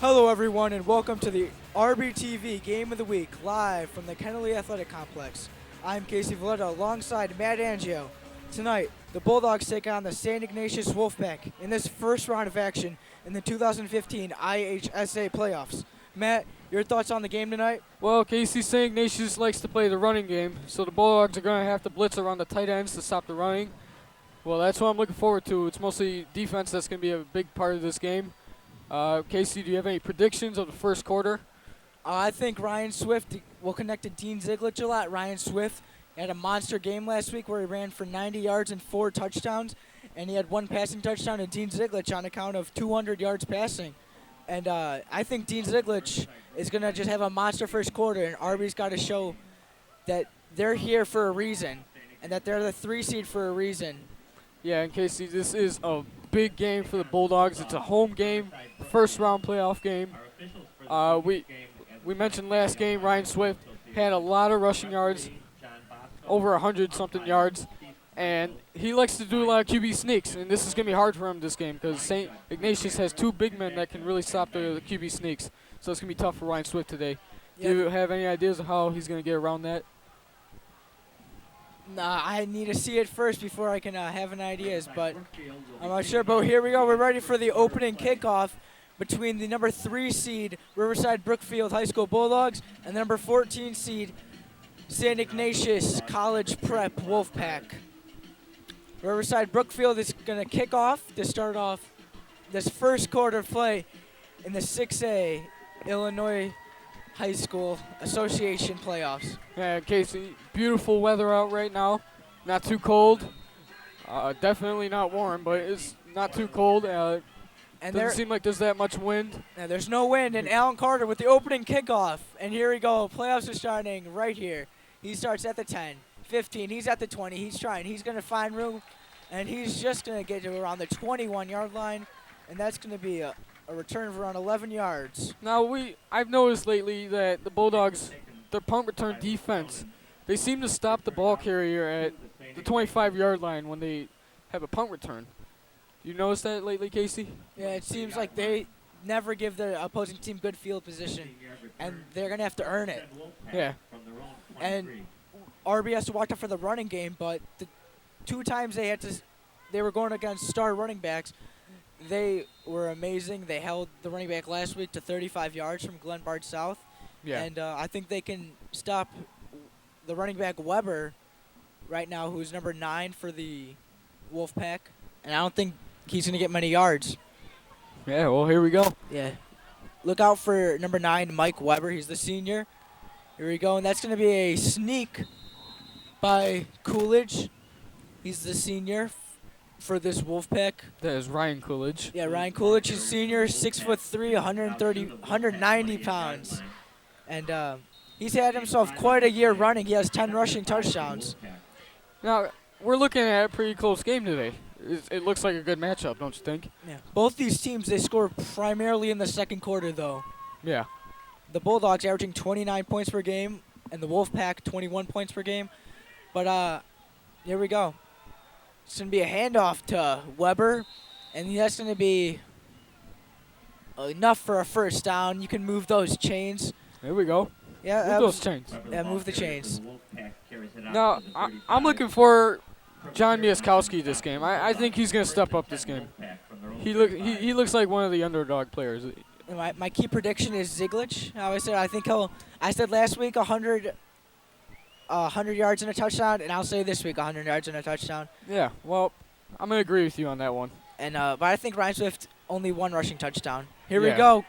Hello everyone and welcome to the RBTV Game of the Week live from the Kennelly Athletic Complex. I'm Casey Valletta alongside Matt Angio. Tonight, the Bulldogs take on the St. Ignatius Wolfpack in this first round of action in the 2015 IHSA playoffs. Matt, your thoughts on the game tonight? Well, Casey, St. Ignatius likes to play the running game, so the Bulldogs are going to have to blitz around the tight ends to stop the running. Well, that's what I'm looking forward to. It's mostly defense that's going to be a big part of this game. Casey, do you have any predictions of the first quarter? I think Ryan Swift will connect to Dean Zieglich a lot. Ryan Swift had a monster game last week where he ran for 90 yards and 4 touchdowns, and he had 1 passing touchdown to Dean Zieglich on account of 200 yards passing. And I think Dean Zieglich is going to just have a monster first quarter, and Arby's got to show that they're here for a reason and that they're the 3 seed for a reason. Yeah, and Casey, this is a big game for the Bulldogs. It's a home game, first round playoff game. We mentioned last game, Ryan Swift had a lot of rushing yards, over 100-something yards, and he likes to do a lot of QB sneaks, and this is going to be hard for him this game because St. Ignatius has 2 big men that can really stop the QB sneaks, so it's going to be tough for Ryan Swift today. Do you have any ideas of how he's going to get around that? Nah, I need to see it first before I can have an ideas, but I'm not sure. But here we go. We're ready for the opening kickoff between the number 3 seed Riverside Brookfield High School Bulldogs and the number 14 seed St. Ignatius College Prep Wolfpack. Riverside Brookfield is going to kick off to start off this first quarter play in the 6A Illinois High School Association playoffs. Yeah, Casey, beautiful weather out right now. Not too cold. Definitely not warm, but it's not too cold. And doesn't seem like there's that much wind. Yeah, there's no wind. And Alan Carter with the opening kickoff. And here we go. Playoffs are starting right here. He starts at the 10, 15. He's at the 20. He's trying. He's going to find room. And he's just going to get to around the 21-yard line. And that's going to be a return of around 11 yards. Now, I've noticed lately that the Bulldogs, their punt return defense, they seem to stop the ball carrier at the 25-yard line when they have a punt return. You noticed that lately, Casey? Yeah, it seems like they never give the opposing team good field position, and they're going to have to earn it. Yeah. And RB has to watch out for the running game, but the 2 times they were going against star running backs, they were amazing. They held the running back last week to 35 yards from Glen Bard South. Yeah. And I think they can stop the running back Weber right now, who's number 9 for the Wolfpack. And I don't think he's going to get many yards. Yeah, well, here we go. Yeah. Look out for number 9, Mike Weber. He's the senior. Here we go. And that's going to be a sneak by Coolidge. He's the senior for this Wolfpack. That is Ryan Coolidge. Yeah, Ryan Coolidge is senior, 6'3", 190 pounds. And he's had himself quite a year running. He has 10 rushing touchdowns. Now, we're looking at a pretty close game today. It looks like a good matchup, don't you think? Yeah. Both these teams, they score primarily in the second quarter, though. Yeah. The Bulldogs averaging 29 points per game, and the Wolfpack 21 points per game. But here we go. It's going to be a handoff to Weber, and that's going to be enough for a first down. You can move those chains. There we go. Yeah, move those chains. Yeah, move the chains. Now, I'm looking for John Miaskowski this game. I think he's going to step up this game. He looks like one of the underdog players. My key prediction is Zieglich. I said last week 100 yards and a touchdown, and I'll say this week 100 yards and a touchdown. Yeah, well, I'm going to agree with you on that one. And but I think Ryan Swift only 1 rushing touchdown. Here we go.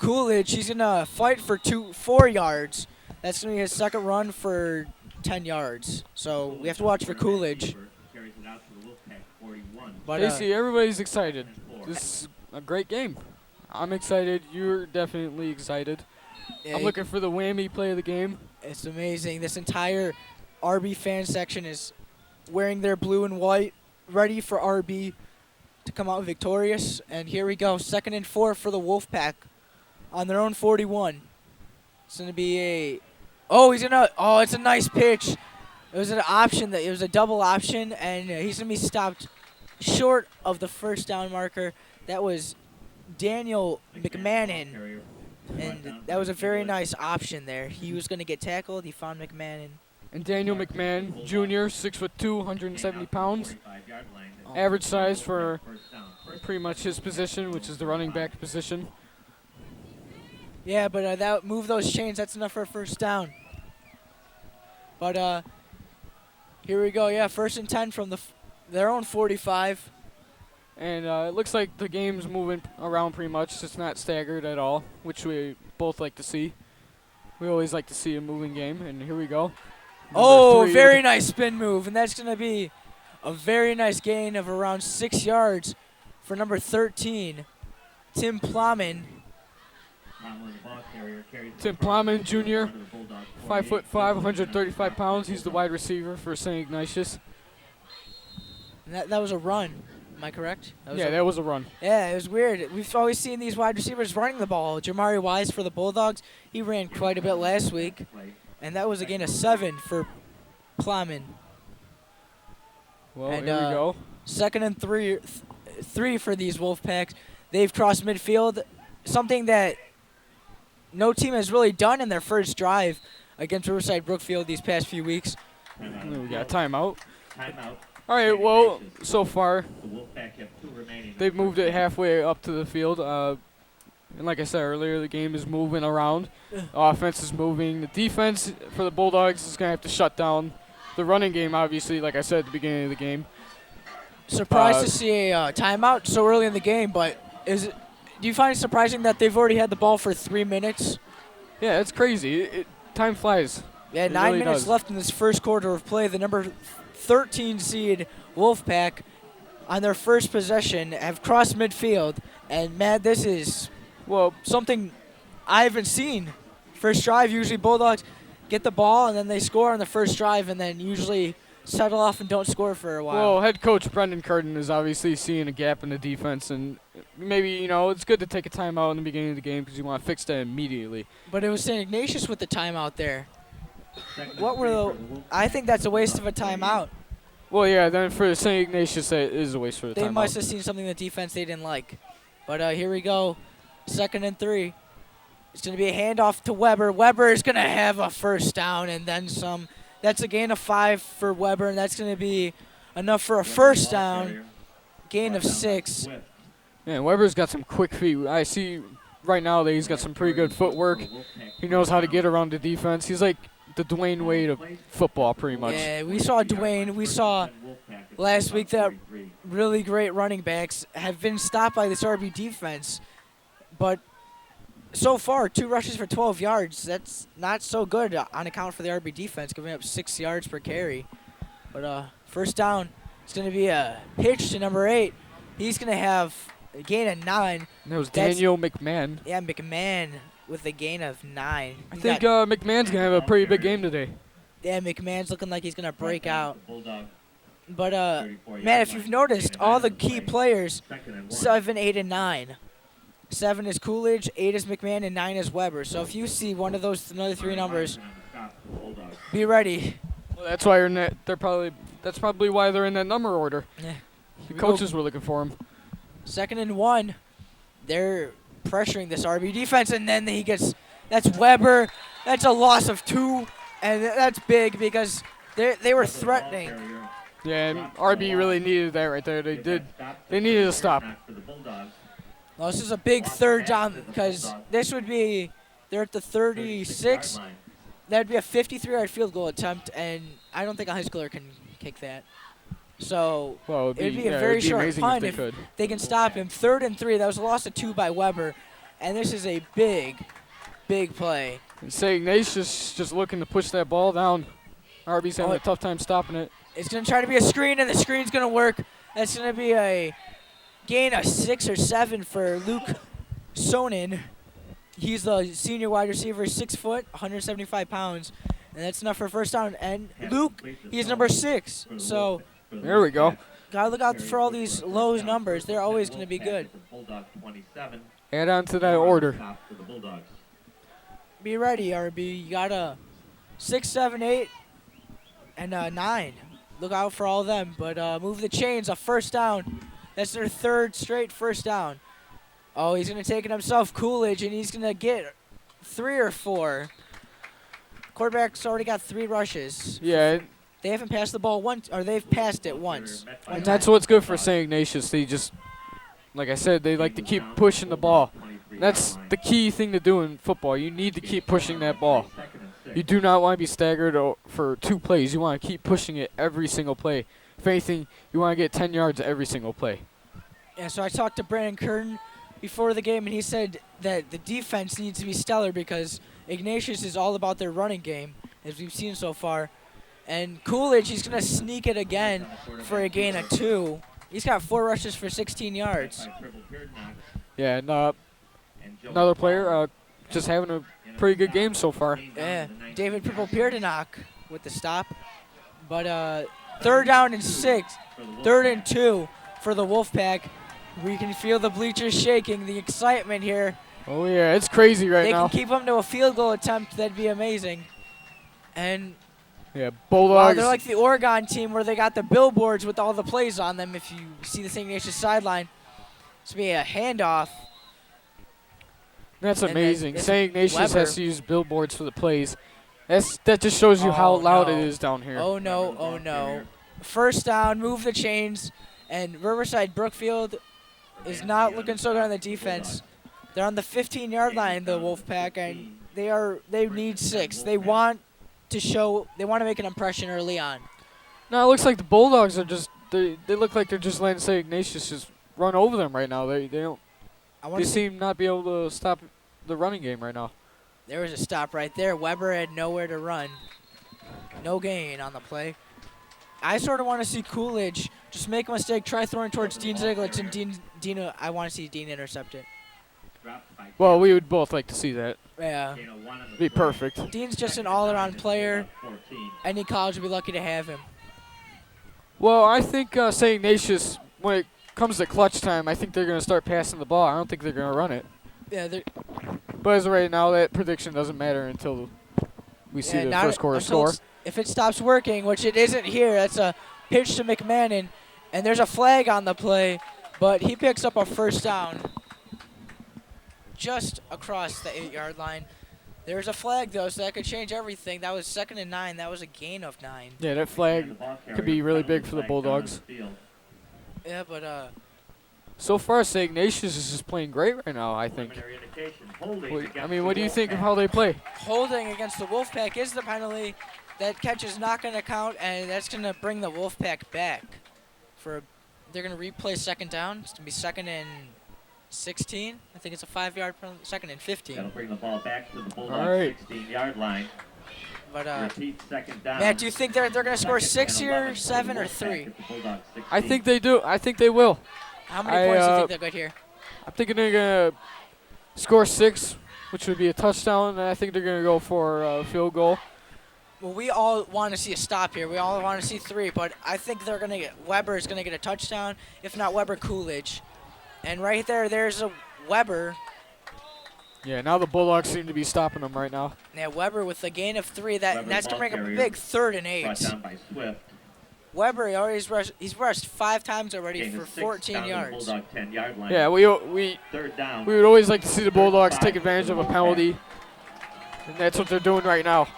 Coolidge, he's going to fight for 4 yards. That's going to be his second run for 10 yards. So we have to watch for Coolidge. But Casey, everybody's excited. This is a great game. I'm excited. You're definitely excited. Yeah, I'm looking for the whammy play of the game. It's amazing. This entire RB fan section is wearing their blue and white, ready for RB to come out victorious. And here we go. 2nd and 4 for the Wolfpack on their own 41. It's going to be it's a nice pitch. It was an option. It was a double option, and he's going to be stopped short of the first down marker. That was Daniel McMahon, and that was a very nice option there. He was going to get tackled. He found McMahon. And Daniel McMahon Jr., 6'2", 170 pounds. Average size for pretty much his position, which is the running back position. Yeah, but that move those chains. That's enough for a first down. But here we go. Yeah, 1st and 10 from their own 45. And it looks like the game's moving around pretty much. It's not staggered at all, which we both like to see. We always like to see a moving game. And here we go. Oh, very nice spin move. And that's going to be a very nice gain of around 6 yards for number 13, Tim Plowman. Tim Plowman Jr., 5'5", 135 pounds. He's the wide receiver for St. Ignatius. And that was a run. Am I correct? That was a run. Yeah, it was weird. We've always seen these wide receivers running the ball. Jamari Wise for the Bulldogs, he ran quite a bit last week. And that was a gain of 7 for Plowman. Well, here we go. 2nd and 3 for these Wolfpacks. They've crossed midfield, something that no team has really done in their first drive against Riverside Brookfield these past few weeks. We got a timeout. All right, well, so far, they've moved it halfway up to the field. And like I said earlier, the game is moving around. The offense is moving. The defense for the Bulldogs is going to have to shut down the running game, obviously, like I said at the beginning of the game. Surprised to see a timeout so early in the game, but do you find it surprising that they've already had the ball for 3 minutes? Yeah, it's crazy. Time flies. Yeah, 9 minutes left in this first quarter of play. The number 13 seed Wolfpack on their first possession have crossed midfield. And, man, this is something I haven't seen. First drive, usually Bulldogs get the ball and then they score on the first drive and then usually settle off and don't score for a while. Well, head coach Brendan Curtin is obviously seeing a gap in the defense, and maybe, it's good to take a timeout in the beginning of the game because you want to fix that immediately. But it was St. Ignatius with the timeout there. I think that's a waste of a timeout. Well, yeah, then for St. Ignatius, that is a waste for the timeout. They must have seen something in the defense they didn't like. But here we go, 2nd and 3. It's going to be a handoff to Weber. Weber is going to have a first down and then some. That's a gain of 5 for Weber, and that's going to be enough for a first down, gain of 6. Yeah, Weber's got some quick feet. I see right now that he's got some pretty good footwork. He knows how to get around the defense. He's like the Dwayne Wade of football, pretty much. Yeah, we saw Dwayne. We saw last week that really great running backs have been stopped by this RB defense. But so far, 2 rushes for 12 yards. That's not so good on account for the RB defense, giving up 6 yards per carry. But first down, it's going to be a pitch to number 8. He's going to have a gain of 9. That was Daniel McMahon. Yeah, McMahon with a gain of 9. I think McMahon's going to have a pretty big game today. Yeah, McMahon's looking like he's going to break out. But, man, if you've noticed, all the key players, 7, 8, and 9. 7 is Coolidge, 8 is McMahon, and 9 is Weber. So if you see one of those another 3 numbers, be ready. Well, that's why that's probably why they're in that number order. Yeah. The coaches were looking for them. 2nd and 1. They're pressuring this RB defense, and then that's Weber. That's a loss of 2, and that's big because they were threatening. Yeah, and RB really needed that right there. They needed a stop. Well, this is a big third down because this would be, they're at the 36. That would be a 53-yard field goal attempt, and I don't think a high schooler can kick that. So it would be a very short punt if they can stop him. 3rd and 3. That was a loss of 2 by Weber, and this is a big, big play. And St. Ignatius just looking to push that ball down. RB's having a tough time stopping it. It's going to try to be a screen, and the screen's going to work. That's going to be a gain of 6 or 7 for Luke Sonnen. He's the senior wide receiver, 6 foot, 175 pounds. And that's enough for first down. And Luke, he's number 6. So there we go. Gotta look out for all these low numbers. They're always going to be good. Add on to that order. Be ready, RB. You got a 6, 7, 8, and 9. Look out for all of them. But move the chains, a first down. That's their 3rd straight first down. Oh, he's going to take it himself, Coolidge, and he's going to get 3 or 4. Quarterback's already got 3 rushes. Yeah, They haven't passed the ball once, or they've passed it once. and that's what's good for St. Ignatius. They just, like I said, they like to keep pushing the ball. That's the key thing to do in football. You need to keep pushing that ball. You do not want to be staggered for 2 plays. You want to keep pushing it every single play. If anything, you want to get 10 yards every single play. Yeah, so I talked to Brandon Curtin before the game, and he said that the defense needs to be stellar because Ignatius is all about their running game, as we've seen so far. And Coolidge, he's going to sneak it again for a gain of 2. He's got 4 rushes for 16 yards. Yeah, and another player just having a pretty good game so far. Yeah, David Purple-Pierdenach with the stop. But 3rd down and 6, 3rd and 2 for the Wolfpack. We can feel the bleachers shaking, the excitement here. Oh, yeah, it's crazy right They now. can keep them to a field goal attempt. That'd be amazing. And Yeah, wow, Bulldogs. they're like the Oregon team where they got the billboards with all the plays on them. If you see the St. Ignatius sideline, it's going to be a handoff. That's and then amazing. it's St. Ignatius Weber. has to use billboards for the plays. That just shows you how Oh, loud no. it is down here. Oh, no, oh, no. 1st down, move the chains, and Riverside Brookfield is not looking so good on the defense. They're on the 15-yard line, the Wolfpack, and they need 6. They want to make an impression early on. No, it looks like the Bulldogs are just they look like they're just letting St. Ignatius just run over them right now. They don't. They seem not be able to stop the running game right now. There was a stop right there. Weber had nowhere to run. No gain on the play. I sort of want to see Coolidge just make a mistake, try throwing towards Dean Ziglitz, and Dean. I want to see Dean intercept it. Well, we would both like to see that. Yeah. Be perfect. Dean's just an all-around player. Any college would be lucky to have him. Well, I think St. Ignatius, when it comes to clutch time, I think they're going to start passing the ball. I don't think they're going to run it. Yeah, But as of right now, that prediction doesn't matter until we see the first quarter score. If it stops working, which it isn't here, that's a pitch to McMahon, and there's a flag on the play, but he picks up a 1st down just across the 8-yard line. There's a flag, though, so that could change everything. That was 2nd and 9. That was a gain of 9. Yeah, that flag could be really big for the Bulldogs. Yeah, but so far, St. Ignatius is just playing great right now, I think. I mean, what do you think of how they play? holding against the Wolfpack is the penalty. That catch is not going to count, and that's going to bring the Wolfpack back. They're going to replay 2nd down. It's going to be 2nd and 16. I think it's a 5-yard penalty. 2nd and 15. That'll bring the ball back to the Bulldogs' 16-yard line. But Repeat 2nd down. Matt, do you think they're going to score 6 here, 7, or 3? I think they do. I think they will. How many points do you think they'll get here? I'm thinking they're going to score 6, which would be a touchdown, and I think they're going to go for a field goal. Well, we all want to see a stop here. We all want to see 3, but I think they're going to get Weber is going to get a touchdown, if not Weber, Coolidge. And right there's a Weber. Yeah, now the Bulldogs seem to be stopping them right now. Yeah, Weber with a gain of 3. That's going to make a big 3rd and 8. Brought down by Swift. Weber, he's rushed 5 times already Gain for of 6 14 down to the yards. Bulldog 10-yard line. Yeah, we 3rd down. would always like to see the Bulldogs take advantage of a penalty, and that's what they're doing right now.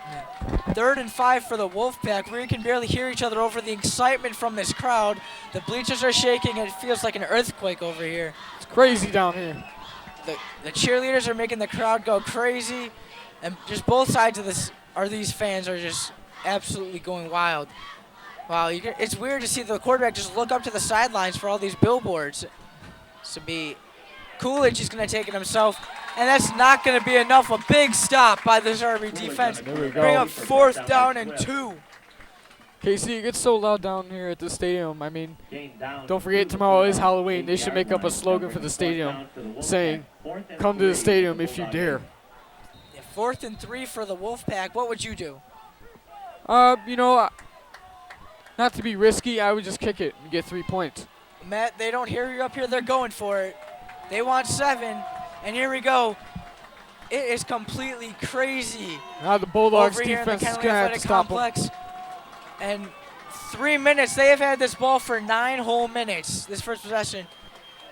3rd and 5 for the Wolfpack. We can barely hear each other over the excitement from this crowd. The bleachers are shaking, and it feels like an earthquake over here. It's crazy down here. The cheerleaders are making the crowd go crazy, and just both sides of these fans are just absolutely going wild. Wow, it's weird to see the quarterback just look up to the sidelines for all these billboards. Coolidge is going to take it himself, and that's not going to be enough. A big stop by the Army defense. There we go. Bring up 4th down and 2. Casey, it gets so loud down here at the stadium. I mean, Gain down don't forget tomorrow is Halloween. They should make up a slogan for the stadium saying, "Come to the stadium if you dare." Yeah, 4th and 3 for the Wolfpack. What would you do? You know, not to be risky, I would just kick it and get 3 points. Matt, they don't hear you up here. They're going for it. They want 7, and here we go. It is completely crazy. Now the Bulldogs over here in the defense is Kennelly going to have to Athletic stop them. Complex. And 3 minutes. They have had this ball for 9 whole minutes, this first possession.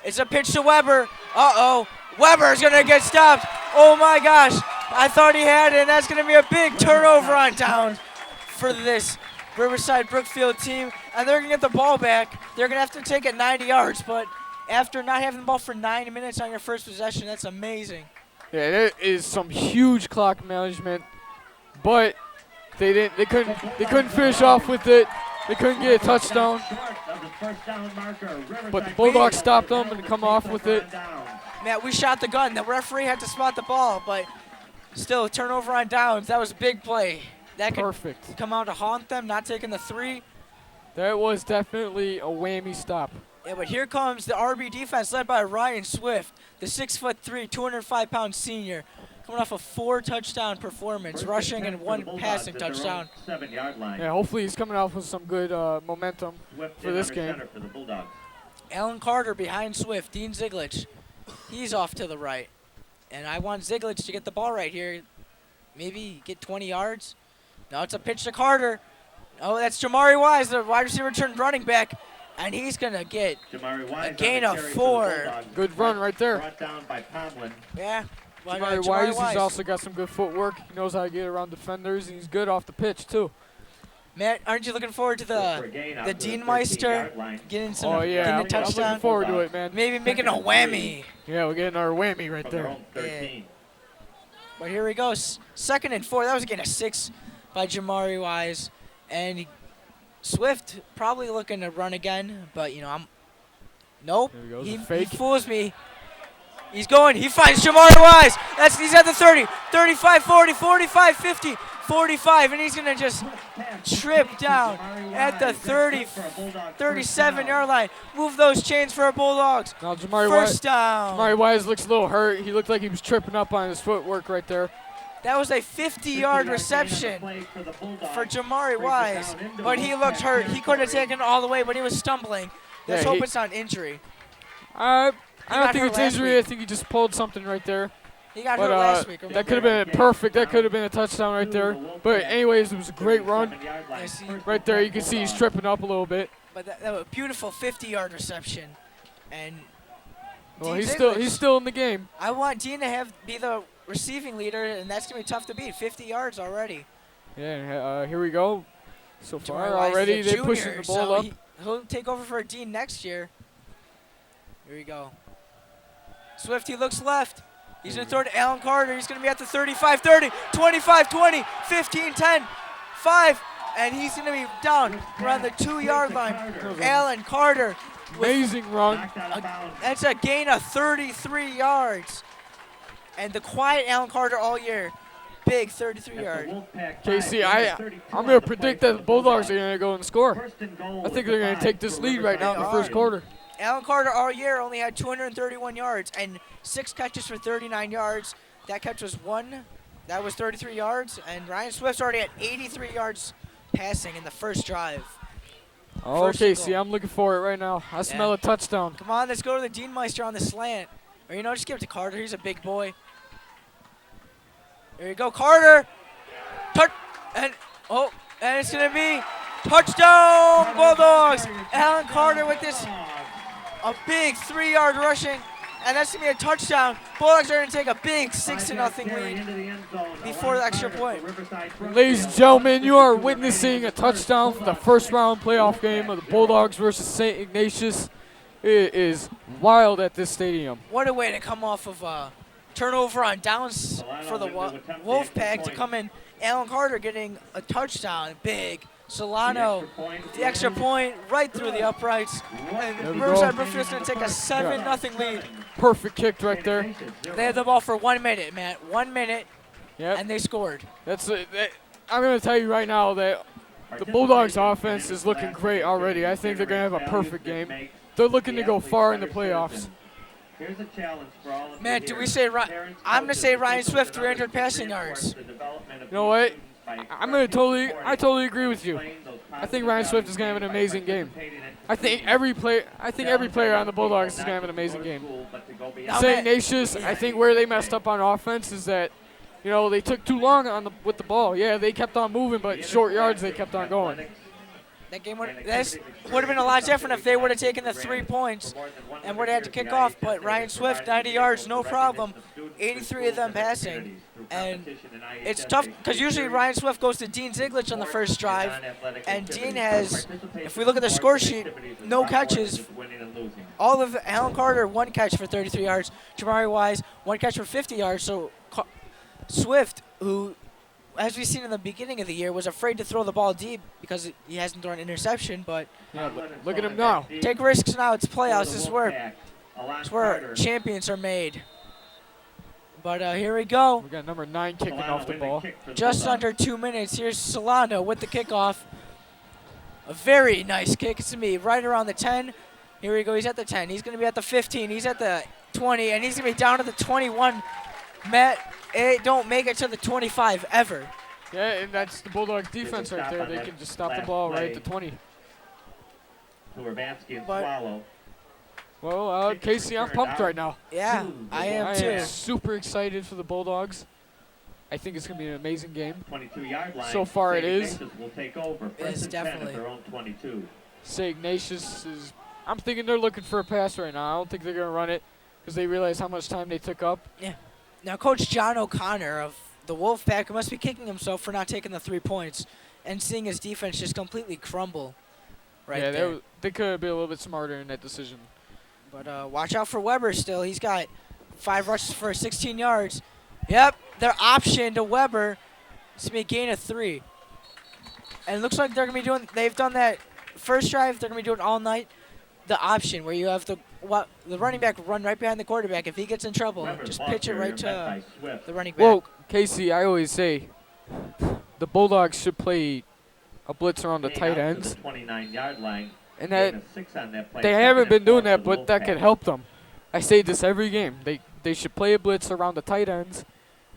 It's a pitch to Weber. Uh-oh. Weber's going to get stopped. Oh, my gosh. I thought he had it, and that's going to be a big turnover on downs for this Riverside Brookfield team. And they're going to get the ball back. They're going to have to take it 90 yards, but after not having the ball for 9 minutes on your first possession, that's amazing. Yeah, that is some huge clock management, but they couldn't finish off with it. They couldn't get a touchdown. But the Bulldogs stopped them and come off with it. Matt, we shot the gun. The referee had to spot the ball, but still, turnover on downs. That was a big play. That could Perfect. come out to haunt them, not taking the 3. That was definitely a whammy stop. Yeah, but here comes the RB defense led by Ryan Swift, the 6'3", 205-pound senior, coming off a 4 touchdown performance, rushing and 1 passing touchdown. 7-yard line. Yeah, hopefully he's coming off with some good momentum for this game. For the Bulldogs. Alan Carter behind Swift, Dean Ziglich, he's off to the right. And I want Ziglich to get the ball right here, maybe get 20 yards. No, it's a pitch to Carter. Oh, that's Jamari Wise, the wide receiver turned running back. And he's going to get a gain of 4. Good run right there. Brought down by Tomlin. Yeah. Jamari Wise, he's also got some good footwork. He knows how to get around defenders, and he's good off the pitch, too. Matt, aren't you looking forward to the Dean Meister getting some getting a I'm touchdown? looking forward to it, man. Maybe making a whammy. Yeah, we're getting our whammy right there. Yeah. But here we go. 2nd and 4. That was again a 6 by Jamari Wise. And Swift probably looking to run again, but nope. He fools me. He's going. He finds Jamari Wise. He's at the 30, 35, 40, 45, 50, 45, and he's gonna just trip down at the 30, 37-yard line. Move those chains for our Bulldogs. Now Jamari First down. Jamari Wise looks a little hurt. He looked like he was tripping up on his footwork right there. That was a 50-yard reception for Jamari Wise, but he looked hurt. He could have taken it all the way, but he was stumbling. Let's hope it's not injury. I don't think it's injury. Week. I think he just pulled something right there. He got hurt last week. That could have been perfect. That could have been a touchdown right there. But anyways, it was a great run. Right there, you can see he's tripping up a little bit. But that was a beautiful 50-yard reception. And well, he's still in the game. I want Dean to be the receiving leader, and that's going to be tough to beat. 50 yards already. Yeah, here we go. So far Wise already, they're junior, pushing the ball up. He'll take over for Dean next year. Here we go. Swift, he looks left. He's going to throw to Alan Carter. He's going to be at the 35, 30, 25, 20, 15, 10, 5, and he's going to be down around the 2-yard line. Alan Carter. Amazing run. That's a gain of 33 yards. And the quiet Alan Carter all year. Big 33 yards. Casey, I'm going to predict that the Bulldogs are going to go and score. I think they're going to take this lead right now in the first quarter. Alan Carter all year only had 231 yards and 6 catches for 39 yards. That catch was 1. That was 33 yards. And Ryan Swift's already at 83 yards passing in the first drive. Oh, Casey, I'm looking for it right now. I smell a touchdown. Come on, let's go to the Dean Meister on the slant. Or, just give it to Carter. He's a big boy. There you go, Carter. And it's going to be touchdown, Bulldogs. Alan Carter with a big 3-yard rushing, and that's going to be a touchdown. Bulldogs are going to take a big 6-0 lead before the extra point. Ladies and gentlemen, you are witnessing a touchdown for the first-round playoff game of the Bulldogs versus St. Ignatius. It is wild at this stadium. What a way to come off of turnover on downs for the Wolfpack to come in. Alan Carter getting a touchdown, big. Solano, the extra point right through the uprights. And Riverside Brookfield's going to take a 7-0 lead. Perfect kick right there. They had the ball for 1 minute, Matt. 1 minute, and they scored. I'm going to tell you right now that the Bulldogs' offense is looking great already. I think they're going to have a perfect game. They're looking to go far in the playoffs. Here's a challenge for all of Matt, do we say I'm going to say Ryan Swift 300 passing yards. You know what? I totally agree with you. I think Ryan Swift is going to have an amazing game. I think every player on the Bulldogs is going to have an amazing game. St. Ignatius, I think where they messed up on offense is that, they took too long with the ball. Yeah, they kept on moving, but short yards they kept on going. That game would have been a lot different if they would have taken the 3 points and would have had to kick off. But Ryan Swift, 90 yards, no problem. 83 of them passing. And it's tough because usually Ryan Swift goes to Dean Ziglich on the first drive. And Dean has, if we look at the score sheet, no catches. All of Alan Carter, 1 catch for 33 yards. Jamari Wise, 1 catch for 50 yards. So Swift, who, as we've seen in the beginning of the year, was afraid to throw the ball deep because he hasn't thrown an interception. But yeah, look at him now. Take risks now. It's playoffs. This is where champions are made. But here we go. We got number 9 kicking off the ball. Just under 2 minutes. Here's Solano with the kickoff. A very nice kick. It's going to be right around the 10. Here we go. He's at the 10. He's going to be at the 15. He's at the 20. And he's going to be down to the 21. Matt, it don't make it to the 25 ever. Yeah, and that's the Bulldogs defense right there. They can just stop the ball right at the 20. Well, Casey, I'm pumped right now. Yeah, I am too. I am super excited for the Bulldogs. I think it's going to be an amazing game. 22-yard line. So far it is. Will take over. It's definitely. Their own 22. Say Ignatius is, I'm thinking they're looking for a pass right now. I don't think they're going to run it because they realize how much time they took up. Yeah. Now, Coach John O'Connor of the Wolfpack must be kicking himself for not taking the 3 points and seeing his defense just completely crumble right there. Yeah, they could be a little bit smarter in that decision. But watch out for Weber still. He's got 5 rushes for 16 yards. Yep, their option to Weber is to be a gain of 3. And it looks like they're going to be doing, they've done that first drive, they're going to be doing all night. The option where you have the running back run right behind the quarterback. If he gets in trouble, just pitch it right to the running back. Well, Casey, I always say the Bulldogs should play a blitz around the tight ends. 29-yard line. And that they haven't been doing that, but that could help them. I say this every game. They should play a blitz around the tight ends,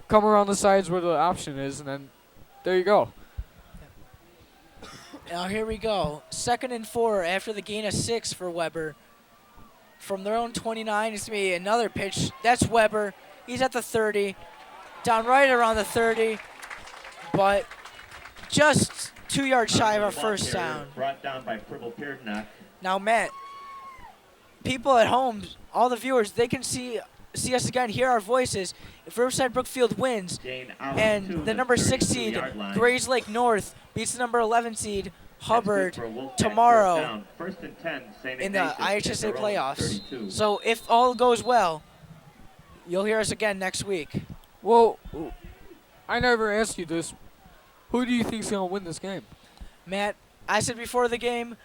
come around the sides where the option is, and then there you go. Now here we go. 2nd and 4 after the gain of 6 for Weber. From their own 29, it's going to be another pitch. That's Weber. He's at the 30. Down right around the 30. But just 2 yards shy of our first down. Brought down by Now, Matt, people at home, all the viewers, they can see us again, hear our voices. If Riverside Brookfield wins and the number 6 seed, Grays Lake North, beats the number 11 seed, Hubbard, tomorrow in the IHSA playoffs. So if all goes well, you'll hear us again next week. Well, I never asked you this. Who do you think's going to win this game? Matt, I said before the game,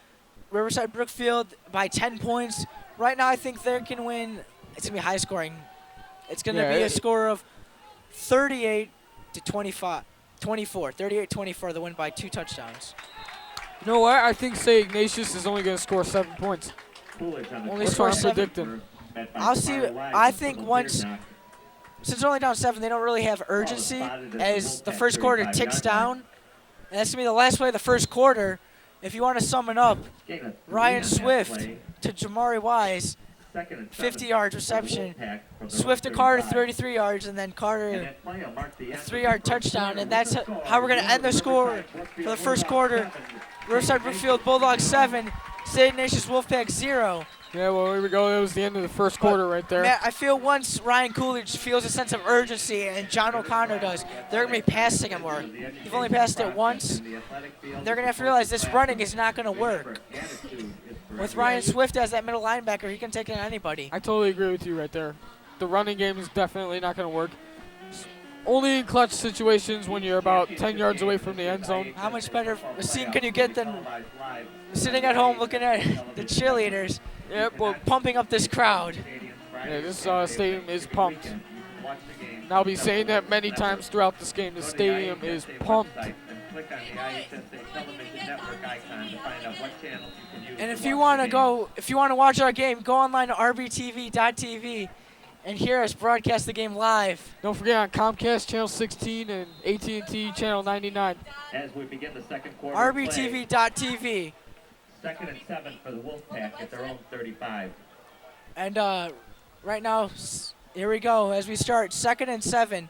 Riverside Brookfield by 10 points. Right now I think they can win. It's going to be high scoring. It's going to be a score of 38 to 24. 38-24, the win by 2 touchdowns. You know what? I think say Ignatius is only going to score 7 points. Only score 7. I'll see. I think once, since they're only down 7, they don't really have urgency as the first quarter ticks down. And that's going to be the last play of the first quarter. If you want to sum it up, Ryan Swift to Jamari Wise, 50 yards reception. Swift to Carter, 33 yards, and then Carter, a 3-yard touchdown. And that's how we're going to end the score for the first quarter. Riverside Brookfield Bulldogs 7, St. Ignatius Wolfpack 0. Yeah, well, here we go. That was the end of the first quarter right there. Matt, I feel once Ryan Coolidge feels a sense of urgency, and John O'Connor does, they're going to be passing him more. You've only passed it once. They're going to have to realize this running is not going to work. With Ryan Swift as that middle linebacker, he can take on anybody. I totally agree with you right there. The running game is definitely not going to work. Only in clutch situations when you're about 10 yards away from the end zone. How much better a scene can you get than sitting at home looking at the cheerleaders pumping up this crowd? Yeah, this stadium is pumped. And I'll be saying that many times throughout this game. The stadium is pumped. And if you want to watch our game, go online to rbtv.tv and hear us broadcast the game live. Don't forget on Comcast Channel 16 and AT&T Channel 99. As we begin the second quarter, rbtv.tv. 2nd and 7 for the Wolfpack at their own 35. And right now, here we go as we start 2nd and 7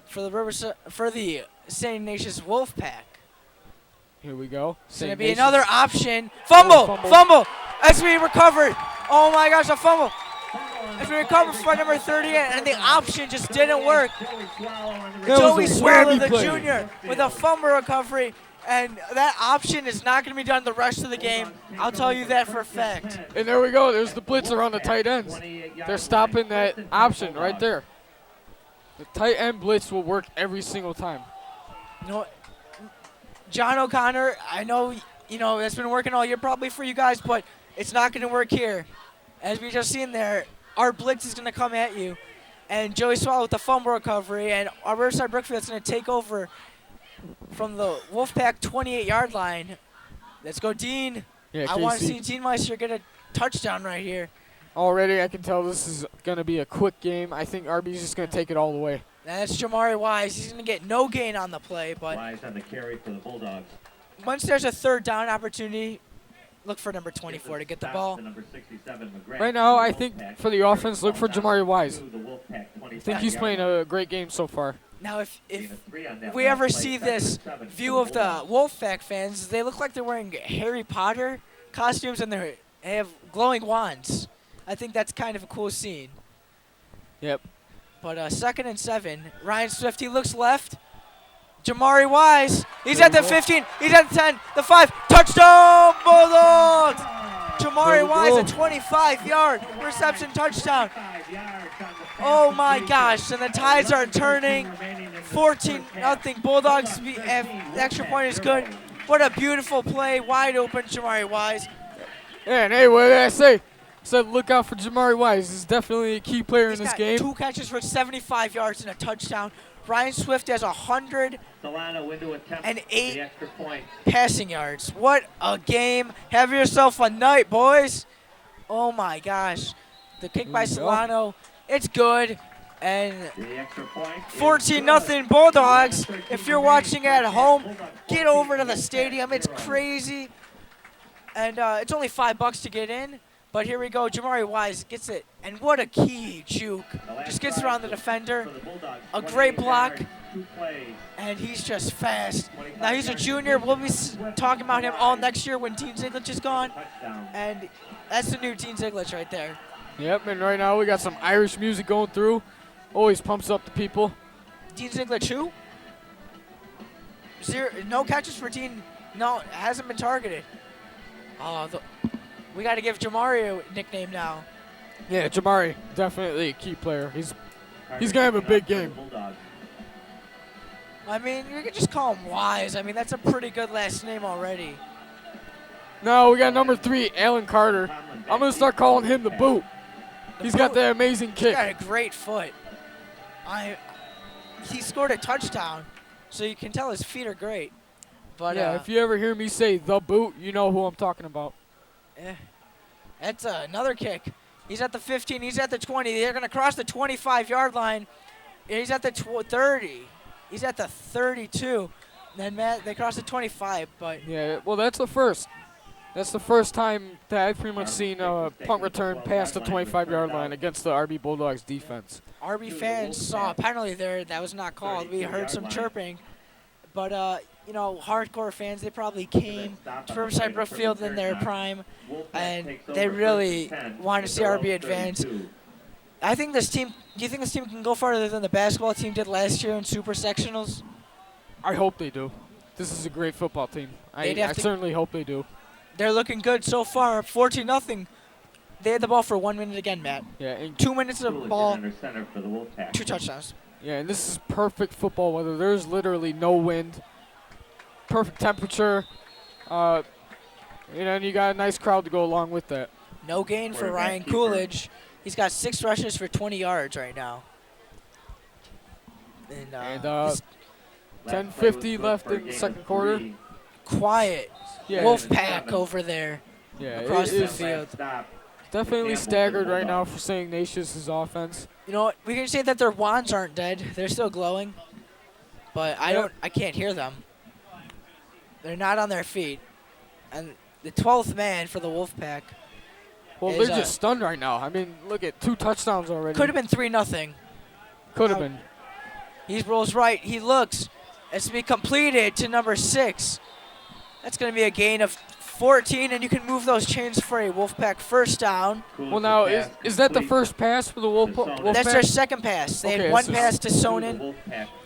for the St. Ignatius Wolfpack. Here we go. It's going to be another option. Fumble. Fumble. As we recovered. Oh, my gosh, a fumble. As we recovered for number 38, and the option just didn't work. Joey Swallow, the junior, with a fumble recovery. And that option is not going to be done the rest of the game. I'll tell you that for a fact. And there we go. There's the blitzer on the tight ends. They're stopping that option right there. The tight end blitz will work every single time. You know, John O'Connor, I know, that's been working all year probably for you guys, but it's not going to work here. As we just seen there, our blitz is going to come at you. And Joey Swallow with the fumble recovery, and our Riverside Brookfield is going to take over from the Wolfpack 28-yard line. Let's go, Dean. Yeah, I want to see Dean Meister get a touchdown right here. Already I can tell this is going to be a quick game. I think RB's just going to take it all the way. That's Jamari Wise. He's going to get no gain on the play, but Wise on the carry for the Bulldogs. once there's a third down opportunity, look for number 24 to get the ball. Number 67, McGrath. Right now, I think for the offense, look for Jamari Wise. I think he's playing a great game so far. Now, if we ever see this view of the Wolfpack fans, they look like they're wearing Harry Potter costumes and they have glowing wands. I think that's kind of a cool scene. Yep. But 2nd and 7, Ryan Swift, he looks left. Jamari Wise, he's at the 15, he's at the 10, the 5, touchdown Bulldogs! Jamari Wise, a 25-yard reception touchdown. Oh my gosh, and the tides are turning. 14-0 Bulldogs. The extra point is good. What a beautiful play, wide open Jamari Wise. Yeah, and hey, what did I say? I said look out for Jamari Wise. He's definitely a key player in this game. 2 catches for 75 yards and a touchdown. Ryan Swift has 108 passing yards. What a game. Have yourself a night, boys. Oh, my gosh. The kick by Solano, it's good. And 14-0 Bulldogs. If you're watching at home, get over to the stadium. It's crazy. And it's only $5 to get in. But here we go. Jamari Wise gets it. And what a key juke. Just gets around the defender. A great block. And he's just fast. Now he's a junior. We'll be talking about him all next year when Dean Ziglich is gone. And that's the new Dean Ziglich right there. Yep, and right now we got some Irish music going through. Always pumps up the people. Dean Ziglich who? No catches for Dean. No, hasn't been targeted. We got to give Jamari a nickname now. Yeah, Jamari, definitely a key player. He's going to have a big game. I mean, you could just call him Wise. I mean, that's a pretty good last name already. No, we got number 3, Alan Carter. I'm going to start calling him the boot. He's got that amazing kick. He's got a great foot. He scored a touchdown, so you can tell his feet are great. But yeah, if you ever hear me say the boot, you know who I'm talking about. That's another kick. He's at the 15. He's at the 20. They're going to cross the 25-yard line. He's at the 30. He's at the 32. Then they cross the 25. But yeah, well, that's the first. That's the first time that I've pretty much seen a punt return past the 25-yard line against the RB Bulldogs defense. RB fans saw a penalty there that was not called. We heard some chirping. But, hardcore fans, they probably came to Riverside Brookfield in their prime, and they really want to see RB advance. I think do you think this team can go farther than the basketball team did last year in super sectionals? I hope they do. This is a great football team. I certainly hope they do. They're looking good so far, 14-0. They had the ball for 1 minute again, Matt. Yeah, and 2 minutes of ball, 2 touchdowns. Yeah, and this is perfect football weather. There's literally no wind. Perfect temperature. And then you got a nice crowd to go along with that. No gain for Ryan Coolidge. He's got 6 rushes for 20 yards right now. And 10:50 left in the second quarter. Quiet. Yeah, Wolfpack over there. Yeah, across the field. Definitely staggered right now for St. Ignatius' offense. You know what? We can say that their wands aren't dead. They're still glowing. But I can't hear them. They're not on their feet. And the 12th man for the Wolfpack. Well, they're just stunned right now. I mean, look at 2 touchdowns already. Could have been 3-0. Could have been. He rolls right. He looks. It's to be completed to number 6. That's going to be a gain of 14, and you can move those chains for a Wolfpack first down. Well, now, is that the first pass for the Wolfpack? That's their second pass. They Okay, had one so pass to Sonnen,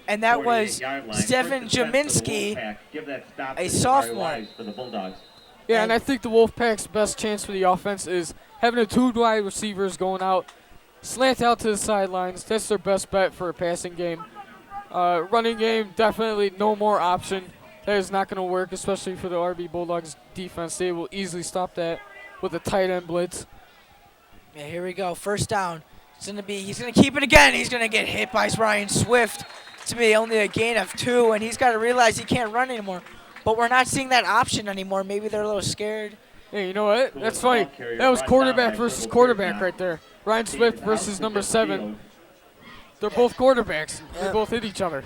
and that was Stefan Jaminski, a sophomore. Yeah, and I think the Wolfpack's best chance for the offense is having the 2 wide receivers going out, slant out to the sidelines. That's their best bet for a passing game. Running game, definitely no more option. That is not going to work, especially for the RB Bulldogs defense. They will easily stop that with a tight end blitz. Yeah, here we go. First down. He's going to keep it again. He's going to get hit by Ryan Swift. It's going to be only a gain of 2, and he's got to realize he can't run anymore. But we're not seeing that option anymore. Maybe they're a little scared. Hey, you know what? That's funny. That was quarterback versus quarterback right there. Ryan Swift versus number 7. They're both quarterbacks. They both hit each other.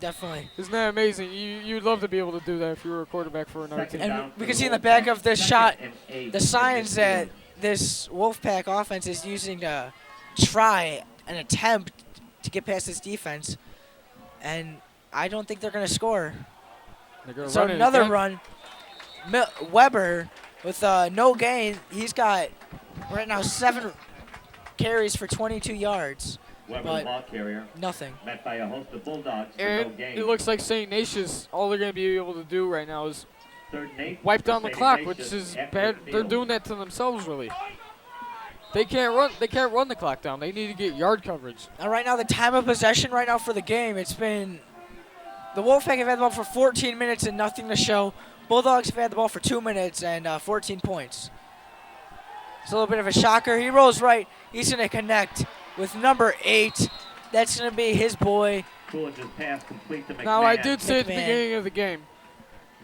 Definitely. Isn't that amazing? You'd love to be able to do that if you were a quarterback for another team. And we can see in the back of this shot the signs that this Wolfpack offense is using to try and attempt to get past this defense. And I don't think they're going to score. So another run. Weber with no gain. He's got right now 7 carries for 22 yards. Weber, ball carrier, nothing. met by a host of Bulldogs for and no gain. It looks like St. Ignatius, all they're going to be able to do right now is 3rd and 8 wipe down the St. clock, Ignatius which is at bad. midfield. They're doing that to themselves, really. They can't run the clock down. They need to get yard coverage. And right now, the time of possession right now for the game, it's been the Wolfpack have had the ball for 14 minutes and nothing to show. Bulldogs have had the ball for 2 minutes and 14 points. It's a little bit of a shocker. He rolls right. He's going to connect with number 8. That's going to be his boy. Coolidge's pass complete to McMahon. Now, I did say at the beginning of the game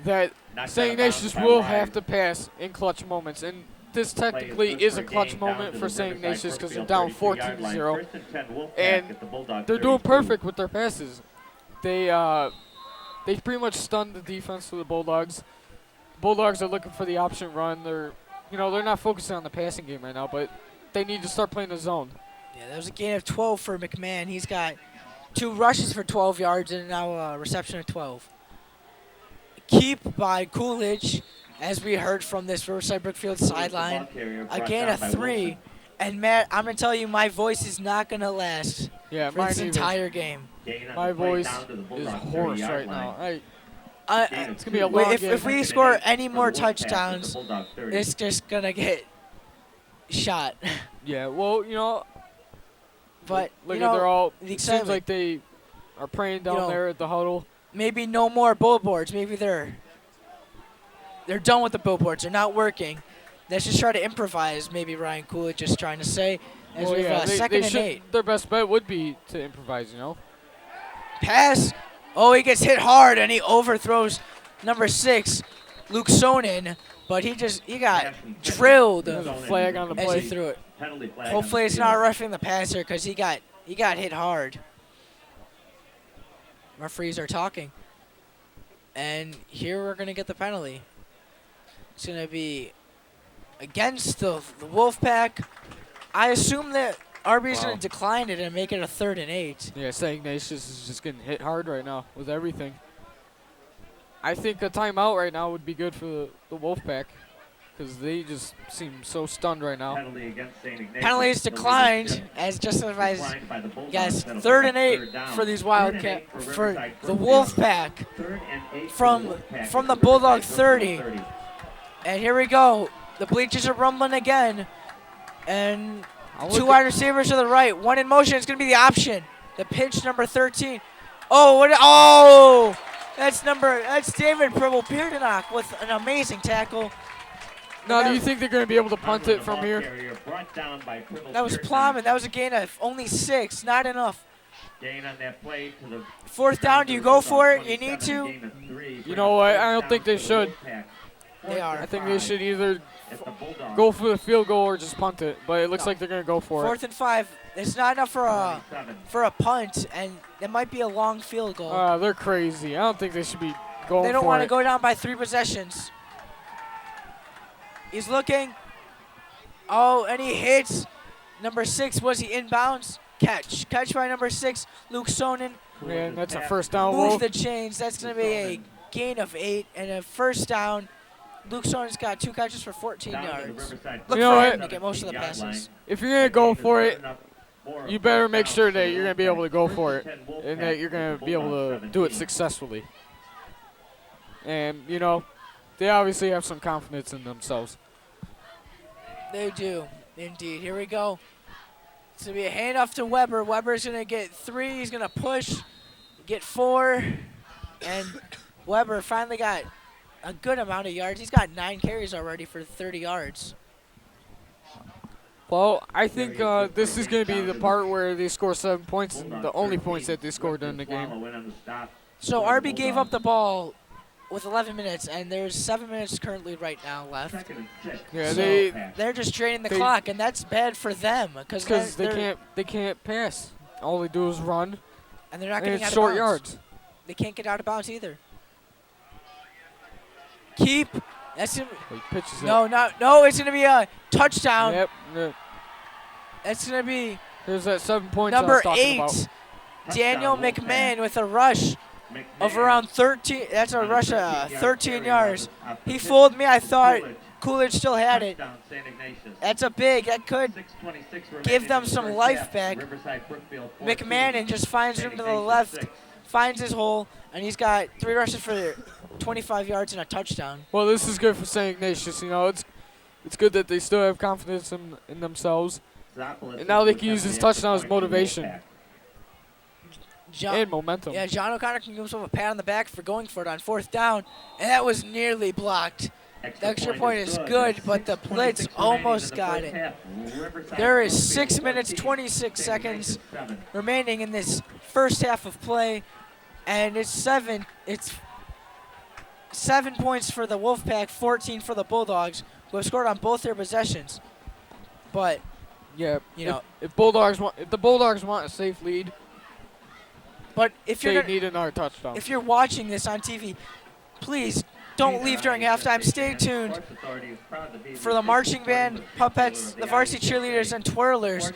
that Knocked St. out of bounds Ignatius by will Ryan. have to pass in clutch moments, and this technically is a clutch moment for St. Ignatius because they're down 14-0, and they're doing perfect with their passes. They pretty much stunned the defense for the Bulldogs. Bulldogs are looking for the option run. They're not focusing on the passing game right now, but they need to start playing the zone. Yeah, that was a gain of 12 for McMahon. He's got 2 rushes for 12 yards and now a reception of 12. Keep by Coolidge, as we heard from this Riverside Brookfield sideline. A gain of 3. And Matt, I'm going to tell you, my voice is not going to last Yeah, for mine this either. entire game. My voice is hoarse right now. It's going to be a long game. If we score any more touchdowns, it's just going to get shot. Yeah, well, But, look you at know, they're all. the It seems excitement. like they are praying down there at the huddle. Maybe no more billboards. Maybe they're done with the billboards. They're not working. Let's just try to improvise. Maybe Ryan Coolidge just trying to say. As Well, we have yeah, second they and should, 8. their best bet would be to improvise, Pass. Oh, he gets hit hard and he overthrows number 6, Luke Sonnen. But he got drilled There's a flag on the as play. he threw it. Penalty flag on Hopefully the it's field. not roughing the passer because he got hit hard. Referees are talking. And here we're going to get the penalty. It's going to be against the Wolfpack. I assume that RB is going to decline it and make it a 3rd and 8. Yeah, St. Ignatius is just getting hit hard right now with everything. I think a timeout right now would be good for the Wolfpack because they just seem so stunned right now. Penalty against St. Ignatius. Penalty is declined as justified. Declined by the Bulldogs. Guys, That'll 3rd bring and up 8 third down. for these 3rd and Wildcat 8 for for Riverside the Brookfield. Wolfpack 3rd and 8 from for the Wolfpack from the at Bulldog Riverside 30. Brookfield 30. And here we go. The bleachers are rumbling again. And I'll 2 look wide receivers to the right. 1 in motion. It's going to be the option. The pitch, number 13. Oh, that's David Pribble-Beardenach with an amazing tackle. Now, do you think they're going to be able to punt it from here? Carrier brought down by That was Plowman. That was a gain of only 6. Not enough. Gain on that play to the 4th down. Do you go for it? You need to. gain of 3. You know what? I don't think they should. They are. I think they should either It's the Bulldogs. go for the field goal or just punt it. But it looks like they're going to go for 4th it. and 5. It's not enough for a 27. punt, and it might be a long field goal. They're crazy. I don't think they should be going for it. They don't want to go down by 3 possessions. He's looking. Oh, and he hits. Number 6, was he inbounds? Catch by number 6, Luke Sonnen. Man, that's a first down, Move Wolf. the chains. That's going to be a gain of 8 and a first down. Luke Soren's got 2 catches for 14 Down to the yards. Riverside Look You know for what? him to get most of the 17-yard line. passes. If you're going to go for it, More you better make first sure downs that for you're going to the be able to go Wolfpack. for it First and 10 and that you're going to be able Bulldogs to do it 17. successfully. And, you know, they obviously have some confidence in themselves. They do, indeed. Here we go. It's going to be a handoff to Weber. Weber's going to get 3. He's going to push, get 4. And Weber finally got a good amount of yards. He's got 9 carries already for 30 yards. Well, I think this is going to be the part where they score 7 points, the only points that they scored in the game. So RB gave up the ball with 11 minutes, and there's 7 minutes currently right now left. Yeah, So they're just draining the they- clock, and that's bad for them because they can't pass. All they do is run, and they're not and getting it's out short of bounds. yards. They can't get out of bounds either. Keep. That's He pitches it. no. It's gonna be a touchdown. Yep. That's gonna be There's that 7 points I number was talking 8, about. Daniel McMahon with a rush of around 13. That's a rush of 13 yards. He fooled me. I thought Coolidge still had it. That's a big. That could give them some life back. McMahon just finds room to the left, finds his hole, and he's got 3 rushes for 25 yards and a touchdown. Well, this is good for St. Ignatius. You know, it's good that they still have confidence in themselves. And now they can use this touchdown as motivation and momentum. Yeah, John O'Connor can give himself a pat on the back for going for it on 4th down, and that was nearly blocked. The extra point is good, but the blitz almost got it. There is 6 minutes, 26 seconds remaining in this first half of play, and it's 7 points for the Wolfpack, 14 for the Bulldogs, who have scored on both their possessions. But Yeah, you know, if the Bulldogs want a safe lead, if they you're need another touchdown. if you're watching this on TV, please don't leave during halftime. Stay tuned for the marching band, puppets, the varsity cheerleaders, and twirlers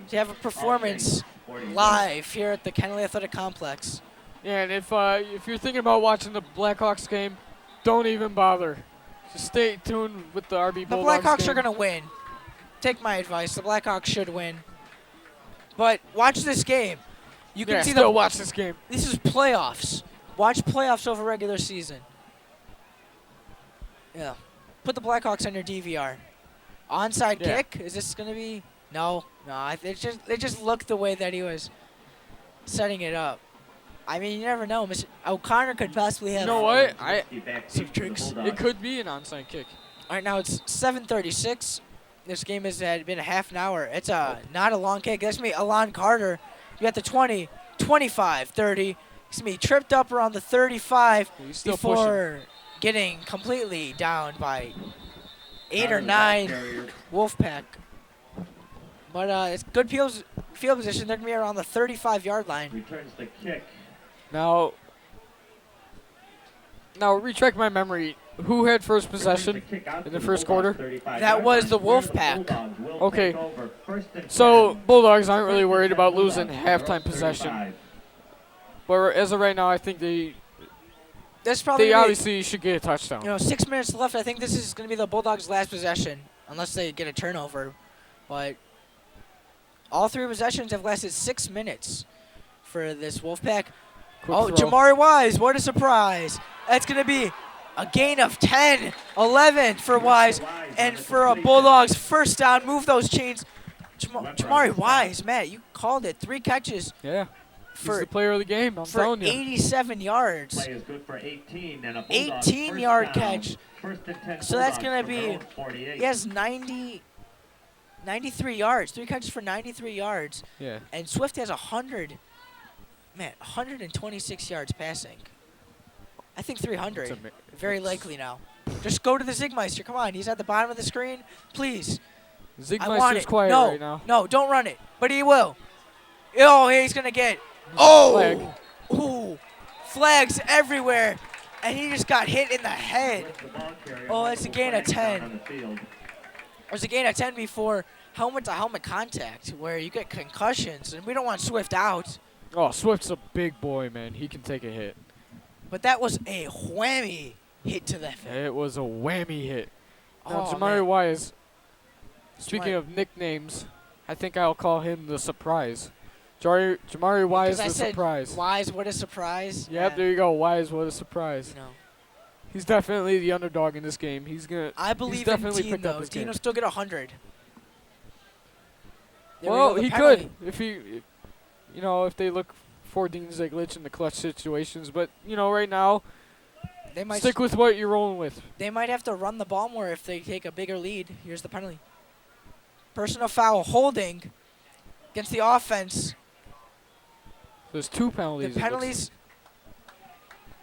to have a performance live here at the Kennelly Athletic Complex. Yeah, and if you're thinking about watching the Blackhawks game, don't even bother. Just stay tuned with the RB The Bulldogs Blackhawks game. are going to win. Take my advice. The Blackhawks should win. But watch this game. You can see still watch this game. This is playoffs. Watch playoffs over regular season. Yeah. Put the Blackhawks on your DVR. Onside Yeah. kick? Is this going to be? No. It just looked the way that he was setting it up. I mean, you never know. Mr. O'Connor could possibly have. You know what? Some tricks. It could be an onside kick. All right, now it's 7:36. This game has been a half an hour. It's not a long kick. That's me, Alon Carter. You got the 20, 25, 30. He's going to be tripped up around the 35 He's still before getting completely down by 8 or 9 Wolfpack. But it's good field position. They're going to be around the 35-yard line. Returns the kick. Now, recheck my memory. Who had first possession in the first quarter? That was the Wolfpack. Okay. So Bulldogs aren't really worried about losing halftime possession. But as of right now, I think That's probably they gonna be, obviously should get a touchdown. 6 minutes left. I think this is going to be the Bulldogs' last possession, unless they get a turnover. But all 3 possessions have lasted 6 minutes for this Wolfpack. Quick throw. Jamari Wise, what a surprise. That's going to be a gain of 10, 11 for Wise. And for a Bulldogs first down, move those chains. Jamari Wise, Matt, you called it. 3 catches Yeah. He's for the player of the game, I'm for telling you. 87 yards. Play is good for 18 and a 18-yard catch. First and 10 So that's Bulldogs going to from their be, own 48. he has 93 yards. 3 catches for 93 yards. Yeah. And Swift has 126 yards passing. I think 300. Very likely now. Just go to the Zigmeister. Come on. He's at the bottom of the screen. Please. I want Zigmeister's it. quiet No, right now. no, don't run it. But he will. Oh, he's going to get. Oh! Flag. Ooh. Flags everywhere. And he just got hit in the head. Oh, it's a gain of 10. There's a gain of 10 before helmet-to-helmet contact where you get concussions. And we don't want Swift out. Oh, Swift's a big boy, man. He can take a hit. But that was a whammy hit to the face. It was a whammy hit. Now, Oh, Jamari man. Wise, speaking Jamari- of nicknames, I think I'll call him the surprise. Jamari Wise, Because I the said, surprise. Wise, what a surprise. Yep, there you go. Wise, what a surprise. You know, He's definitely the underdog in this game. I believe in definitely Dean, picked up though. his Dean game. will still get 100. There we Well, go, the he penalty. could if they look for Dean Zieglich in the clutch situations. But right now, They might stick with what you're rolling with. They might have to run the ball more if they take a bigger lead. Here's the penalty. Personal foul holding against the offense. There's 2 penalties. The penalties,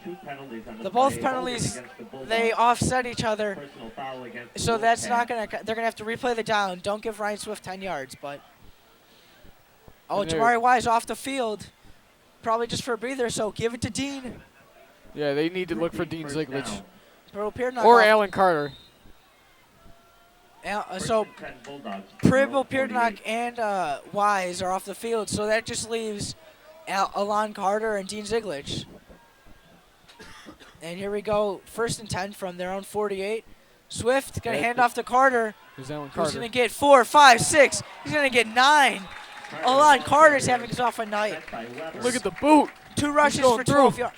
2 penalties on the both play, penalties, holding against the Bulldogs, they offset each other. personal foul against the So that's Wolfpack. not going to, they're going to have to replay the down. Don't give Ryan Swift 10 yards, but. Oh, And there- Jamari Wise off the field. Probably just for a breather, so give it to Dean. Yeah, they need to look for Dean First Zieglich. down. Bro, Piernock Or off- Alan Carter. So First and 10 Bulldogs. Pribble, 48. Piernock, and Wise are off the field, so that just leaves Alon Carter and Dean Zieglich. And here we go, 1st and 10 from their own 48. Swift gonna hand off to Carter. Who's Alan Who's Carter? gonna get 4, 5, 6? He's gonna get 9. Alon Carter's having his off a night. Set by Weber. Look at the boot. 2 rushes going for through. 12 yards.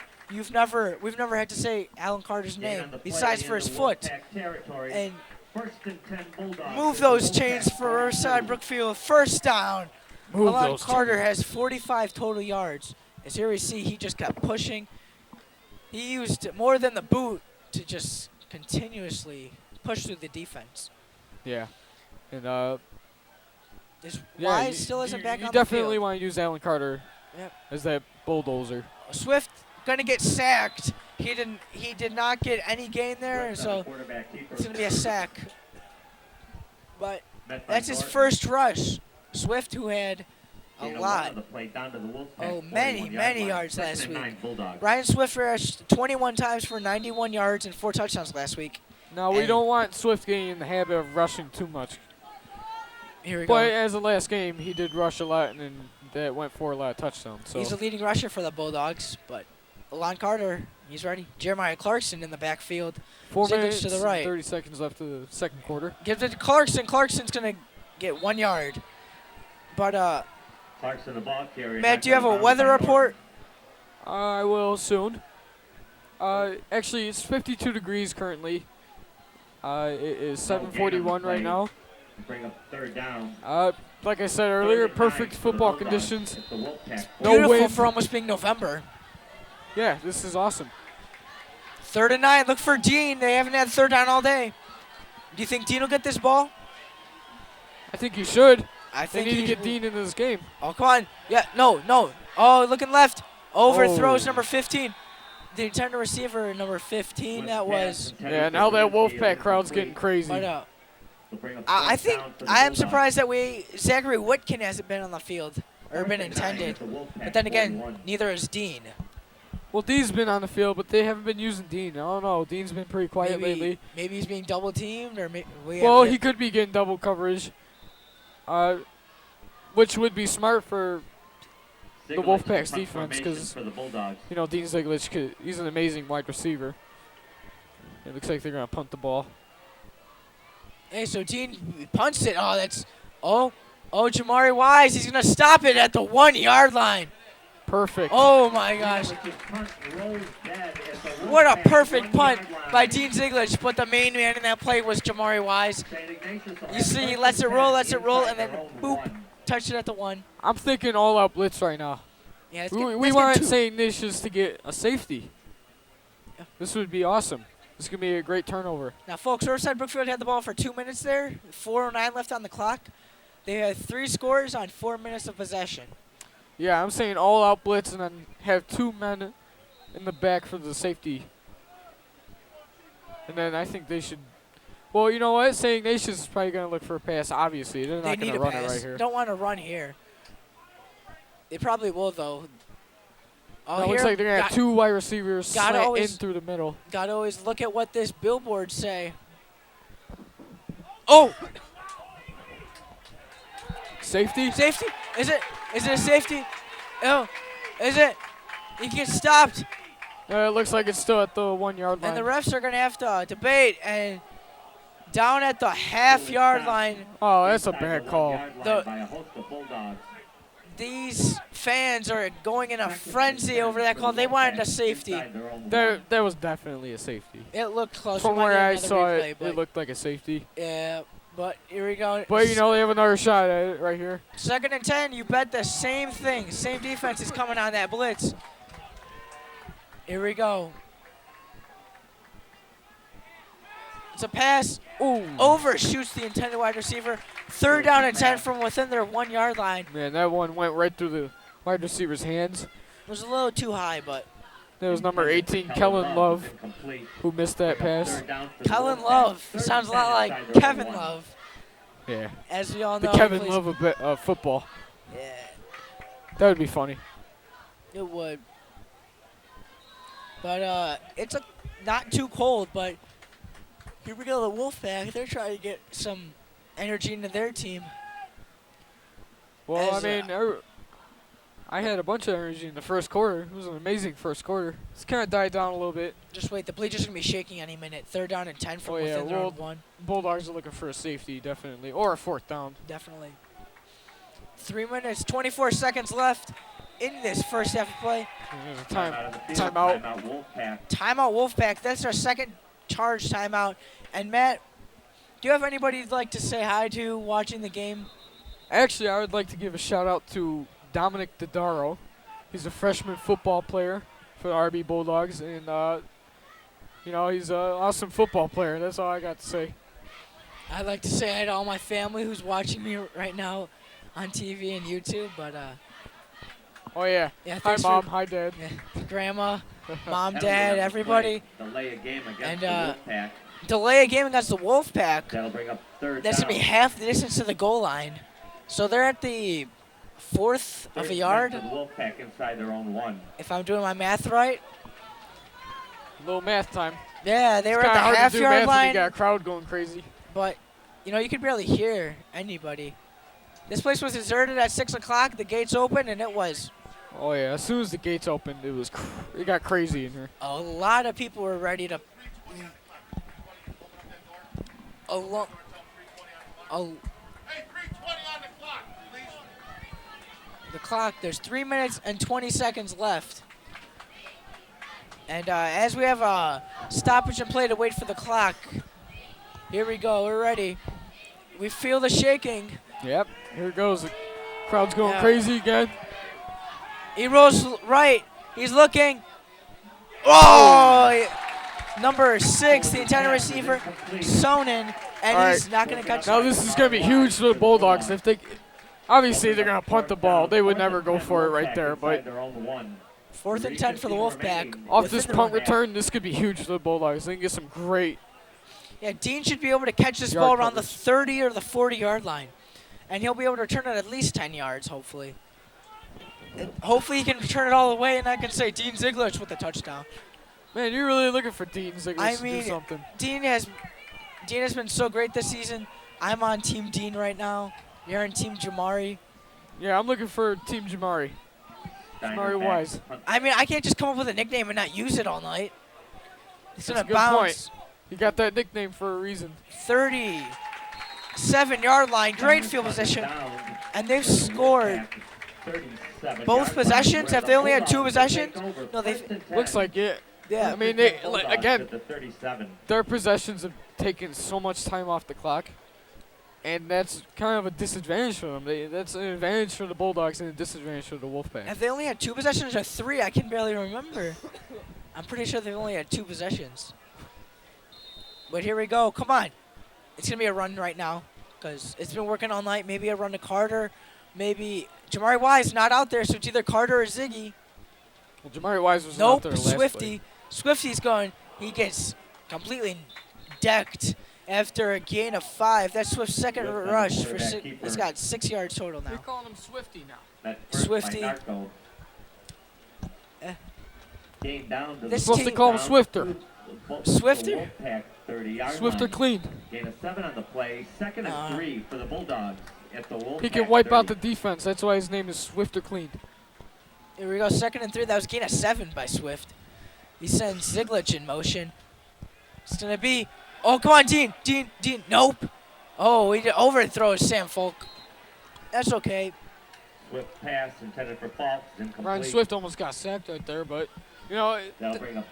We've never had to say Alan Carter's Gain on name the play besides in for his the foot. Wolfpack territory. And First and 10 Bulldogs. move at the those Wolfpack chains for 42. Riverside Brookfield. 1st down. Move Alon those Carter chains. has 45 total yards. As here we see, he just kept pushing. He used more than the boot to just continuously push through the defense. Yeah. And This yeah, Wise still isn't back you on the definitely field. want to use Alan Carter Yep. as that bulldozer. Swift gonna get sacked. He did not get any gain there, and Swift on so the quarterback keeper. it's gonna be a sack. But Met by that's his Norton. first rush. Swift, who had a Gain lot. on the play down to the Wolfpack Oh, 41 many yard line. yards Second last and week. 9 Bulldogs. Ryan Swift rushed 21 times for 91 yards and 4 touchdowns last week. Now, we And- don't want Swift getting in the habit of rushing too much. Here we But go. as the last game, he did rush a lot, and then that went for a lot of touchdowns. So He's the leading rusher for the Bulldogs, but Alon Carter, he's ready. Jeremiah Clarkson in the backfield. 4 Zieglich minutes to the and right. 30 seconds left of the second quarter. Gives it to Clarkson. Clarkson's going to get 1 yard. But, Clarkson, the ball carrier. Matt, not do you have going a down weather by report? I will soon. Actually, it's 52 degrees currently. It is 7:41 right now. Bring up 3rd down. Like I said earlier, 3rd and perfect 9 for the football Bulldogs. conditions. It's the Wolfpack. No Beautiful wind. for almost being November. Yeah, this is awesome. 3rd and 9. Look for Dean. They haven't had 3rd down all day. Do you think Dean will get this ball? I think you should. I They think need to he get will. Dean into this game. Oh, come on. Yeah, no. Oh, looking left. Overthrows Oh. number 15. The intended receiver, number 15, that was. Yeah, now that Wolfpack crowd's getting crazy. But They'll bring up I 4th think down for the I am Bulldogs. surprised that Zachary Whitkin hasn't been on the field or been 4th and 9 intended. at the Wolfpack But then again, 41. neither is Dean. Well, Dean's been on the field, but they haven't been using Dean. I don't know. Dean's been pretty quiet lately. Maybe he's being double teamed, or maybe Well, he could be getting double coverage, which would be smart for Zieglich Wolfpack's in front defense, formation 'cause for the Bulldogs. Dean Zieglich. He's an amazing wide receiver. It looks like they're gonna punt the ball. Hey, so Dean punts it. Oh, Jamari Wise. He's gonna stop it at the 1 yard line. Perfect. Oh my gosh. Zieglich's punt rolls dead at the What a Wolfpack perfect 1 punt yard by line. Dean Zieglich, but the main man in that play was Jamari Wise. St. Ignatius will You have see, he first lets it and roll, 10 and inside then their own boop, 1. touched it at the 1. I'm thinking all-out blitz right now. Yeah, let's We get want 2. St. Ignatius to get a safety. Yeah. This would be awesome. This could be a great turnover. Now, folks, Riverside Brookfield had the ball for 2 minutes there. 4:09 left on the clock. They had 3 scores on 4 minutes of possession. Yeah, I'm saying all-out blitz and then have 2 men in the back for the safety. And then I think they should. Well, you know what? St. Ignatius is probably going to look for a pass, obviously. They're They not going need to a run pass. it right here. Don't want to run here. They probably will, though. Oh, Now it here, looks like they're going to have 2 wide receivers gotta slant in always- through the middle. Gotta always look at what this billboard say. Oh, Safety? safety? Is it? Is it a safety? Oh, is it? He gets stopped. It looks like it's still at the 1 yard line. And the refs are going to have to debate. And down at the half-yard line, Oh, that's a bad call. these fans are going in a frenzy over that call. They wanted a safety. There was definitely a safety. It looked close. From We might where get I another saw replay, it, but it looked like a safety. yeah, but here we go. But, you know, they have another shot at it right here. 2nd and 10, you bet the same thing. Same defense is coming on that blitz. Here we go. It's a pass. Ooh. Overshoots the intended wide receiver. 3rd down and 10 from within their 1 yard line. Man, that one went right through the wide receiver's hands. It was a little too high, but That was number 18, Kellen Love, who missed that pass. Kellen Love sounds a lot like Kevin Love, Yeah. as we all The know. Kevin Please- Love of football. Yeah, That would be funny. it would. But it's not too cold, but here we go, the Wolfpack. They're trying to get some energy into their team. Well, As, I mean, I had a bunch of energy in the first quarter. It was an amazing first quarter. It's kind of died down a little bit. Just wait, the bleachers are going to be shaking any minute. 3rd down and 10 from Oh, yeah, within their well- own 1. Bulldogs are looking for a safety, definitely, or a 4th down. Definitely. 3 minutes, 24 seconds left in this first half of play. There's a timeout. Timeout Wolfpack. That's our second charge timeout. And Matt, do you have anybody you'd like to say hi to watching the game? Actually, I would like to give a shout out to Dominic Dodaro. He's a freshman football player for the RB Bulldogs, and you know, he's an awesome football player. That's all I got to say. I'd like to say hi to all my family who's watching me right now on TV and YouTube, but Oh yeah. yeah, Hi thanks mom. for- Hi dad. yeah, Grandma, Mom, Dad, everybody. Delay a game against And, the Wolfpack. Delay a game against the Wolfpack. That'll bring up 3rd That's down. going to be half the distance to the goal line. So they're at the 4th of a yard, The Wolfpack inside their own 1. if I'm doing my math right. Little math time. Yeah, they were It's at kinda the hard half to do yard math when line, you got a crowd going crazy. but you know, you could barely hear anybody. This place was deserted at 6 o'clock. The gates opened, and it was Oh yeah. As soon as the gates opened, it got crazy in here. a lot of people were ready to. The clock. There's 3 minutes and 20 seconds left. And as we have a stoppage and play to wait for the clock, here we go. We're ready. We feel the shaking. Yep. Here it goes. The crowd's going Yeah. crazy again. He rolls right. He's looking. Oh! Number 6, the intended receiver, Sonnen, and All he's right. not going to catch Now it. this is gonna be huge for the Bulldogs. If they, obviously they're gonna punt the ball. They would never go for it right there. But 4th and 10 for the Wolfpack. off within this the punt one. return, this could be huge for the Bulldogs. They can get some great. Yeah, Dean should be able to catch this Yard ball around the coverage. 30 or the 40-yard line. And he'll be able to return it at least 10 yards, hopefully. And hopefully he can return it all the way, and I can say Dean Ziegler's with the touchdown. Man, you're really looking for Dean Ziegler to mean, do something. Dean has been so great this season. I'm on Team Dean right now. You're on Team Jamari. Yeah, I'm looking for Team Jamari. Jamari Wise. I mean, I can't just come up with a nickname and not use it all night. It's That's going a to good bounce. point. He got that nickname for a reason. 37-yard line. Great field position. And they've scored both possessions. Have they only had 2 possessions? No, they've. Looks like it. Yeah. I mean, they again, The 37. their possessions have taken so much time off the clock, and that's kind of a disadvantage for them. That's an advantage for the Bulldogs and a disadvantage for the Wolfpack. Have they only had 2 possessions or 3? I can barely remember. I'm pretty sure they've only had 2 possessions. But here we go. Come on. It's going to be a run right now because it's been working all night. Maybe a run to Carter. Maybe Jamari Wise not out there, so it's either Carter or Ziggy. Well, Jamari Wise was Nope, out there last Swifty. play. Swifty's going. He gets completely decked after a gain of 5. That's Swift's second rush. He's got 6 yards total They're now. calling him Swifty now. That first by Swifty. Narco. Eh. Gained down to This the Supposed to team- call him Swifter. Swifter? Wolfpack 30-yard Swifter line. clean. Gain of 7 on the play. 2nd and 3 for the Bulldogs at the Wolfpack. He can wipe out the 30. defense. That's why his name is Swifter Clean. Here we go, 2nd and 3. That was a gain of 7 by Swift. He sends Ziglich in motion. It's going to be, oh, come on, Dean. Nope. Oh, he overthrows Sam Folk. That's okay. Swift pass intended for Falk is incomplete. Ryan Swift almost got sacked right there, but you know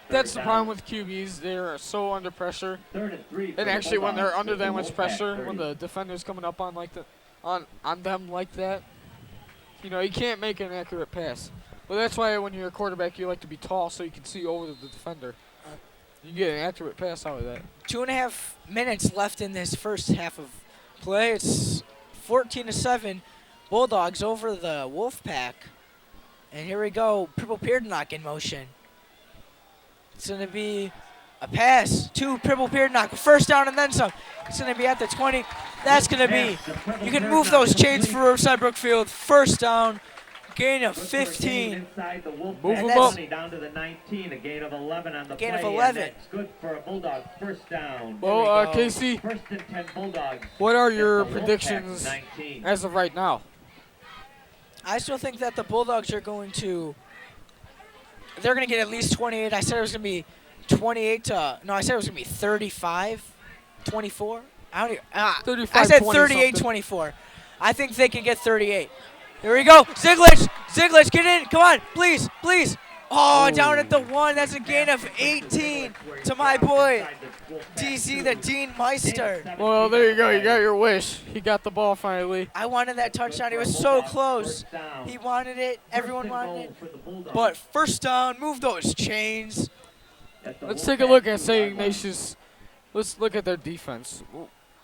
that's the problem with QBs. They are so under pressure. 3rd and 3. And actually, when they're under that much pressure, when the defender's coming up on on them like that, you know, you can't make an accurate pass. But that's why when you're a quarterback, you like to be tall so you can see over the defender. You get an accurate pass out of that. 2.5 minutes left in this first half of play. It's 14-7. Bulldogs over the Wolfpack. And here we go. Purple Peardnock in motion. It's going to be a pass to Purple Peardnock. First down and then some. It's going to be at the 20. That's going to be. You can move those chains for Riverside Brookfield. First down. Gain of 15. Move them up. Down to the 19. A gain of 11 on the Gain play. of 11. And that's good for a Bulldog. First down. Well, Casey, First and 10 Bulldogs. what are your The predictions Wolfpack 19. as of right now? I still think that the Bulldogs are going to. They're going to get at least 28. I said it was going to be 28 to. No, I said it was going to be 35, 24. I don't even. 35, I said 20 38, something. 24. I think they can get 38. Here we go. Ziglich, get in. Come on, please. Oh, down at the 1. That's a gain of 18 to my boy, DC, the Dean Meister. Well, there you go. You got your wish. He got the ball finally. I wanted that touchdown. He was so close. He wanted it. Everyone wanted it. But first down, move those chains. Let's take a look at St. Ignatius. Let's look at their defense.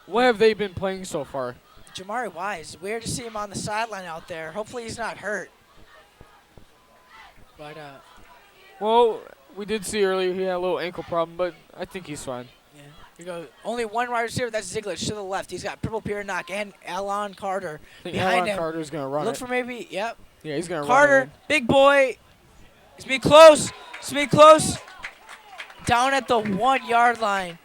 What have they been playing so far? Jamari Wise, weird to see him on the sideline out there. Hopefully he's not hurt. But, Well, we did see earlier he had a little ankle problem, but I think he's fine. yeah. We go only one wide receiver. That's Ziglich to the left. He's got Purple Peardnock and Alon Carter I think behind Alan him. Carter's going to run Look it. for maybe, yep. Yeah, he's going to run Carter, it. big boy. It's me close. Down at the 1 yard line.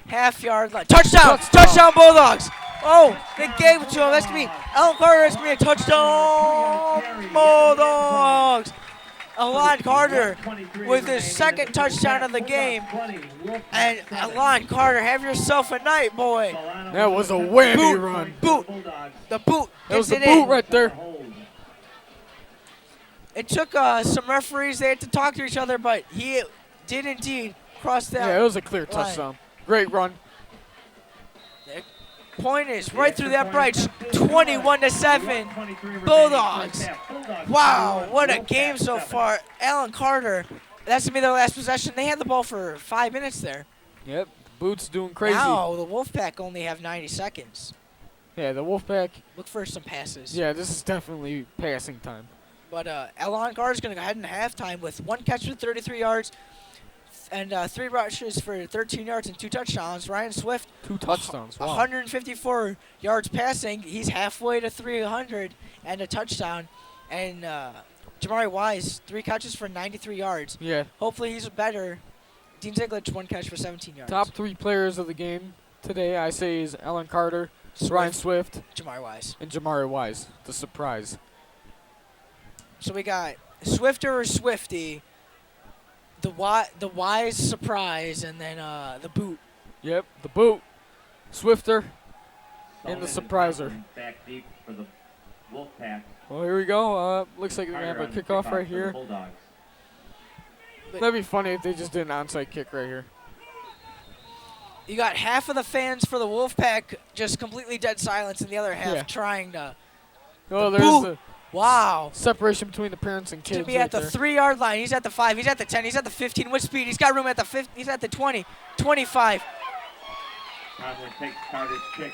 Half yard line. Touchdown Bulldogs. Oh, they gave it to him. That's going to be Alon Carter. That's going to be a touchdown Bulldogs. Alon Carter with his second touchdown of the game. And Alon Carter, have yourself a night, boy. That was a whammy run. Boot. The boot. That was gets the it boot in. right there. It took some referees. They had to talk to each other, but he did indeed cross that. Yeah, it was a clear line. touchdown. Great run. Point is right through that bright 21-7. Bulldogs. Wow, what a game so far. Alon Carter. That's going to be their last possession. They had the ball for 5 minutes there. Yep, Boots doing crazy. Now the Wolfpack only have 90 seconds. Yeah, the Wolfpack. Look for some passes. Yeah, this is definitely passing time. But Alon Carter is going to go ahead in halftime with 1 catch for 33 yards and 3 rushes for 13 yards and 2 touchdowns. Ryan Swift, 2 touchdowns. Wow. 154 yards passing. He's halfway to 300 and a touchdown. And Jamari Wise, 3 catches for 93 yards. Yeah. Hopefully he's better. Dean Ziglich, 1 catch for 17 yards. Top 3 players of the game today, I say, is Alon Carter, Ryan Swift, Jamari Wise. and Jamari Wise, the surprise. So we got Swifter or Swifty, the Wise surprise, and then the boot. Yep, the boot, Swifter, and the surpriser. Back deep for the Wolfpack. Well, here we go. Looks like they're going to have a kickoff right here. That'd be funny if they just did an onside kick right here. You got half of the fans for the Wolfpack just completely dead silence, and the other half trying to. Oh, the there's boot. the Wow. separation between the parents and kids. To be at the 3 yard line. He's at the 5. He's at the 10. He's at the 15 with speed. He's got room at the 50. He's at the 20, 25. Conlon takes Carter's kick,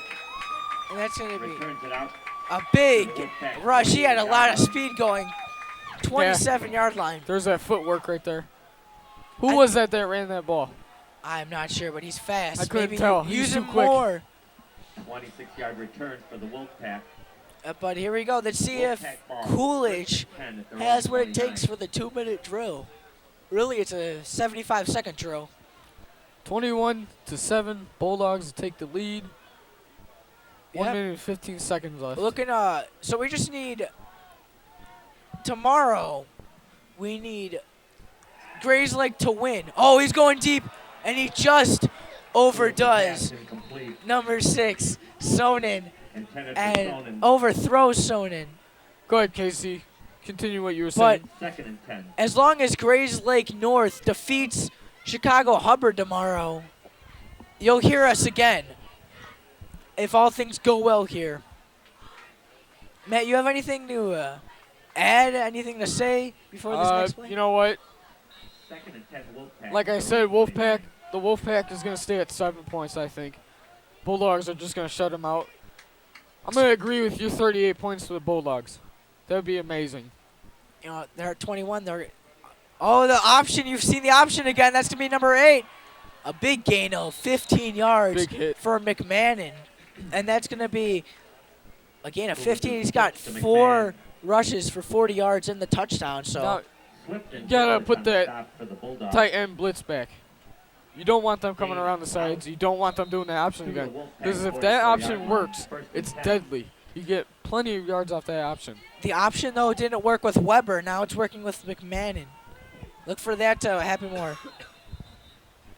And that's going to be returns it out. a big rush. He had a lot of speed going. 27 yard line. There's that footwork right there. Who was that ran that ball? I'm not sure, but he's fast. I couldn't Maybe tell. Use He's him too quick. more. 26-yard return for the Wolfpack. But here we go. Let's see if Wolfpack ball. Coolidge 10 at their has own what it 29. takes for the 2-minute drill. Really, it's a 75-second drill. 21-7. Bulldogs take the lead. 1 Yep. minute and 15 seconds left. Looking, so we just need tomorrow. We need Gray's Lake to win. Oh, he's going deep, and he just overdoes Incomplete. number 6, Sonnen, Intended for and Sonnen. overthrows Sonnen. Go ahead, Casey. Continue what you were But saying. 2nd and 10. as long as Gray's Lake North defeats Chicago Hubbard tomorrow, you'll hear us again. If all things go well here. Matt, you have anything to add? Anything to say before this next play? You know what? 2nd and 10, Wolfpack. Like I said, Wolfpack. The Wolfpack is going to stay at 7 points, I think. Bulldogs are just going to shut them out. I'm going to agree with you, 38 points for the Bulldogs. That would be amazing. You know, they're at 21. Oh, the option. You've seen the option again. That's going to be number 8. A big gain of 15 yards Big hit. for McMahon. And that's going to be a gain of 15. He's got 4 rushes for 40 yards in the touchdown. So Now, Swift and you got to Jefferson put that stop for the Bulldogs. tight end blitz back. You don't want them coming around the sides. You don't want them doing that option again. Because if that option works, it's deadly. You get plenty of yards off that option. the option, though, didn't work with Weber. Now it's working with McMahon. Look for that to happen more.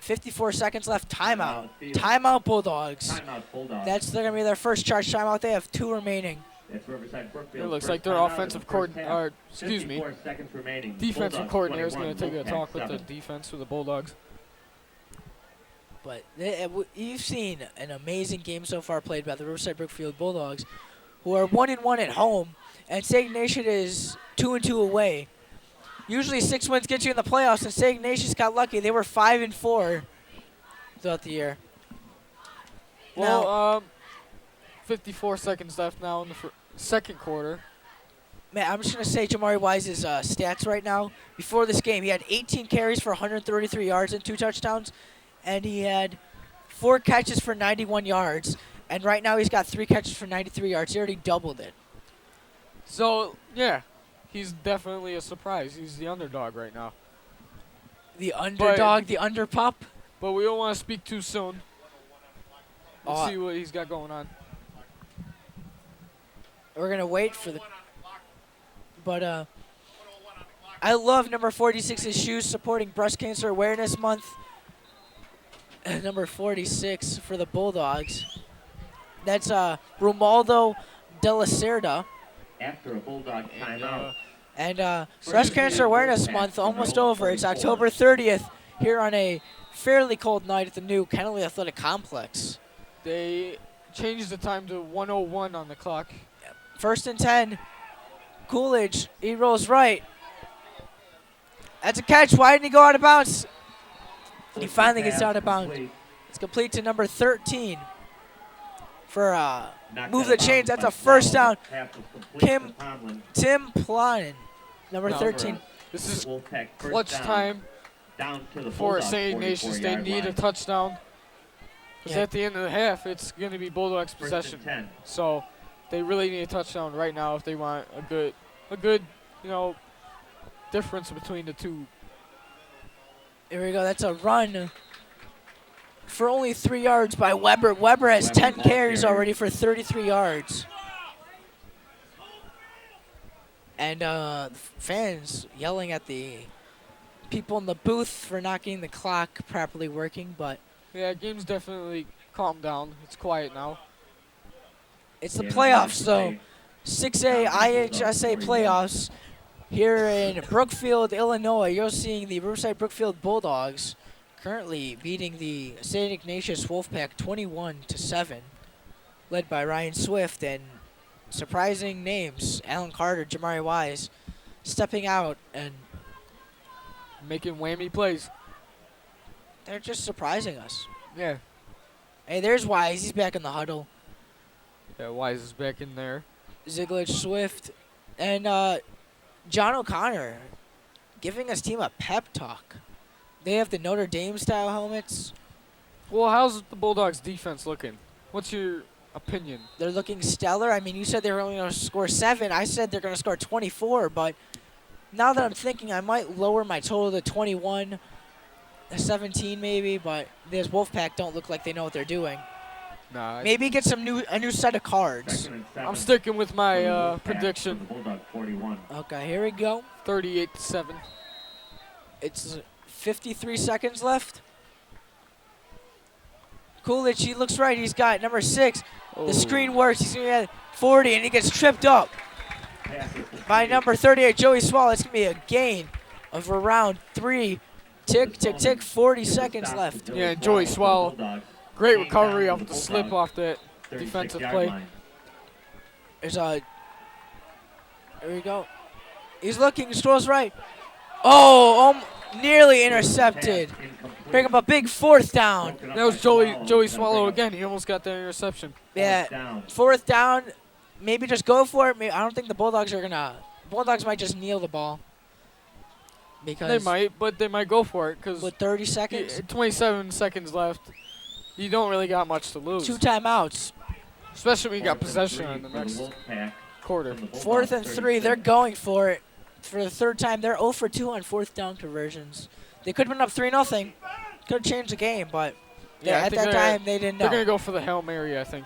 54 seconds left. Timeout. Timeout Bulldogs. Timeout Bulldogs. They're going to be their first charge timeout. They have 2 remaining. It's Riverside Brookfield. It looks First like their timeout of offensive the first half. coordinator, excuse me, 54 seconds remaining. defensive Bulldogs coordinator is going 21, to take a Wolfpack talk with the 7. defense for the Bulldogs. But you've seen an amazing game so far played by the Riverside Brookfield Bulldogs, who are 1-1 at home, and St. Ignatius is 2-2 away. Usually 6 wins get you in the playoffs, and St. Ignatius got lucky. They were 5-4 throughout the year. Well, 54 seconds left now in the second quarter. Man, I'm just going to say Jamari Wise's stats right now. Before this game, he had 18 carries for 133 yards and 2 touchdowns, and he had 4 catches for 91 yards. And right now he's got 3 catches for 93 yards. He already doubled it. So, yeah, he's definitely a surprise. He's the underdog right now. The underdog, the underpup. But we don't want to speak too soon. Let's Oh. see what he's got going on. We're going to wait for the... But I love number 46's shoes supporting Breast Cancer Awareness Month. Number 46 for the Bulldogs. That's Romualdo de la Cerda. After a Bulldog timeout. And Breast Cancer Awareness Month almost over. It's October 30th here on a fairly cold night at the new Kennelly Athletic Complex. They changed the time to 1:01 on the clock. 1st and 10. Coolidge, he rolls right. That's a catch. Why didn't he go out of bounds? He finally gets out of bounds. It's complete to number 13 for move the chains. That's a first down. Tim Planen, number 13. This is Wolfpack first clutch down, time down to the for Bulldogs St. Ignatius. They 44-yard need a line. touchdown. Because Yeah. at the end of the half, it's going to be Bulldogs' First and possession. 10. So they really need a touchdown right now if they want a good, difference between the two. Here we go. That's a run for only 3 yards by Weber. Weber has 10 carries already for 33 yards. And fans yelling at the people in the booth for not getting the clock properly working, but Yeah, game's definitely calmed down. It's quiet now. it's the Yeah, playoffs, though. play. 6A IHSA playoffs here in Brookfield, Illinois. You're seeing the Riverside Brookfield Bulldogs currently beating the St. Ignatius Wolfpack 21-7, led by Ryan Swift and surprising names, Alan Carter, Jamari Wise, stepping out, and Making whammy plays. they're just surprising us. Yeah. Hey, there's Wise. He's back in the huddle. Yeah, Wise is back in there. Ziegler, Swift, and John O'Connor giving his team a pep talk. They have the Notre Dame style helmets. Well, how's the Bulldogs' defense looking? What's your opinion? They're looking stellar. I mean, you said they were only going to score 7. I said they're going to score 24, but now that I'm thinking, I might lower my total to 21, 17 maybe, but this Wolfpack don't look like they know what they're doing. Nah, Maybe get a new set of cards. Second and 7 I'm sticking with for the my Wolfpack prediction. from the Bulldog 41. Okay, here we go. 38-7. It's 53 seconds left. Coolidge, he looks right. He's got number 6. Oh. The screen works. He's going to get 40, and he gets tripped up by number 38, Joey Swallow. It's going to be a gain of around 3. Tick, tick, tick. 40 seconds left. Yeah, and Joey Swallow. Great recovery off the slip off that defensive play. There's a. There we go. He's looking, scrolls right. Oh, nearly intercepted. Pick up a big 4th down. That was Joey Swallow again. He almost got that interception. Yeah, 4th down. Maybe just go for it. I don't think the Bulldogs are gonna. Bulldogs might just kneel the ball. Because They might, but they might go for it because with 30 seconds, 27 seconds left. You don't really got much to lose. 2 timeouts. Especially when you got possession in the next quarter. 4th and 3. They're going for it for the 3rd time. They're 0 for 2 on 4th down conversions. They could have been up 3-0. Could have changed the game, but Yeah, I at think that time they didn't know. They're gonna go for the Hail Mary, I think.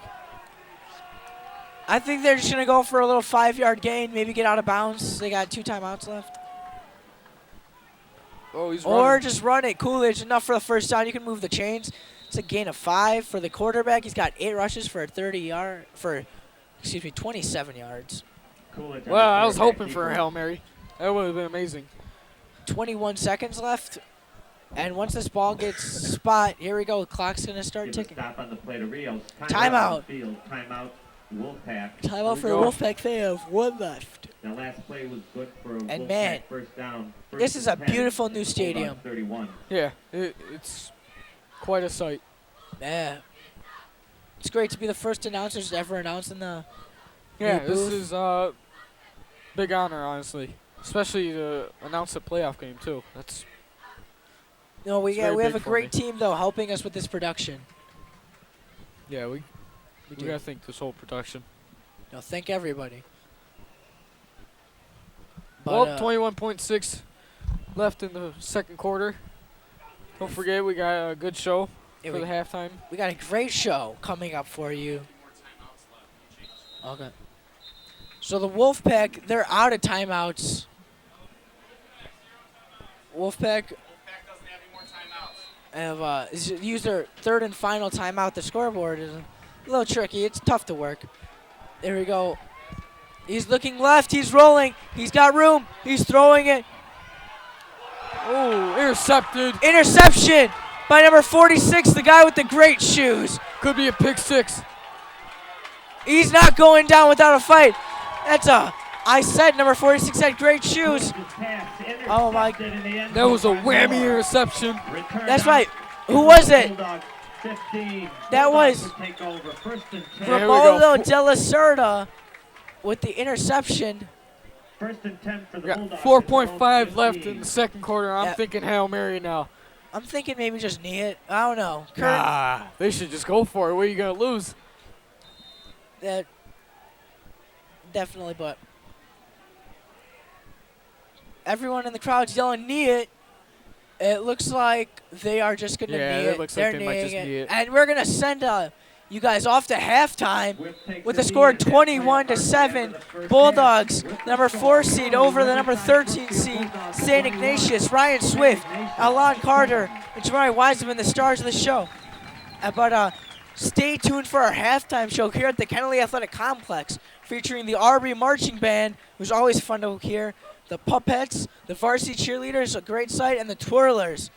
I think they're just gonna go for a little 5-yard gain, maybe get out of bounds. They got 2 timeouts left. Oh, he's Or running. just run it. Coolidge, enough for the 1st down. You can move the chains. It's a gain of 5 for the quarterback. He's got 8 rushes for 27 yards. Well, I was hoping for a Hail Mary. That would have been amazing. 21 seconds left. And once this ball gets spot, here we go. Clock's gonna start ticking. Stop on the play to Rios. Timeout. Timeout. Wolfpack. Timeout for the go. Wolfpack. They have 1 left. The last play was good for And Wolfpack man, 1st down. This is a beautiful new stadium. 31. Yeah, it's quite a sight. Yeah. It's great to be the first announcers to ever announce in the Yeah, new this booth. is big honor, honestly. Especially to announce a playoff game, too. That's No, we it's very have a big for great me. team though helping us with this production. Yeah, we do. gotta think this whole production. No, thank everybody. Well, But, 21.6 left in the 2nd quarter. Don't forget, we got a good show yeah, for the halftime. we got a great show coming up for you. Okay. So the Wolfpack, they're out of timeouts. Wolfpack have used their 3rd and final timeout. The scoreboard is a little tricky. It's tough to work. There we go. He's looking left. He's rolling. He's got room. He's throwing it. Oh, intercepted. Interception by number 46, the guy with the great shoes. Could be a pick 6. He's not going down without a fight. I said number 46 had great shoes. Oh my. That was a whammy interception. That's right. Who was it? That was There we go. Romualdo De La Cerda with the interception. 1st and 10 for the We got Bulldogs. 4.5 left in the 2nd quarter. I'm Yeah. thinking Hail Mary now. I'm thinking maybe just knee it. I don't know. They should just go for it. What are you going to lose? That definitely, but everyone in the crowd's yelling knee it. It looks like they are just going to knee Yeah, it. it looks like They're they might kneeing just knee it. And we're going to send you guys off to halftime with the score 21-7. Bulldogs, number 4 seed over the number 13 seed, St. Ignatius. Ryan Swift, Alon Carter, and Jamari Wiseman, the stars of the show. But stay tuned for our halftime show here at the Kennelly Athletic Complex, featuring the RB Marching Band, who's always fun to hear, the Puppets, the Varsity Cheerleaders, a great sight, and the Twirlers.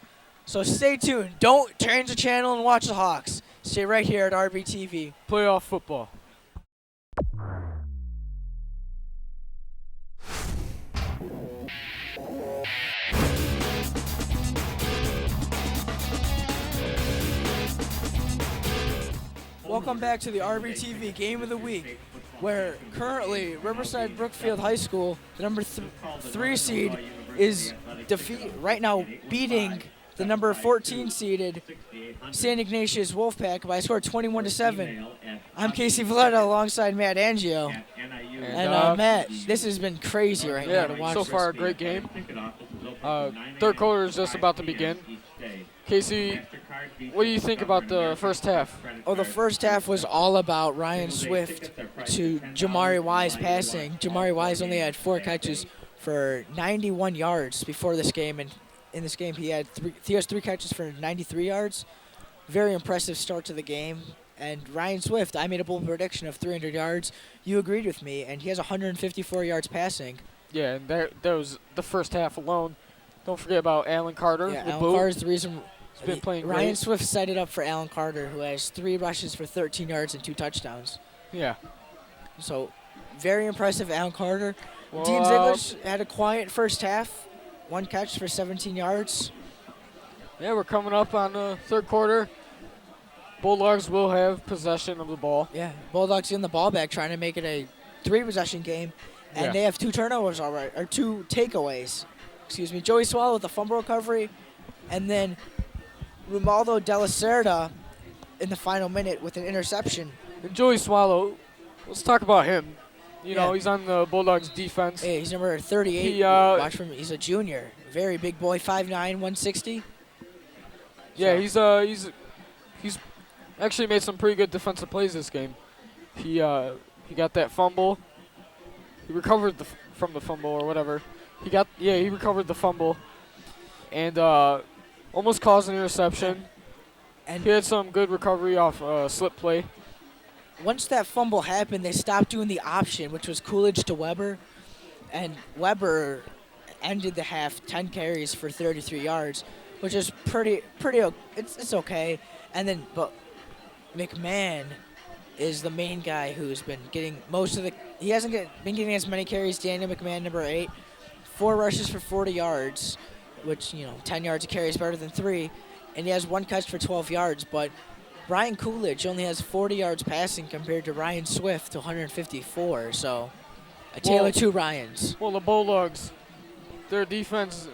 So stay tuned. Don't change the channel and watch the Hawks. Stay right here at RBTV. Playoff football. Welcome back to the RBTV Game of the Week, where currently Riverside Brookfield High School, the number 3 seed, is right now beating the number 14 seeded St. Ignatius Wolfpack by a score of 21-7. I'm Casey Valletta alongside Matt Angio. And Matt, this has been crazy right now to watch. So far a great game. 3rd quarter is just about to begin. Casey, what do you think about the first half? Oh, the first half was all about Ryan Swift to Jamari Wise passing. Jamari Wise only had 4 catches for 91 yards before this game, and in this game. He has 3 catches for 93 yards. Very impressive start to the game. And Ryan Swift, I made a bold prediction of 300 yards. You agreed with me, and he has 154 yards passing. Yeah, and that was the first half alone. Don't forget about Alan Carter. Yeah, the Alan boot. Carter's the reason. He's been playing Ryan great. Swift set it up for Alan Carter, who has 3 rushes for 13 yards and 2 touchdowns. Yeah. So, very impressive, Alan Carter. Well, Dean Ziegler had a quiet first half. 1 catch for 17 yards. Yeah, we're coming up on the third quarter. Bulldogs will have possession of the ball. Yeah, Bulldogs getting the ball back, trying to make it a 3-possession game. And Yeah. they have 2 turnovers already, or 2 takeaways. Excuse me. Joey Swallow with a fumble recovery. And then Romualdo De La Cerda in the final minute with an interception. And Joey Swallow, let's talk about him. You know, Yeah. he's on the Bulldogs defense. Hey, he's number 38. Watch for him. He's a junior. Very big boy, 5'9", 160. Yeah, So- he's actually made some pretty good defensive plays this game. He got that fumble. He recovered from the fumble or whatever. He recovered the fumble and almost caused an interception. And He had some good recovery off slip play. once that fumble happened, they stopped doing the option, which was Coolidge to Weber. And Weber ended the half 10 carries for 33 yards, which is it's okay. And then, but McMahon is the main guy who's been getting most of the. He hasn't been getting as many carries. Daniel McMahon, number 8, 4 rushes for 40 yards, which 10 yards a carry is better than 3, and he has 1 catch for 12 yards. But Ryan Coolidge only has 40 yards passing compared to Ryan Swift to 154. So a tale of 2 Ryans. Well, the Bulldogs, their defense,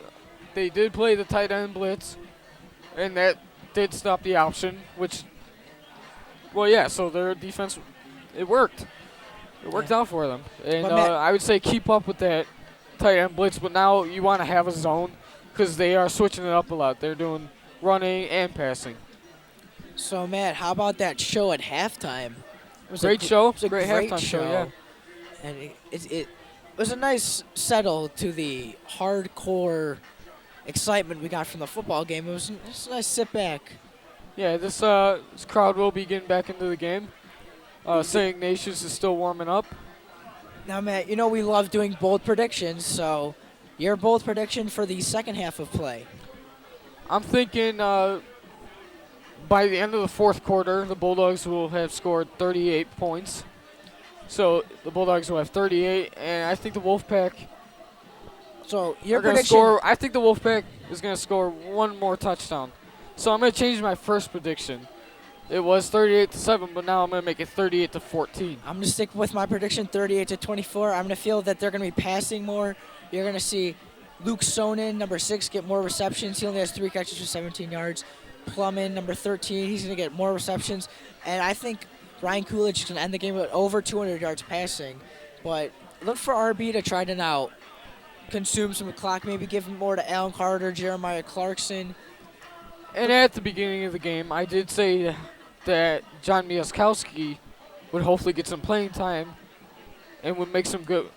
they did play the tight end blitz, and that did stop the option, which, well, yeah, so their defense, it worked. It worked out for them. And But Matt- I would say keep up with that tight end blitz, but now you want to have a zone because they are switching it up a lot. They're doing running and passing. So Matt, how about that show at halftime? It was Great show. It was a Great great halftime show, yeah. And it was a nice settle to the hardcore excitement we got from the football game. It was a nice sit back. Yeah, this crowd will be getting back into the game. St. Ignatius is still warming up. Now, Matt, we love doing bold predictions, so your bold prediction for the second half of play. I'm thinking by the end of the fourth quarter, the Bulldogs will have scored 38 points. So the Bulldogs will have 38, and I think the Wolfpack So your are going to prediction. score. I think the Wolfpack is going to score 1 more touchdown. So I'm going to change my first prediction. It was 38-7, but now I'm going to make it 38-14. I'm going to stick with my prediction, 38-24. I'm going to feel that they're going to be passing more. You're going to see Luke Sonnen, number 6, get more receptions. He only has 3 catches for 17 yards. Plumman, number 13, he's going to get more receptions. And I think Ryan Coolidge is going to end the game with over 200 yards passing. But look for RB to try to now consume some clock, maybe give more to Alan Carter, Jeremiah Clarkson. And at the beginning of the game, I did say that John Miaskowski would hopefully get some playing time and would make some good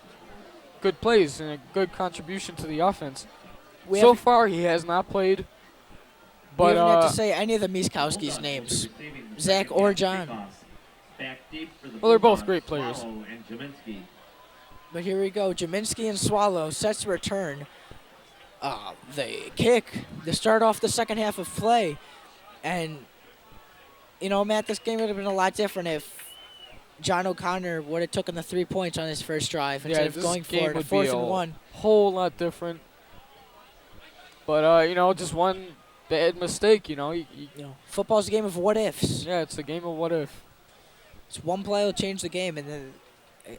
plays and a good contribution to the offense. So far, he has not played. We But haven't had to say any of the Miskowski's names, Zach or John. Well, they're both great players. But here we go. Jaminski and Swallow sets to return. The kick to start off the second half of play. And, Matt, this game would have been a lot different if John O'Connor would have taken the 3 points on his first drive instead of this going for game it, a would 4th be and a 1. whole lot different. But, just one bad mistake, Football's a game of what ifs. Yeah, it's a game of what if. It's one play will change the game, and then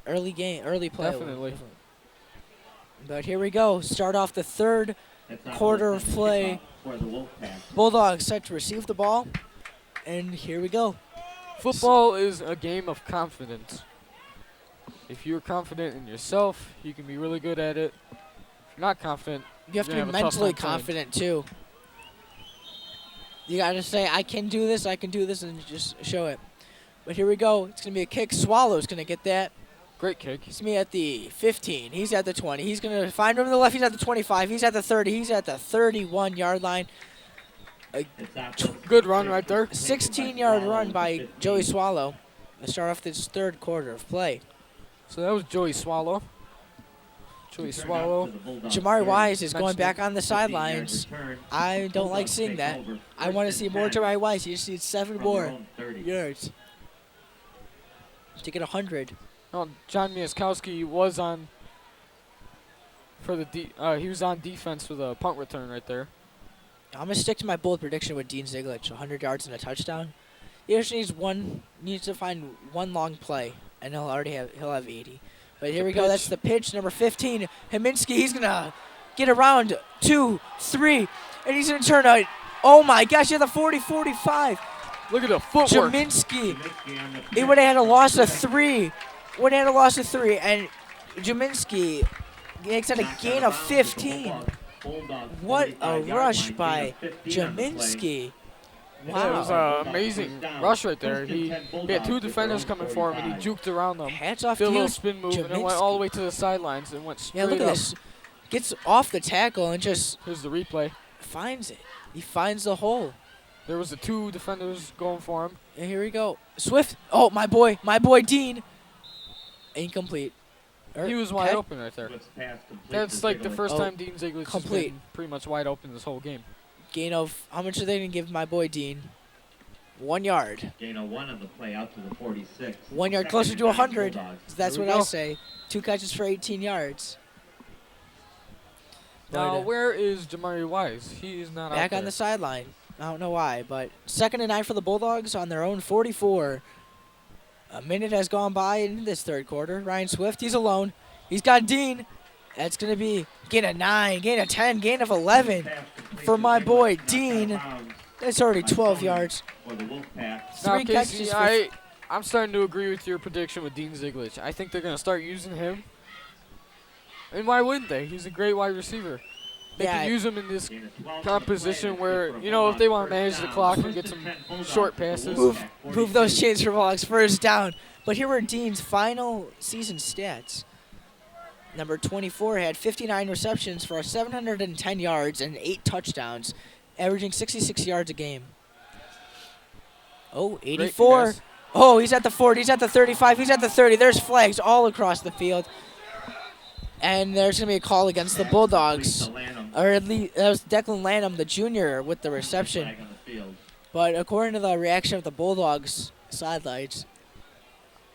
early play. Definitely. But here we go. Start off the third quarter of play. Bulldogs set to receive the ball, and here we go. Football is a game of confidence. If you're confident in yourself, you can be really good at it. If you're not confident, You have to you're be gonna have a tough mentally time playing. confident, too. You got to say, I can do this, and just show it. But here we go. It's going to be a kick. Swallow's going to get that. Great kick. He's me at the 15. He's at the 20. He's going to find room to the left. He's at the 25. He's at the 30. He's at the 31-yard line. Good run right there. 16-yard run by Joey Swallow to start off this third quarter of play. So that was Joey Swallow. Joey Swallow. Jamari Wise is going back on the sidelines. I don't like seeing that. I want to see more Jamari Wise. He just needs 7 more yards to get 100. Oh, John Miaskowski was on for the he was on defense for the punt return right there. I'm gonna stick to my bold prediction with Dean Ziegler, 100 yards and a touchdown. He just needs to find one long play, and he'll have 80. But here we go. That's the pitch, number 15, Himinski. He's gonna get around 2, 3, and he's gonna turn a. Oh my gosh! He had the 40-45. Look at the footwork. Jaminski. He would have had a loss of 3. And Jaminski makes it a gain of 15. What a rush by Jaminski. Wow. That was an amazing rush right there. He had 2 defenders coming for him, and he juked around them. Hats off did to a you, little spin move, and then went all the way to the sidelines and went straight up. Yeah, look at this. Gets off the tackle and just Here's the replay. finds it. He finds the hole. There was the 2 defenders going for him. And here we go. Swift. Oh, my boy Dean. Incomplete. He was wide open right there. That's like the first time Dean Ziegler has been pretty much wide open this whole game. Gain of, how much are they going to give my boy Dean? 1 yard. Gain of 1 on the play out to the 46. 1 yard closer to 100. That's what I say. 2 catches for 18 yards. Now, where is Jamari Wise? He is not back out on the sideline. I don't know why, but 2nd and 9 for the Bulldogs on their own 44. A minute has gone by in this third quarter. Ryan Swift, he's alone. He's got Dean. That's going to be gain of 9, gain of 10, gain of 11 for my boy Dean. That's already 12 yards. Now, Casey, I'm starting to agree with your prediction with Dean Ziegler. I think they're going to start using him. And why wouldn't they? He's a great wide receiver. They can use him in this composition where, you know, if they want to manage the clock and get some short passes. Move those chains for Bulldogs. First down. But here were Dean's final season stats. Number 24 had 59 receptions for 710 yards and 8 touchdowns, averaging 66 yards a game. Oh, 84. Oh, he's at the 40. He's at the 35. He's at the 30. There's flags all across the field. And there's going to be a call against the Bulldogs. Or at least that was Declan Lanham, the junior, with the reception. But according to the reaction of the Bulldogs sidelines,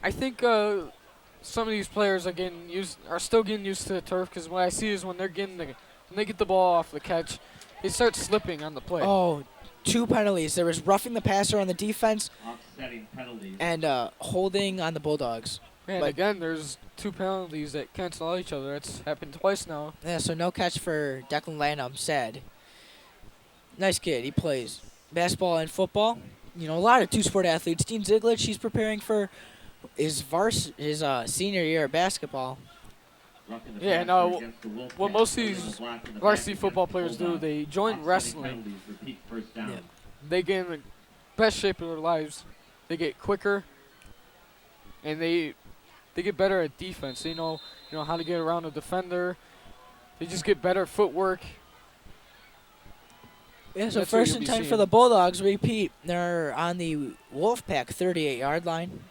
I think some of these players are still getting used to the turf, because what I see is when they get the ball off the catch, they start slipping on the play. Oh, 2 penalties. There was roughing the passer on the defense and holding on the Bulldogs. And again, there's 2 penalties that cancel out each other. That's happened twice now. Yeah, so no catch for Declan Lanham, sad. Nice kid. He plays basketball and football. You know, a lot of 2-sport athletes. Dean Ziegler, he's preparing for his senior year of basketball. Yeah, no, what most of these varsity football players do, they join wrestling. Yeah. They get in the best shape of their lives. They get quicker, and they get better at defense. They know how to get around a defender. They just get better footwork. Yeah, so first and 10 for the Bulldogs. Repeat. They're on the Wolfpack 38-yard line.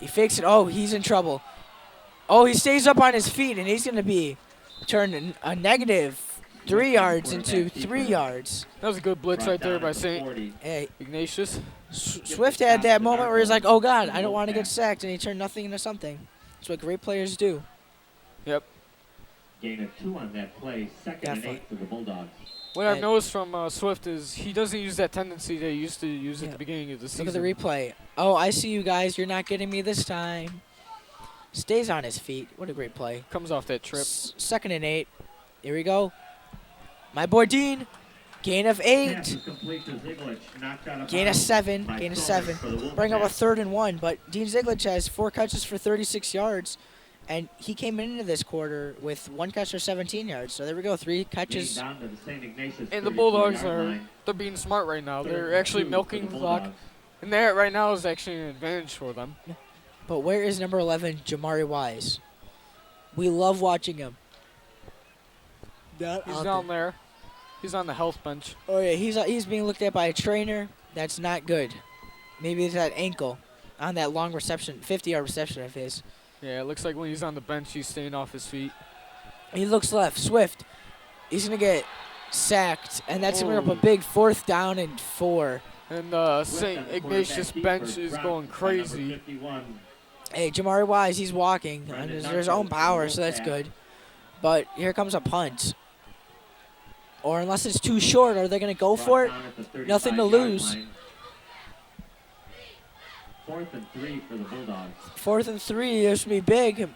He fakes it. Oh, he's in trouble. Oh, he stays up on his feet, and he's going to be turned a negative 3 yards into 3 yards. That was a good blitz right there by St. Ignatius. Swift had that moment where he's like, oh, God, I don't want to get sacked, and he turned nothing into something. That's what great players do. Yep. Gain of 2 on that play, 2nd and 8 for the Bulldogs. What I've noticed from Swift is he doesn't use that tendency that he used to use at the beginning of the season. Look at the replay. Oh, I see you guys. You're not getting me this time. Stays on his feet. What a great play. Comes off that trip. 2nd and 8. Here we go. My boy Dean. Gain of 8. Gain of 7. Gain of 7. Bring up a 3rd and 1. But Dean Ziegler has 4 catches for 36 yards. And he came into this quarter with 1 catch for 17 yards. So there we go, 3 catches. And the Bulldogs they're being smart right now. They're actually milking the clock. And that right now is actually an advantage for them. But where is number 11, Jamari Wise? We love watching him. He's down there. He's on the health bench. Oh yeah, he's being looked at by a trainer. That's not good. Maybe it's that ankle on that long reception, 50-yard reception of his. Yeah, it looks like when he's on the bench, he's staying off his feet. He looks left. Swift. He's gonna get sacked, and that's gonna bring up a big 4th down and 4. And St. Ignatius bench is going crazy. Hey, Jamari Wise, he's walking under his own power, so that's good. But here comes a punt. Or unless it's too short, are they going to go for it? Nothing to lose. 4th and 3 for the Bulldogs. 4th and 3, this would be big.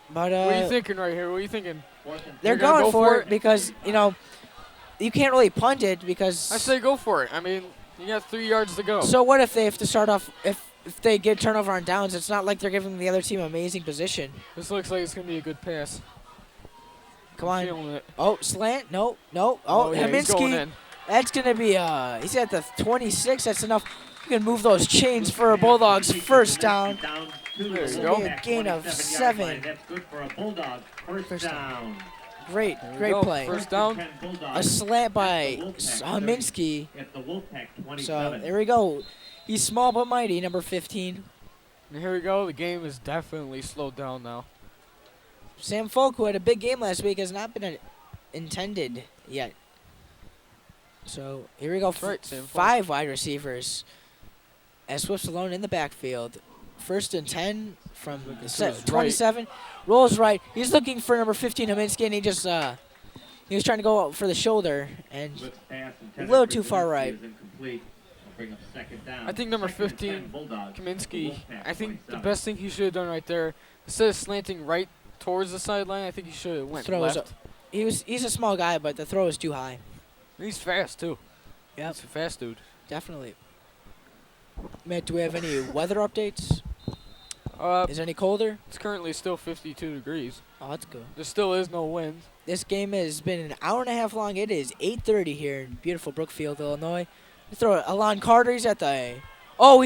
But what are you thinking right here? What are you thinking? They're going for it because, you know, you can't really punt it because... I say go for it. I mean, you got 3 yards to go. So what if they have to start off... If they get turnover on downs, it's not like they're giving the other team amazing position. This looks like it's going to be a good pass. Come on. Feeling it. Oh, slant. No. Oh, yeah, he's going Haminsky. in. That's going to be, he's at the 26. That's enough. You can move those chains for a Bulldogs first down. There you go. go. A gain of 7. That's good for a Bulldog. First down. Great go. play. First down. A slant by Haminsky. At the Wolfpack 27. So there we go. He's small but mighty, number 15. And here we go. The game is definitely slowed down now. Sam Folk, who had a big game last week, has not been intended yet. So here we go. Right, Sam Folk. 5 wide receivers. As Swift's alone in the backfield. 1st and 10 from the 27. Right. Rolls right. He's looking for number 15, Haminsky, and he just he was trying to go for the shoulder and a little too far right. I think number 15, Kaminsky, I think the best thing he should have done right there, instead of slanting right towards the sideline, I think he should have went left. He's a small guy, but the throw is too high. He's fast, too. Yeah, He's a fast dude. definitely. Matt, do we have any weather updates? Is it any colder? It's currently still 52 degrees. Oh, that's good. There still is no wind. This game has been an hour and a half long. It is 8:30 here in beautiful Brookfield, Illinois. Throw it. Alon Carter, he's at the... Oh,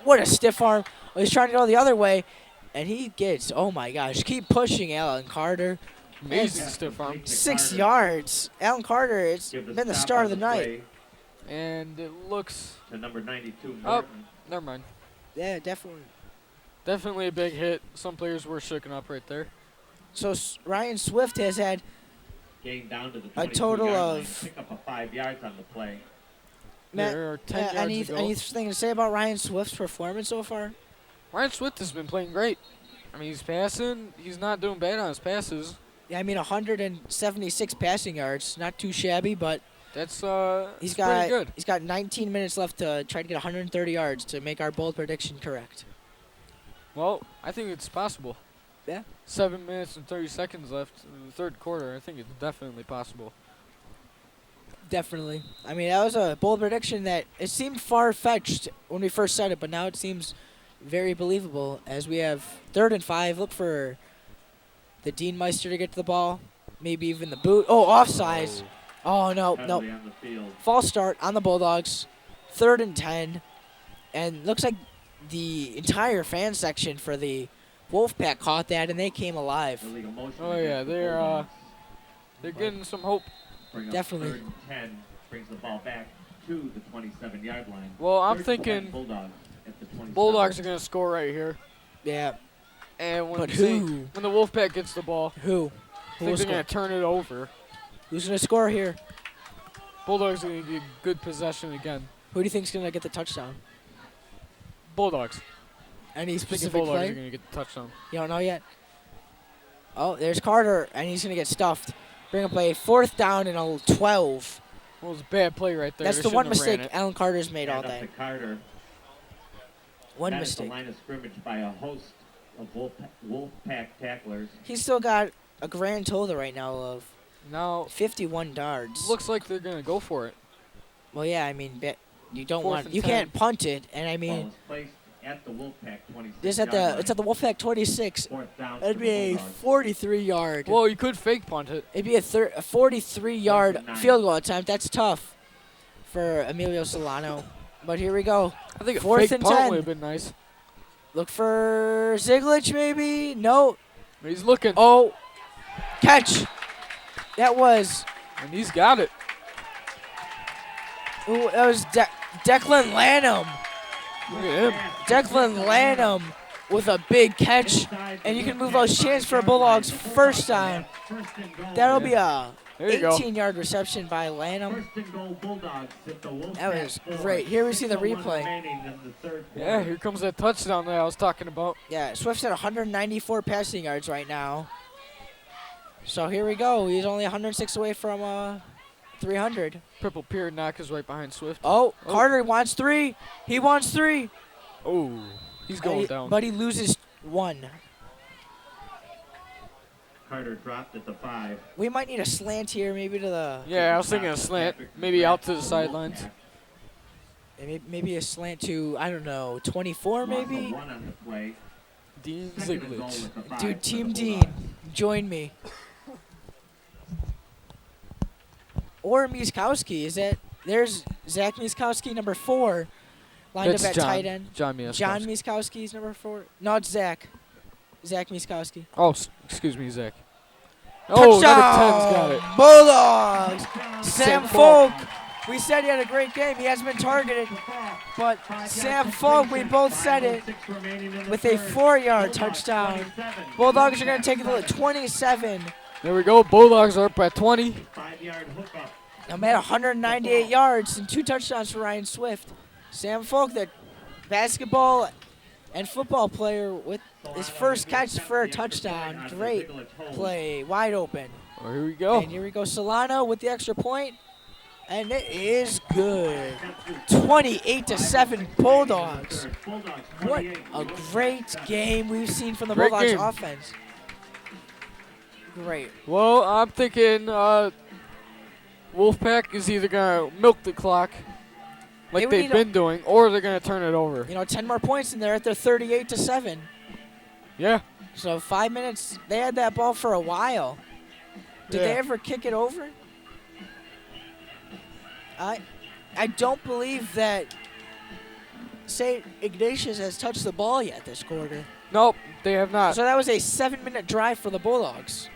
what a stiff arm. Oh, he's trying to go the other way, and he gets... Oh, my gosh. Keep pushing, Alon Carter. Amazing stiff arm. 6 yards. Alon Carter, it's been the star of the night. And it looks... To number 92, oh, never mind. Yeah, definitely. Definitely a big hit. Some players were shooken up right there. So Ryan Swift has had down to the a total of... Pick up a 5 yards on the play. Matt, there are 10 yards to go. anything to say about Ryan Swift's performance so far? Ryan Swift has been playing great. I mean, he's passing. He's not doing bad on his passes. Yeah, I mean, 176 passing yards. Not too shabby, but that's he's pretty good. He's got 19 minutes left to try to get 130 yards to make our bold prediction correct. Well, I think it's possible. Yeah. 7 minutes and 30 seconds left in the third quarter. I think it's definitely possible. Definitely. I mean, that was a bold prediction that it seemed far-fetched when we first said it, but now it seems very believable as we have 3rd and 5. Look for the Dean Meister to get to the ball. Maybe even the boot. Oh, offsides. Oh, no. False start on the Bulldogs. 3rd and 10. And looks like the entire fan section for the Wolfpack caught that, and they came alive. Oh, yeah. They're getting some hope. Definitely. 3rd and 10 brings the ball back to the 27-yard line. Well, I'm thinking Bulldogs are going to score right here. Yeah. And when but who? When the Wolfpack gets the ball, who? I think they're going to turn it over. Who's going to score here? Bulldogs are going to get good possession again. Who do you think's going to get the touchdown? Bulldogs. Any I think the specific Bulldogs play? are going to get the touchdown. You don't know yet? Oh, there's Carter, and he's going to get stuffed. Bring up a 4th down and a 12. Well, it was a bad play right there. That's They the one shouldn't have ran mistake it. Alan Carter's made all day. Carter. One That mistake. is the line of scrimmage by a host of Wolfpack tacklers. He's still got a grand total right now of Now, 51 yards. looks like they're going to go for it. Well, yeah, I mean, you don't 4th want and you 10. can't punt it, and I Ball mean, is placed at the Wolfpack 26. it's at the Wolfpack 26. 4th down. That'd for be the a Bulldogs. 43-yard. Well, you could fake punt it. It'd be a 43-yard 4th and 9. field goal attempt. That's tough for Emilio Solano. But here we go. I think a 4th fake and punt 10. would have been nice. Look for Ziglich, maybe? No. He's looking. Oh, catch. That was, And he's got it. ooh, that was Declan Lanham. Look at him. Declan Lanham with a big catch. And you can move those chains for a Bulldogs first down. That'll be a There you go. 18-yard reception by Lanham. That was great. Here we see the replay. Yeah, here comes that touchdown that I was talking about. Yeah, Swift's at 194 passing yards right now. So here we go. He's only 106 away from 300. Purple Pier knock is right behind Swift. Oh, Carter wants 3. He wants 3. Oh, he's going down. But he loses 1. Carter dropped at the 5. We might need a slant here, maybe to the Yeah, I was thinking a slant, maybe out to the sidelines. maybe a slant to, I don't know, 24 maybe. Dean Ziglich. Dude, Team Dean, join me. Or Mieskowski. Is that there's Zach Mieskowski, number 4, lined That's up at John. tight end. John Mieskowski. John Mieskowski's number 4. No, it's Zach. Zach Mieskowski. Oh, excuse me, Zach. Oh, number 10's got it. Bulldogs. Sam Falk. Falk. We said he had a great game. He hasn't been targeted. But Sam Falk, we both said it, with a 4-yard touchdown. Bulldogs are going to take it to 27. There we go. Bulldogs are up at 20. I'm at 198 yards and 2 touchdowns for Ryan Swift. Sam Falk, the basketball and football player, with his first catch for a touchdown. Great play, wide open. Oh, here we go. And here we go, Solano with the extra point, and it is good. 28-7 Bulldogs. What a great game we've seen from the Great Bulldogs game. offense. Great. Well, I'm thinking Wolfpack is either going to milk the clock like would they've need been doing, or they're going to turn it over. 10 more points, and they're at their 38-7. Yeah. So 5 minutes. They had that ball for a while. Did they Yeah. ever kick it over? I don't believe that St. Ignatius has touched the ball yet this quarter. Nope, they have not. So that was a 7-minute drive for the Bulldogs.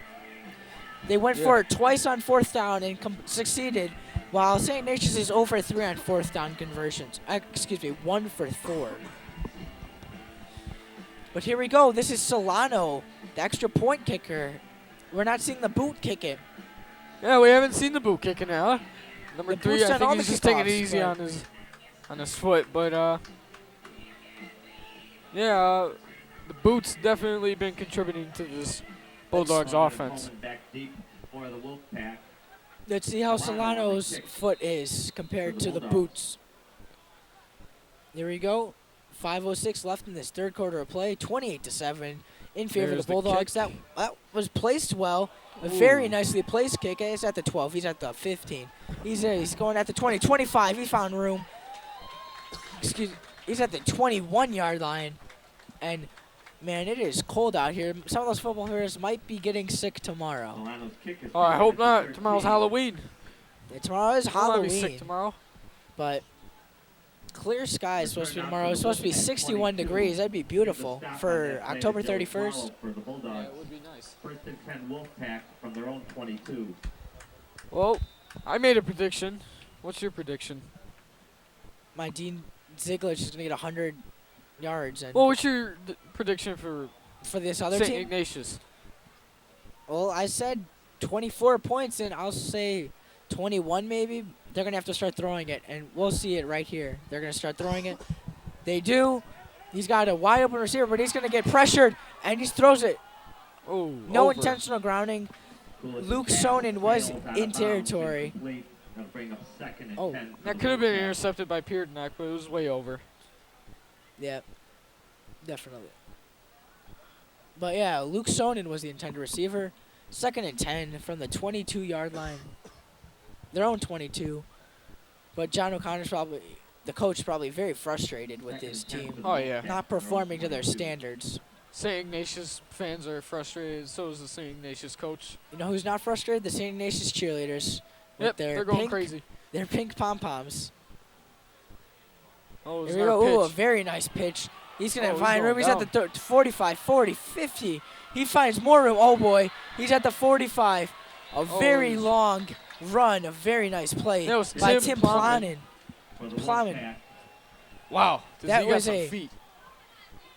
They went Yeah. for it twice on 4th down and succeeded, while St. Ignatius is 0 for 3 on 4th down conversions. 1 for 4. But here we go. This is Solano, the extra point kicker. We're not seeing the boot kick it. Yeah, we haven't seen the boot kicking now. Number The 3, boot's I on all think the he's just taking it kickoffs, easy but- on his foot. But, yeah, the boot's definitely been contributing to this Bulldogs offense. Let's see how Solano's foot is compared to the boots. Here we go. 5:06 left in this third quarter of play. 28-7 in favor There's of the the Bulldogs. kick. That was placed well. A very nicely placed kick. It's at the 12. He's at the 15. He's going at the 20. 25. He found room. He's at the 21-yard line. And, man, it is cold out here. Some of those football players might be getting sick tomorrow. Oh, I hope not. Tomorrow's Halloween. Yeah, tomorrow is I'll not be sick Halloween. tomorrow. But clear sky is supposed to be tomorrow. It's supposed to be 61 degrees. That'd be beautiful for October 31st. For the Bulldogs. Yeah, it would be nice. First and 10 Wolfpack from their own 22. Well, I made a prediction. What's your prediction? My Dean Ziglich is going to get 100 yards. And Well, what's your prediction for for this other St. team, Ignatius? well, I said 24 points, and I'll say 21 maybe. They're going to have to start throwing it, and we'll see it right here. They're going to start throwing it. They do. He's got a wide open receiver, but he's going to get pressured, and he throws it. Oh, No over. intentional grounding. Luke Sonnen was in territory. Oh, That could have been intercepted by Peardenack, but it was way over. Yeah, definitely. But yeah, Luke Sonnen was the intended receiver. 2nd and 10 from the 22-yard line. Their own 22. But John O'Connor's the coach, probably very frustrated with his team Oh, yeah. not performing to their standards. St. Ignatius fans are frustrated. So is the St. Ignatius coach. You know who's not frustrated? The St. Ignatius cheerleaders. With Yep, their they're going pink, crazy. Their pink pom-poms. Oh, it's Here we not go. a Ooh, a pitch. very nice pitch. He's going to he's find going room. He's at down. the 45, 40, 50. He finds more room. Oh, boy. He's at the 45. A very he's- long run. A very nice play That was by Tim Tim Plowman. Plowman. For the Plowman. Wolfpack. Wow. That He got was some a- feet.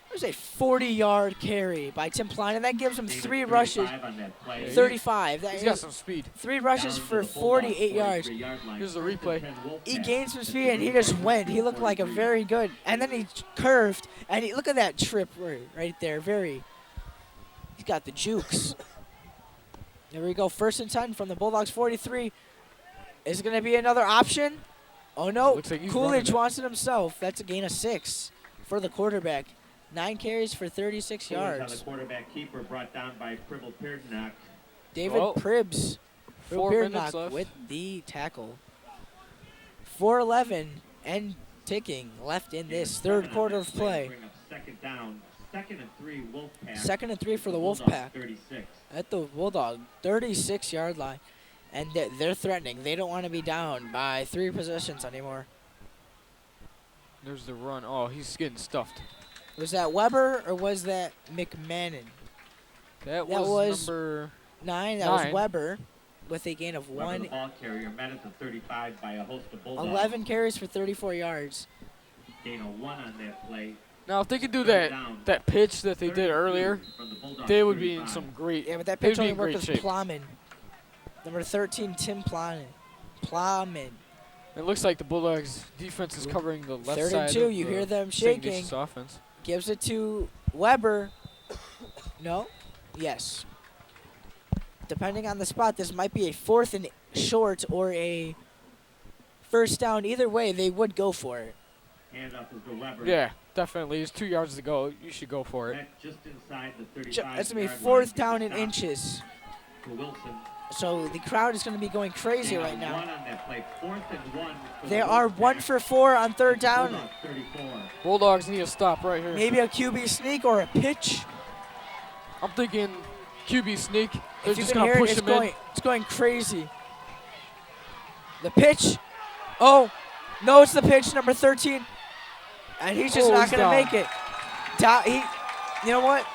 It was a 40-yard carry by Tim Plowman. That gives him Gain of 3 rushes. 35 on that play. Yeah, 35. That He's got is some speed. 3 rushes Down to for the Bulldogs' 48 yards. 43-yard line. Here's the First and replay. 10 He Wolfpack. gained some speed and he just went. He looked like a very good. And then he curved and look at that trip right there. He's got the jukes. There we go. 1st and 10 from the Bulldogs 43. Is it going to be another option? Oh no. Looks like he's running Coolidge it. wants it himself. That's a gain of 6 for the quarterback. 9 carries for 36 Coolidge on yards. the quarterback keeper, brought down by Pribble Peardenach. David Oh. Pribbs. 4 minutes Beardnock left. with the tackle. 4:11 and ticking left in this third quarter of play. Bring up second down. 2nd and 3 Wolfpack. 2nd and 3 for the Bulldogs Wolfpack 36. at the Bulldog 36-yard line. And they're threatening. They don't want to be down by 3 possessions anymore. There's the run. Oh, he's getting stuffed. Was that Weber or was that McMahon? That was was number 9. That was 9. Weber with a gain of Weber, the 1. ball carrier, met at the 35 by a host of Bulldogs. 11 carries for 34 yards. Gain of 1 on that play. Now, if they could do Third that down. that pitch that they did 32 earlier, from the Bulldogs they would be in 35. some great. Yeah, but that they'd pitch be only in worked great with shape. Plowman. Number 13, Tim Plowman. Plowman. It looks like the Bulldogs defense is covering the left 3rd side. and 2. of You the hear them St. shaking. Ignatius offense. Gives it to Weber. No? Yes. Depending on the spot, this might be a 4th and short or a 1st down. Either way, they would go for it. Hand up is to Weber. Yeah, definitely. There's 2 yards to go. You should go for it. Back just inside the 35. That's going to be yard 4th down line. in inches. To Wilson. So the crowd is going to be going crazy Gain right of now. 1 on that play. 4th and 1. for They the are Wolfpack. 1 for 4 on 3rd down. Bulldogs 34. Bulldogs need to stop right here. Maybe a QB sneak or a pitch. I'm thinking QB sneak. They're If you just can going hear to it, push it's him going, in. it's going crazy. The pitch. Oh, no, it's the pitch, number 13. And he's just Oh, not he's going to down. make it. You know what?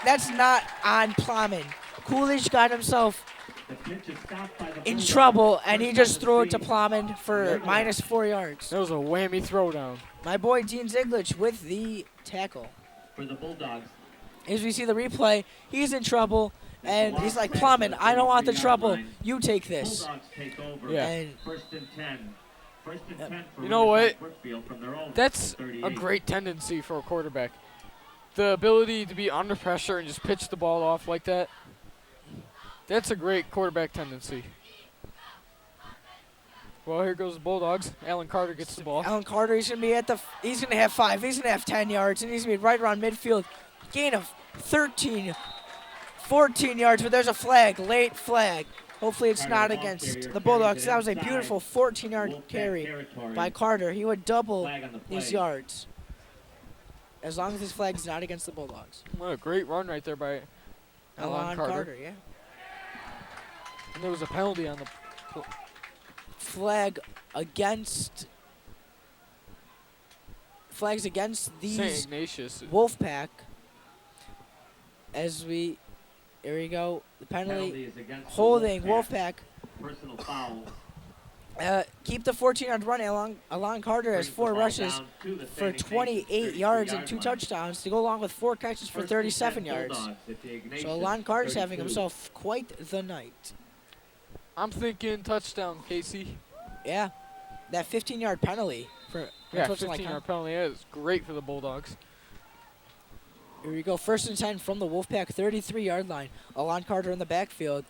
That's not on Plowman. Coolidge got himself The pitch is stopped by the in Bulldogs. trouble, and he First just on the threw it to speed. Plowman for minus 4 yards. That was a whammy throwdown. My boy Dean Zieglich with the tackle. For the Bulldogs. As we see the replay, he's in trouble, and he's like, Plowman, I don't want the trouble. You take this. Bulldogs take over. Yeah. And 1st and 10. 1st and 10 for You know Riverside what? Brookfield from their own That's a 38. great tendency for a quarterback. The ability to be under pressure and just pitch the ball off like that. That's a great quarterback tendency. Well, here goes the Bulldogs. Alan Carter gets the ball. Alan Carter, he's gonna be he's gonna have 5. He's gonna have 10 yards, and he's gonna be right around midfield. Gain of 13, 14 yards, but there's a flag, late flag. Hopefully it's Carter, not ball against carrier, the Bulldogs. carries it That was a inside. beautiful 14-yard Wolfpack carry territory. by Carter. He would double Flag on the play. these yards, as long as his flag is not against the Bulldogs. What a great run right there by Alan Carter. Yeah. And there was a penalty on the. Flags against St. these Ignatius. Wolfpack. Here we go. The Penalty penalty is against the holding Wolfpack. Wolfpack. Personal foul. Keep the 14-yard run. Alon Carter has Brings the 4 ball rushes down to the for St. Ignatius 28 yards and 2 line. touchdowns to go along with 4 catches for First and 37 10 yards. Bulldogs at the Ignatius So Alon Carter's having 32. himself quite the night. I'm thinking touchdown, Casey. Yeah, that 15-yard penalty for Yeah, Coach Lycon. 15-yard penalty. That is great for the Bulldogs. Here we go. 1st and 10 from the Wolfpack 33-yard line. Alon Carter in the backfield.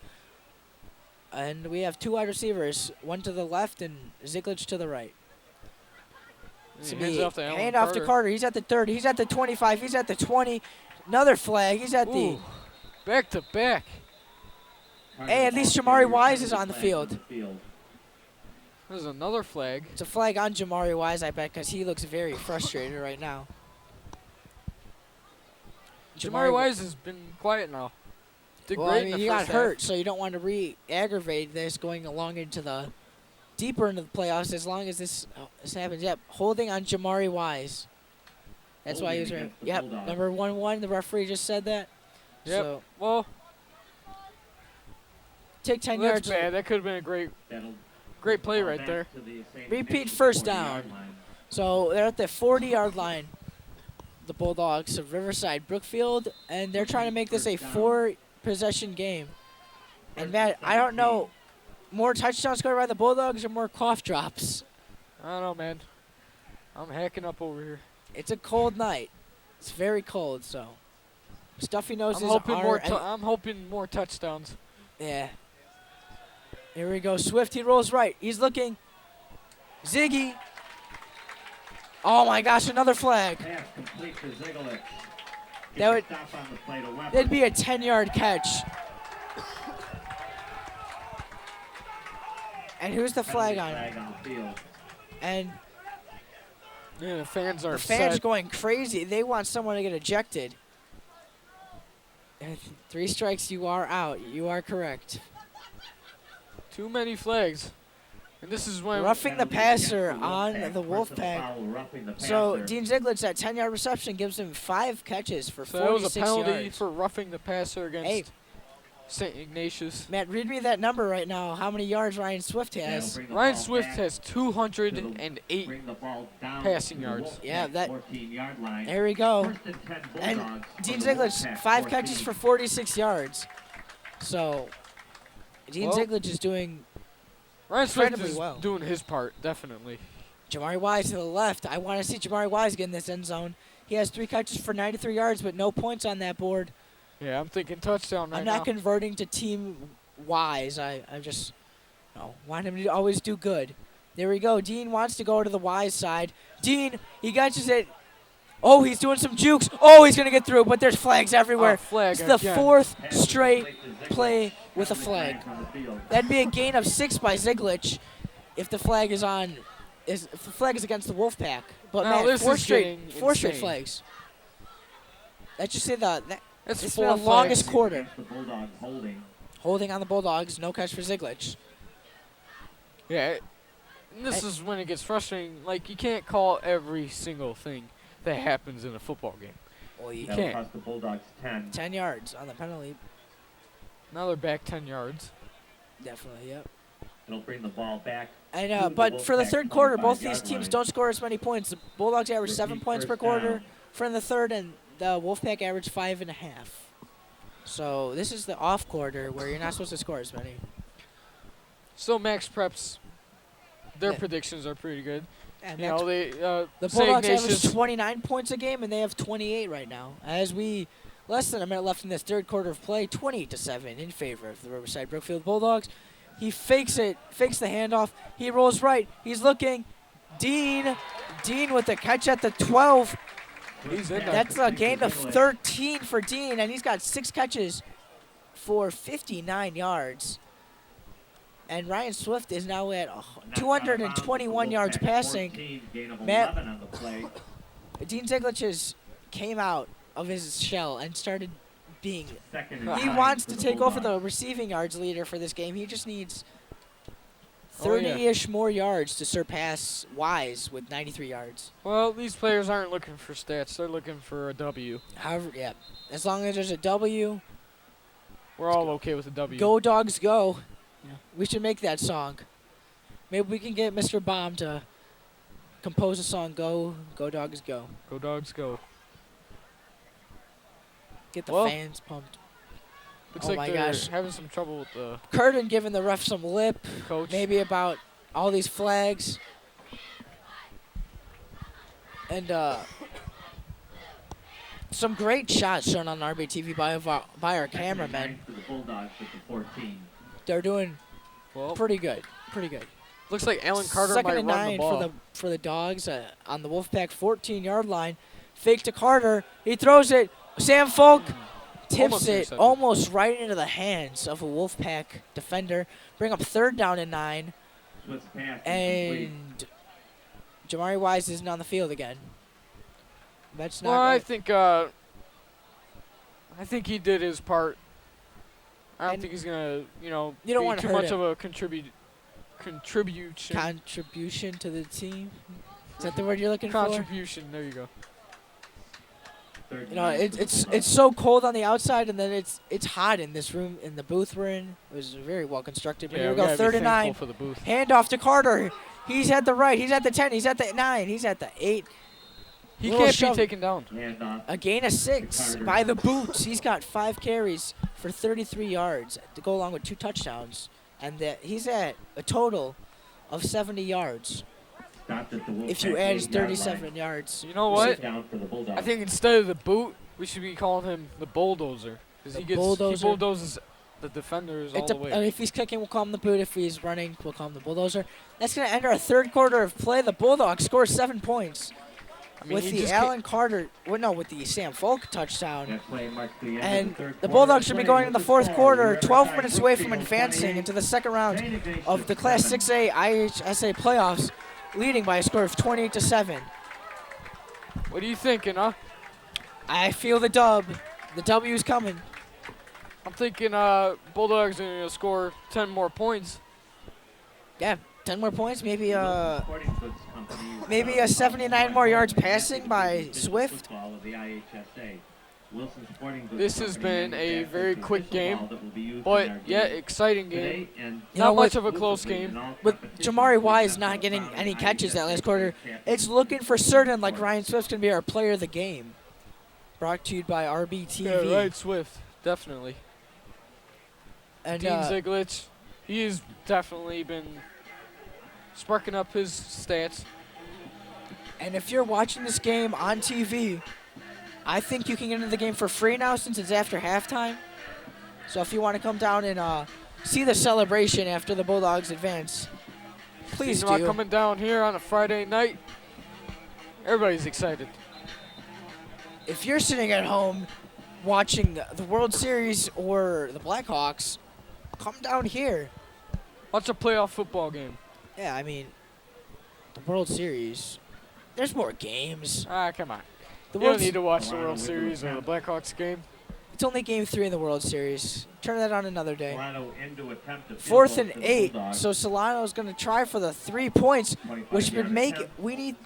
And we have 2 wide receivers, one to the left and Zieglich to the right. And It's he gonna hands be off to Alan hand off to Carter. He's at the 30. He's at the 25. He's at the 20. Another flag. He's at the. Ooh, back to back. Carter, Hey, at the least ball Jamari carrier, Wise is penalty on the flag field. There's another flag. It's a flag on Jamari Wise, I bet, because he looks very frustrated right now. Jamari Wise has been quiet now. Did Well, great I mean, in the he first got hurt, half. so you don't want to re-aggravate this going along into the deeper into the playoffs. As long as this happens, yep. Holding on Jamari Wise. That's why he was right. Against the Yep, Bulldogs. number 1-1. The referee just said that. Yep. So Well, take 10 that's yards. bad. That could have been a great play right there. Repeat first down. So they're at the 40-yard line, the Bulldogs of Riverside Brookfield, and they're trying to make this a 4-possession game. And Matt, I don't know, more touchdowns scored by the Bulldogs or more cough drops? I don't know, man. I'm hacking up over here. It's a cold night. It's very cold, so stuffy noses I'm hoping more touchdowns. Yeah. Here we go. Swift, he rolls right. He's looking. Ziggy. Oh my gosh, another flag. Pass complete for Ziegler. That would Stop on the play to Weber. that'd be a 10-yard catch. And who's the flag on? Flag on the field. And Yeah, the fans are the fans upset. going crazy. They want someone to get ejected. And 3 strikes, you are out. You are correct. Too many flags. And this is when Roughing the passer on the Personal Wolfpack. foul, roughing the So passer. Dean Ziegler's at 10-yard reception gives him 5 catches for so that was 46 a penalty yards. for roughing the passer against Hey. St. Ignatius. Matt, read me that number right now. How many yards Ryan Swift That'll has? bring the Ryan ball Swift back has to 208 bring the ball down passing to the yards. Wolfpack Yeah, that- 14-yard line. There we go. First and 10 And Bulldogs Dean for the Ziegler's Wolfpack 5 14. catches for 46 yards. So Dean Well, Ziegler just doing Ryan Swift incredibly is well. doing his part, definitely. Jamari Wise to the left. I want to see Jamari Wise get in this end zone. He has 3 catches for 93 yards, but no points on that board. Yeah, I'm thinking touchdown right I'm now. not converting to team Wise. I just want him to always do good. There we go. Dean wants to go to the Wise side. Dean, he catches it. Oh, he's doing some jukes. Oh, he's going to get through, but there's flags everywhere. Flag It's the again. 4th Pass is straight complete to Ziegler. play with a Penalty flag. from the field. That'd be a gain of 6 by Zieglich if the flag is if the flag is against the Wolfpack. But Now man, this 4 is straight getting insane. flags. Let's just say that That's it's 4 been the longest flags. quarter. Against the Bulldogs holding. Holding on the Bulldogs, no catch for Zieglich. Yeah, and this is when it gets frustrating. Like, you can't call every single thing that happens in a football game. Well, you That'll can't. cost the Bulldogs 10. 10 yards on the penalty. Now they're back 10 yards. Definitely, yep. It'll bring the ball back. I to know, the but for the Wolfpack third quarter, 25 both these yard teams line. don't score as many points. The Bulldogs average 7 Repeat points per first quarter down. for in the third, and the Wolfpack average 5.5. So this is the off quarter where you're not supposed to score as many. So Max Preps, their Yeah. predictions are pretty good. And You that's- know, they the St. Bulldogs average Ignatius. 29 points a game, and they have 28 right now. As we less than a minute left in this third quarter of play, 28-7 in favor of the Riverside Brookfield Bulldogs. He fakes it, fakes the handoff. He rolls right. He's looking. Dean with the catch at the 12. He's in there. That's a gain of 13 for Dean, and he's got 6 catches for 59 yards. And Ryan Swift is now at 221 yards passing. Matt- On the play. Dean Zieglich came out of his shell and started being. Second and He 9 wants for to the take over the Bulldogs. receiving yards leader for this game. He just needs Oh, yeah. 30-ish more yards to surpass Wise with 93 yards. Well, these players aren't looking for stats. They're looking for a W. However, yeah, as long as there's a W, We're all okay with a W. go Dogs go. We should make that song. Maybe we can get Mr. Baum to compose a song. Go Dogs go. Go Dogs, go. Get the Well, fans pumped. Looks Oh like my they're gosh. having some trouble with the Curtin giving the ref some lip, coach. maybe about all these flags. And some great shots shown on RBTV by our Second and cameramen. 9 for the Bulldogs at the 14. They're doing Well, pretty good. Pretty good. looks like Alan Carter Second might and run 9 the ball. for the Dogs on the Wolfpack 14-yard line. Fake to Carter. He throws it. Sam Folk tips Almost it intercepted. almost right into the hands of a Wolfpack defender. Bring up 3rd down and 9. Swift's pass is complete. And Jamari Wise isn't on the field again. That's not Well, right. I think he did his part. I don't And think he's gonna, you don't be wanna too hurt much him. of a contribution. Contribution to the team. Is that the word you're looking for? Contribution. There you go. You know, it's so cold on the outside, and then it's hot in this room in the booth we're in. It was very well constructed. But Yeah, here we we go, gotta be 3rd and 9. thankful for the booth. Handoff to Carter. He's at the right. He's at the 10. He's at the 9. He's at the 8. He Little can't shove. be taken down. A gain of 6 by the boots. He's got 5 carries for 33 yards to go along with 2 touchdowns, and he's at a total of 70 yards. If you add his 37 yards. You know what? I think instead of the boot, we should be calling him the bulldozer, because he bulldozes the defenders all the way. If he's kicking, we'll call him the boot. If he's running, we'll call him the bulldozer. That's going to end our 3rd quarter of play. The Bulldogs score 7 points. I mean, With the Alan Carter, with the Sam Folk touchdown. And the Bulldogs Bulldogs should be going in the 4th quarter, 12 minutes away from advancing into the 2nd round of the Class 6A IHSA playoffs, leading by a score of 28-7. What are you thinking, huh? I feel the dub. The W's coming. I'm thinking Bulldogs are going to score 10 more points. Yeah, 10 more points, maybe a 79 more yards passing by Swift. This has been a very quick game, but yet exciting game. Not much of a close game. With Jamari Wise not getting any catches that last quarter, it's looking for certain like Ryan Swift's going to be our player of the game. Brought to you by RBTV. Yeah, right, Swift, definitely. And Dean Zieglich, he has definitely been sparking up his stats. And if you're watching this game on TV, I think you can get into the game for free now since it's after halftime. So if you want to come down and see the celebration after the Bulldogs advance, please Speaking do. about coming down here on a Friday night, everybody's excited. If you're sitting at home watching the World Series or the Blackhawks, come down here. Watch a playoff football game. Yeah, I mean, the World Series, there's more games. Come on. The You don't World need to watch the World Series or the Blackhawks game. It's only game 3 in the World Series. Turn that on another day. 4th and 8. So Solano's going to try for the 3 points, which would make we need.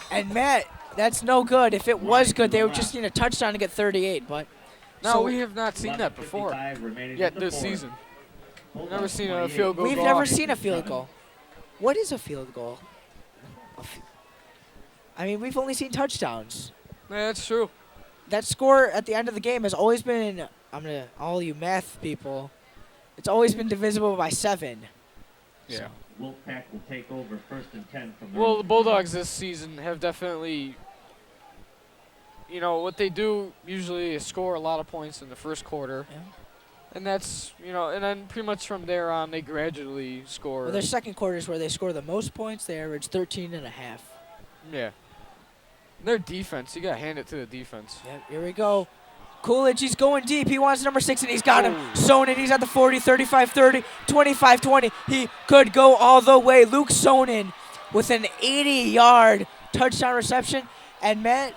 And Matt, that's no good. If it was good, they would just need a touchdown to get 38. But no, we have not seen that before yet this season. We've never seen a field goal. We've never seen a field goal. What is a field goal? I mean, we've only seen touchdowns. Yeah, that's true. That score at the end of the game has always been, all you math people, it's always been divisible by 7. Yeah. Wolfpack will take over 1st and 10 from Well, the Bulldogs this season have definitely, what they do usually is score a lot of points in the 1st quarter. Yeah. And that's, and then pretty much from there on they gradually score. Well, their 2nd quarters where they score the most points, they average 13.5. Yeah. Their defense, you got to hand it to the defense. Yep, here we go. Coolidge, he's going deep. He wants number 6, and he's got him. Sonnen, he's at the 40, 35-30, 25-20. He could go all the way. Luke Sonnen with an 80-yard touchdown reception. And, Matt,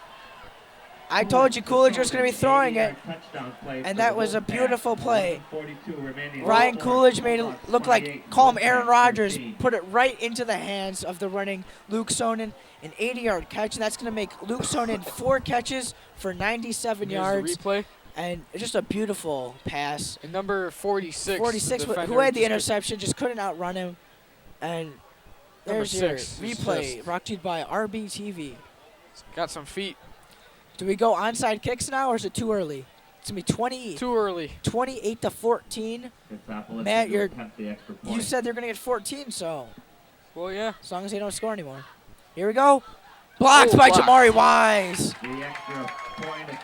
I told you Coolidge was going to be throwing it, and that was a beautiful play. Ryan Coolidge made it look like, call him Aaron Rodgers, put it right into the hands of the running Luke Sonnen, an 80-yard catch, and that's going to make Luke Sonnen 4 catches for 97 yards. The replay. And just a beautiful pass. And number 46. 46, who had the interception, just couldn't outrun him. And there's your replay, brought to you by RBTV. Got some feet. Do we go onside kicks now, or is it too early? It's going to be 28-14. Matt, you said they're going to get 14, so. Well, yeah. As long as they don't score anymore. Here we go. Blocked by Jamari Wise.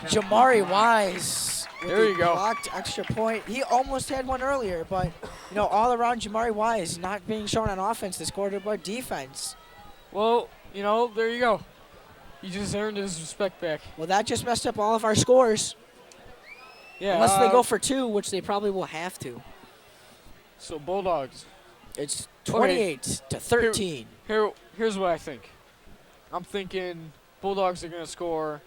Jamari Wise. There you go. Blocked extra point. He almost had one earlier, but, all around Jamari Wise not being shown on offense this quarter, but defense. Well, there you go. He just earned his respect back. Well, that just messed up all of our scores. Yeah. Unless they go for 2, which they probably will have to. So, Bulldogs. It's 28-13. Here's what I think. I'm thinking Bulldogs are going to score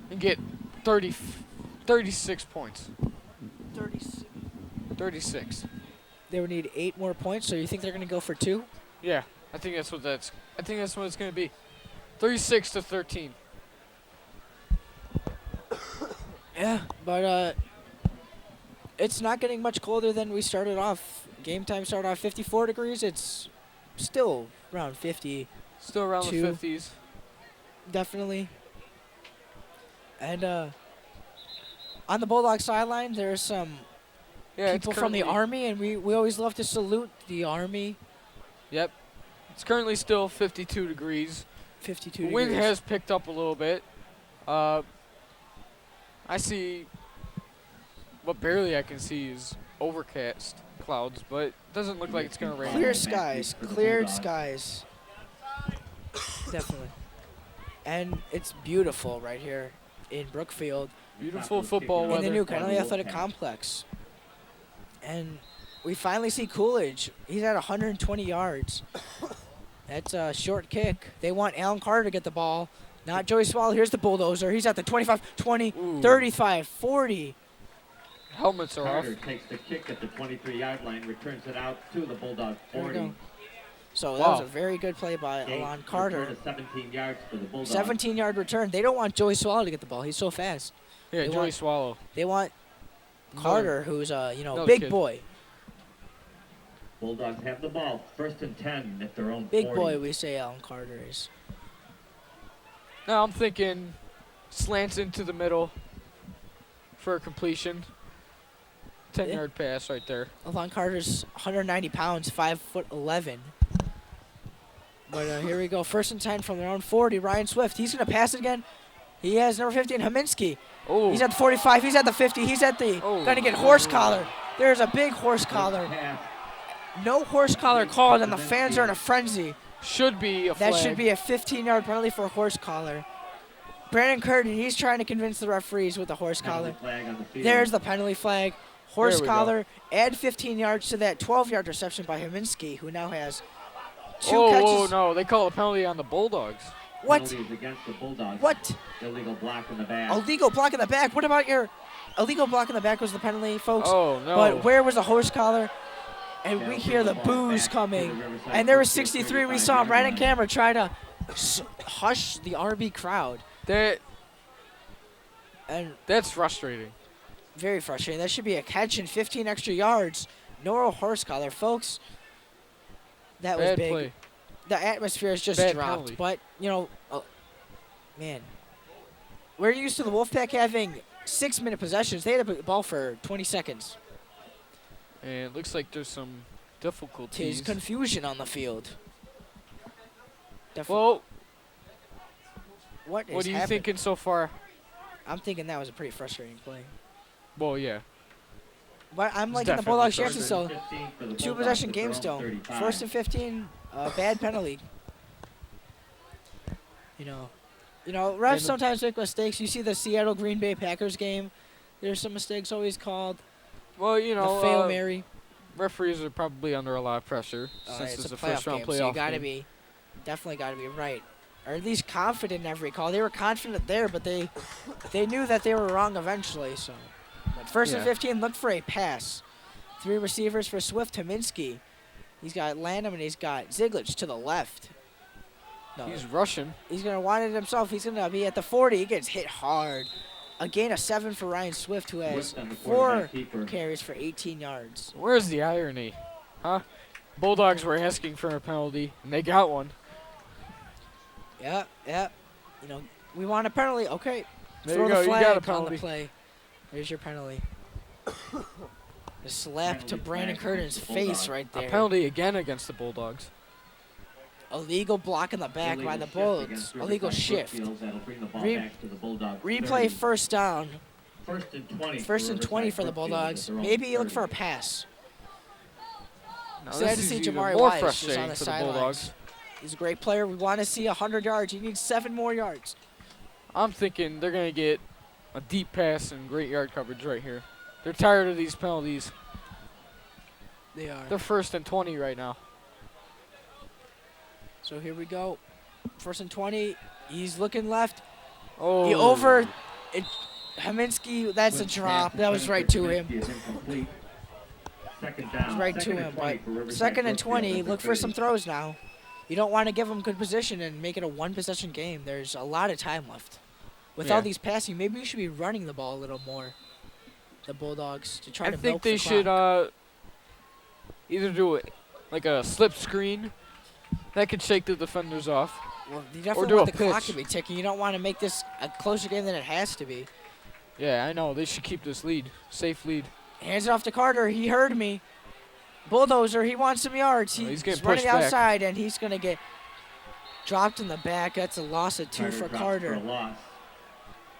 and get 36 points. 36. They would need 8 more points, so you think they're going to go for 2? Yeah, I think that's what it's going to be. 36-13. Yeah, but it's not getting much colder than we started off. Game time started off 54 degrees. It's still around 50, Still around the 2. 50s. definitely. And on the Bulldog sideline, there's some Yeah, people from the Army, and we always love to salute the Army. Yep. It's currently still 52 degrees. 52 The wind degrees. has picked up a little bit. I see what barely I can see is overcast clouds, but it doesn't look like it's going to rain. Clear skies. Cleared skies. Definitely. And it's beautiful right here in Brookfield. Beautiful football In the weather. new Kennelly Athletic Complex. And we finally see Coolidge. He's at 120 yards. That's a short kick. They want Alan Carter to get the ball, not Joey Swallow. Here's the bulldozer. He's at the 25, 20, Ooh. 35, 40. Helmets are off. Carter takes the kick at the 23-yard line, returns it out to the Bulldogs There we 40. go. So that Wow. was a very good play by Gain Alan Carter. return of 17 yards for the Bulldogs. 17-yard return. They don't want Joey Swallow to get the ball. He's so fast. Yeah, They Joey want- Swallow. They want Carter, who's a Another big kid. boy. Bulldogs have the ball, 1st and 10 at their own Big 40. boy, we say Alan Carter is. Now I'm thinking slants into the middle for a completion. 10-yard pass right there. Alan Carter's 190 pounds, 5'11". But here we go. 1st and 10 from their own 40. Ryan Swift. He's going to pass it again. He has number 15, Haminsky. Oh, He's at the 45. He's at the 50. He's at the. Oh. Going to get horse collar. There's a big horse collar. Pass. No horse collar called, and the fans are in a frenzy. should be a flag. That should be a 15-yard penalty for a horse collar. Brandon Curtin, he's trying to convince the referees with the horse collar. Penalty flag on the field. There's the penalty flag. Horse There we go. collar. Add 15 yards to that 12-yard reception by Haminsky, who now has 2 Oh, catches. no, they call a penalty on the Bulldogs. What? Penalty is against the Bulldogs. What? Illegal block in the back. Illegal block in the back. What about your illegal block in the back was the penalty, folks? Oh, no. But where was the horse collar? And we They'll hear the take the ball boos back coming. to the Riverside And there was Brookfield 63. We 35 saw yard Brandon line. Cameron try to hush the RB crowd. That's frustrating. Very frustrating. That should be a catch and 15 extra yards. No horse collar, folks. That was Bad big. play. The atmosphere has just Bad dropped. penalty. But, man. We're used to the Wolfpack having 6-minute possessions. They had the ball for 20 seconds. And it looks like there's some Tis difficulties. confusion on the field. Well, What is what are you happening? thinking so far? I'm thinking that was a pretty frustrating play. Well, yeah. But I'm It's liking the definitely Bulldogs frustrating. chances, so 15 for the 2 Bulldogs possession at their game own still. 35. 1st and 15, bad penalty. You know, refs And the- sometimes make mistakes. You see the Seattle Green Bay Packers game. There's some mistakes always called. Well, you The know, Fail Mary. referees are probably under a lot of pressure since It's it's a a playoff first-round game, playoff so you gotta game. be, definitely gotta be right, or at least confident in every call. They were confident there, but they knew that they were wrong eventually. So, but 1st and Yeah. 15, look for a pass. 3 receivers for Swift. Haminsky. He's got Lanham and he's got Ziglich to the left. No, He's rushing. he's gonna want it himself. He's gonna be at the 40. He gets hit hard. A gain of 7 for Ryan Swift, who has Swift on the 4 quarterback keeper. carries for 18 yards. Where's the irony? Huh? Bulldogs were asking for a penalty, and they got one. Yeah. We want a penalty. Okay. There Throw you go. the You flag got a on penalty. the play. There's your penalty. The slap to Penalty Brandon flag Curtin's against the face Bulldogs. right A there. penalty again against the Bulldogs. Illegal block in the back by the Bulls. Illegal shift. That'll bring the ball Re- back to the Bulldogs. Replay 30. first down. 1st and 20. 1st and 20 for the Brookfield Bulldogs. at their own Maybe you look 30. for a pass. Now, Sad this to is see even Jamari more Wise is frustrating on the for the sidelines. Bulldogs. He's a great player. We want to see 100 yards. He needs 7 more yards. I'm thinking they're going to get a deep pass and great yard coverage right here. They're tired of these penalties. They are. They're 1st and 20 right now. So here we go. 1st and 20. He's looking left. Oh, He over. Haminsky, that's a Swift drop. pass That was right to him. is incomplete. Second down. It's right to Second him. and 20 But for Riverside 2nd and Brookfield 20. at the Look for 30. some throws now. You don't want to give them good position and make it a one-possession game. There's a lot of time left. With all Yeah. these passing, maybe you should be running the ball a little more. The Bulldogs to try I to think milk they the should clock. either do it like a slip screen that could shake the defenders off. Well, you definitely do want a the clock pitch. to be ticking. You don't want to make this a closer game than it has to be. Yeah, I know. They should keep this lead. Safe lead. Hands it off to Carter. He heard me. Bulldozer, he wants some yards. Well, he's getting running pushed back. outside, and he's going to get dropped in the back. That's a loss of 2 Carter for drops Carter. For a loss.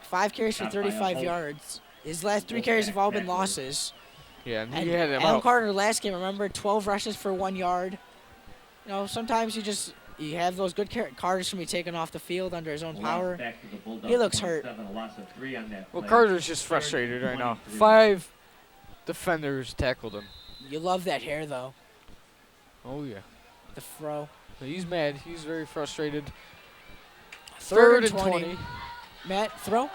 5 carries for Stopped by 35 Holt. yards. His last 3 carries have all been losses. Yeah, and And he had Alan about Carter last game, remember, 12 rushes for 1 yard. You know, sometimes you have those good Carter's going to be taken off the field under his own A loss power. back to the Bulldogs, He looks hurt. 27, a loss of 3 on that Well, play. Carter's just frustrated right now. 23. 5 defenders tackled him. You love that hair, though. Oh yeah, The fro. he's mad. He's very frustrated. Third and 20. Matt, throw?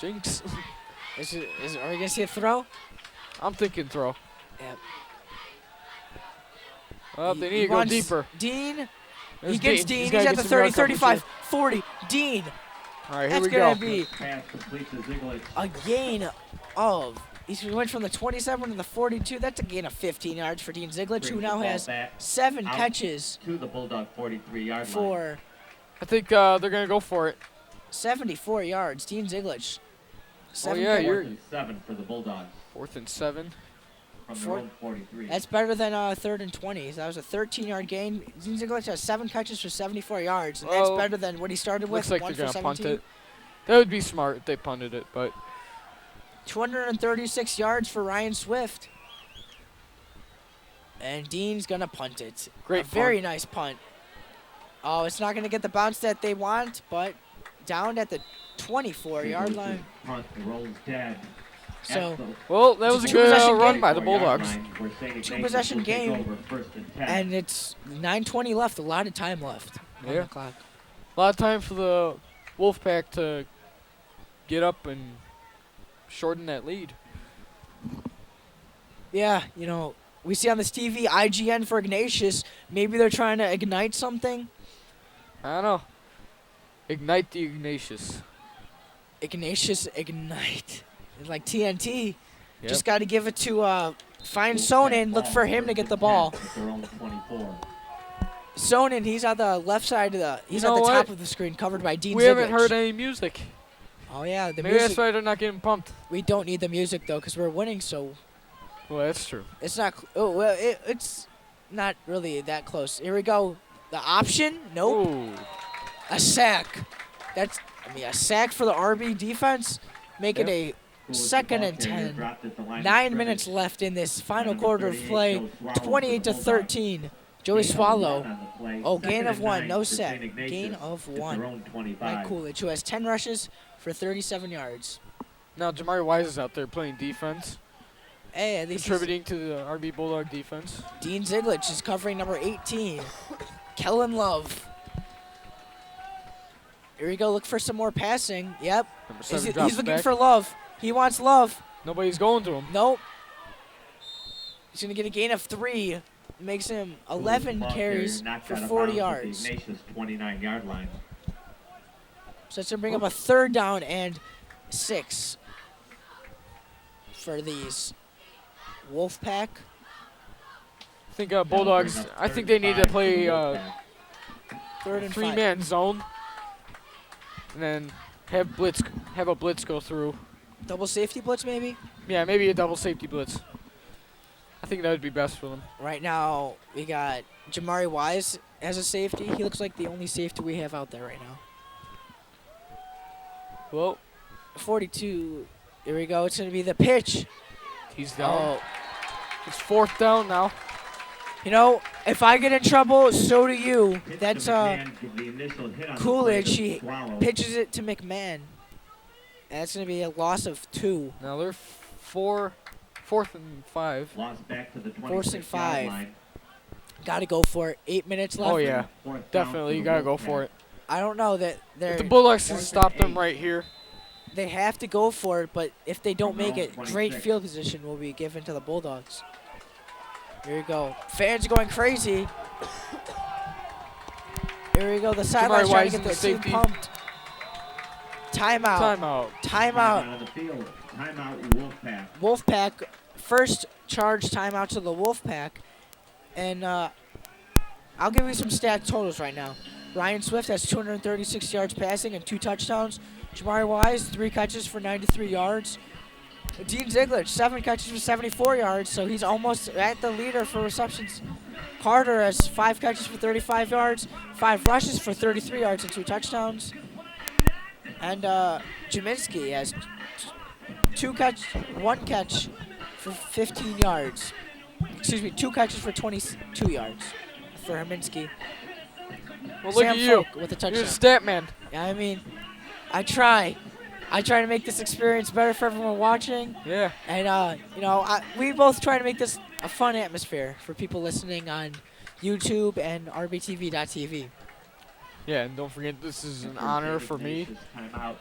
Jinx. Are we going to see a throw? I'm thinking throw. Yep. Oh, He- they he need to go wants deeper. Dean. There's He gets Dean. He's gotta at get the some yard 30, coverage 35, 40. Dean. here. All right, here That's we going go. to be Pass complete to Ziegler. a gain of. He went from the 27 to the 42. That's a gain of 15 yards for Dean Ziegler, who Brings now the ball has back 7 out catches to the Bulldog 43-yard line. for I think they're gonna go for it. 74 yards. Dean Ziegler. Oh yeah, catches. you're 4th and 7 for the Bulldogs 4th and 7. from their Four- own 43. That's better than 3rd and 20. That was a 13-yard gain. Dean Ziegler has 7 catches for 74 yards. And that's Well, better than what he started with. Looks like 1 they're for gonna punt 17. it. That would be smart if they punted it, but 236 yards for Ryan Swift. And Dean's going to punt it. Great A very punt. nice punt. Oh, it's not going to get the bounce that they want, but down at the 24-yard line. Punt rolls dead. So, At the well, that It's was a a good two-possession run game. by the 24-yard Bulldogs. line, where St. Ignatius Two-possession will take game. over 1st and 10. and it's 9:20 left. A lot of time left on Yeah. the clock. A lot of time for the Wolfpack to get up and shorten that lead. Yeah, you know, we see on this TV IGN for Ignatius. Maybe they're trying to ignite something. I don't know. Ignite the Ignatius. Ignatius ignite. It's like TNT. Yep. Just got to give it to find Wolfpack Sonnen. Look ball, for him to 1st get and the 10 ball. at their own 24. Sonnen, he's on the left side of the. He's You at know the top what? of the screen, covered by Dean We haven't Ziegler. heard any music. Oh yeah, the Maybe music. that's why they're not getting pumped. We don't need the music though, because we're winning. So Well, that's true. it's not. Oh well, it's not really that close. Here we go. The option? Nope. Ooh. A sack. A sack for the RB defense. Make it a Coolidge, 2nd the ball and carrier, 10. dropped at the line of 9 scrimmage. minutes left in this final Number quarter of 38, play. Joe Swallow for the 28 to Bulldogs. 13. Joey Gain of Swallow. 1 on the play. Oh, 2nd gain of and 1, 9 no for sack. St. Ignatius Gain of at their 1. own 25. Mike Coolidge, who has 10 rushes for 37 yards. Now Jamari Wise is out there playing defense, Hey, at least he's- contributing to the RB Bulldog defense. Dean Ziegler is covering number 18. Kellen Love. Here we go. Look for some more passing. Yep. Number He's, 7 drops he's looking back. for Love. He wants Love. Nobody's going to him. Nope. He's going to get a gain of 3. Makes him 11 Ball carries carrier knocked for out of 40 bounds at the yards. Ignatius 29-yard line. So it's going to bring up a 3rd down and 6 for these Wolfpack. I think Bulldogs. I think they need to play 3rd and 5. 3-man zone, and then have a blitz go through. Double safety blitz maybe? Yeah, maybe a double safety blitz. I think that would be best for them. Right now we got Jamari Wise as a safety. He looks like the only safety we have out there right now. Well, 42. Here we go. It's going to be the pitch. he's down. Oh, It's 4th down now. you know, if I get in trouble, so do you. Pitch to That's McMahon, give the initial hit on the Coolidge. play to He Swallow. pitches it to McMahon. That's going to be a loss of 2. Now they're 4th and 5. Lost back to the 4th and 26-yard 5. line. Got to go for it. 8 minutes left. Oh yeah, 4th down definitely. for You the gotta go Wolfpack. for it. I don't know that If the they're. Bulldogs can 4th stop and them 8. right here. They have to go for it, but if they don't From make their it, own great 26. field position will be given to the Bulldogs. Here you go. Fans going crazy. Here we go. The sideline's trying to Wise get in the the team safety. pumped. Timeout. Timeout. Timeout. On the field. Timeout, Wolfpack. Wolfpack, first charge timeout to the Wolfpack. And I'll give you some stat totals right now. Ryan Swift has 236 yards passing and 2 touchdowns. Jamari Wise, 3 catches for 93 yards. Dean Ziegler, 7 catches for 74 yards, so he's almost at the leader for receptions. Carter has 5 catches for 35 yards, 5 rushes for 33 yards and 2 touchdowns. And Jaminski has 1 catch for 15 yards. Excuse me, 2 catches for 22 yards for Herminski. Well, look Sam at you. Folk with a touchdown. You're a stat man. Yeah, I mean, I try to make this experience better for everyone watching. Yeah. And, we both try to make this a fun atmosphere for people listening on YouTube and rbtv.tv. Yeah, and don't forget, this is an honor for me Timeout.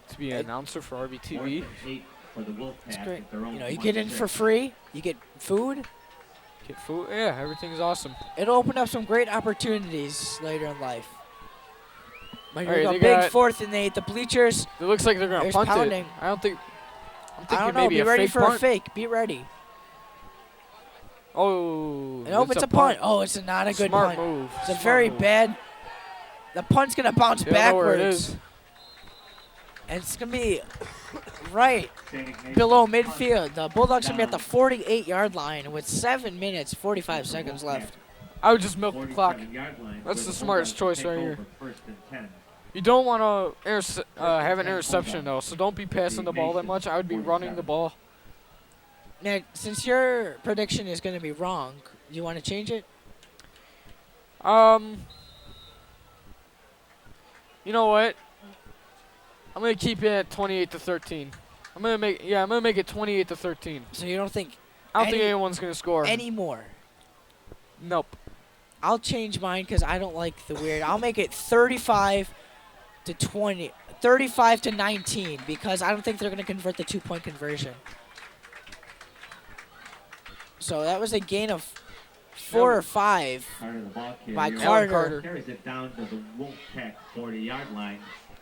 to be an announcer for RBTV. 8 for the Wolfpack. It's great. at their own You get in 26. for free. You get food. Get food. Yeah, everything's awesome. It'll open up some great opportunities later in life. But All right, here we they go, big got- fourth and 8. The bleachers. It looks like they're gonna There's punt pounding. it. I'm thinking I don't know. maybe Be a ready fake for punt. a fake. Be ready. Oh. Nope, it's a punt. Oh, it's not a good Smart punt. move. It's a Smart very move. bad. The punt's gonna bounce Yeah, I know where it backwards, is. and it's gonna be right St. Ignatius below punt. midfield. The Bulldogs gonna be at the 48-yard line with 7 minutes 45 seconds left. I would just milk the clock. 47-yard line, That's where the the smartest Bulldogs choice take right over here. First and 10. You don't want to have an interception though, so don't be passing the ball that much. I would be running the ball. Now, since your prediction is gonna be wrong, do you want to change it? You know what? I'm gonna keep it at 28-13. I'm gonna make it 28-13. So you don't think I don't think Any- anyone's gonna score. anymore? Nope. I'll change mine because I don't like the weird. I'll make it 35-20, 35-19 because I don't think they're gonna convert the 2-point conversion. So that was a gain of 4 or 5 Carter, the ball by carrier, Carter. Carter. carries it down to the Wolfpack 40-yard line.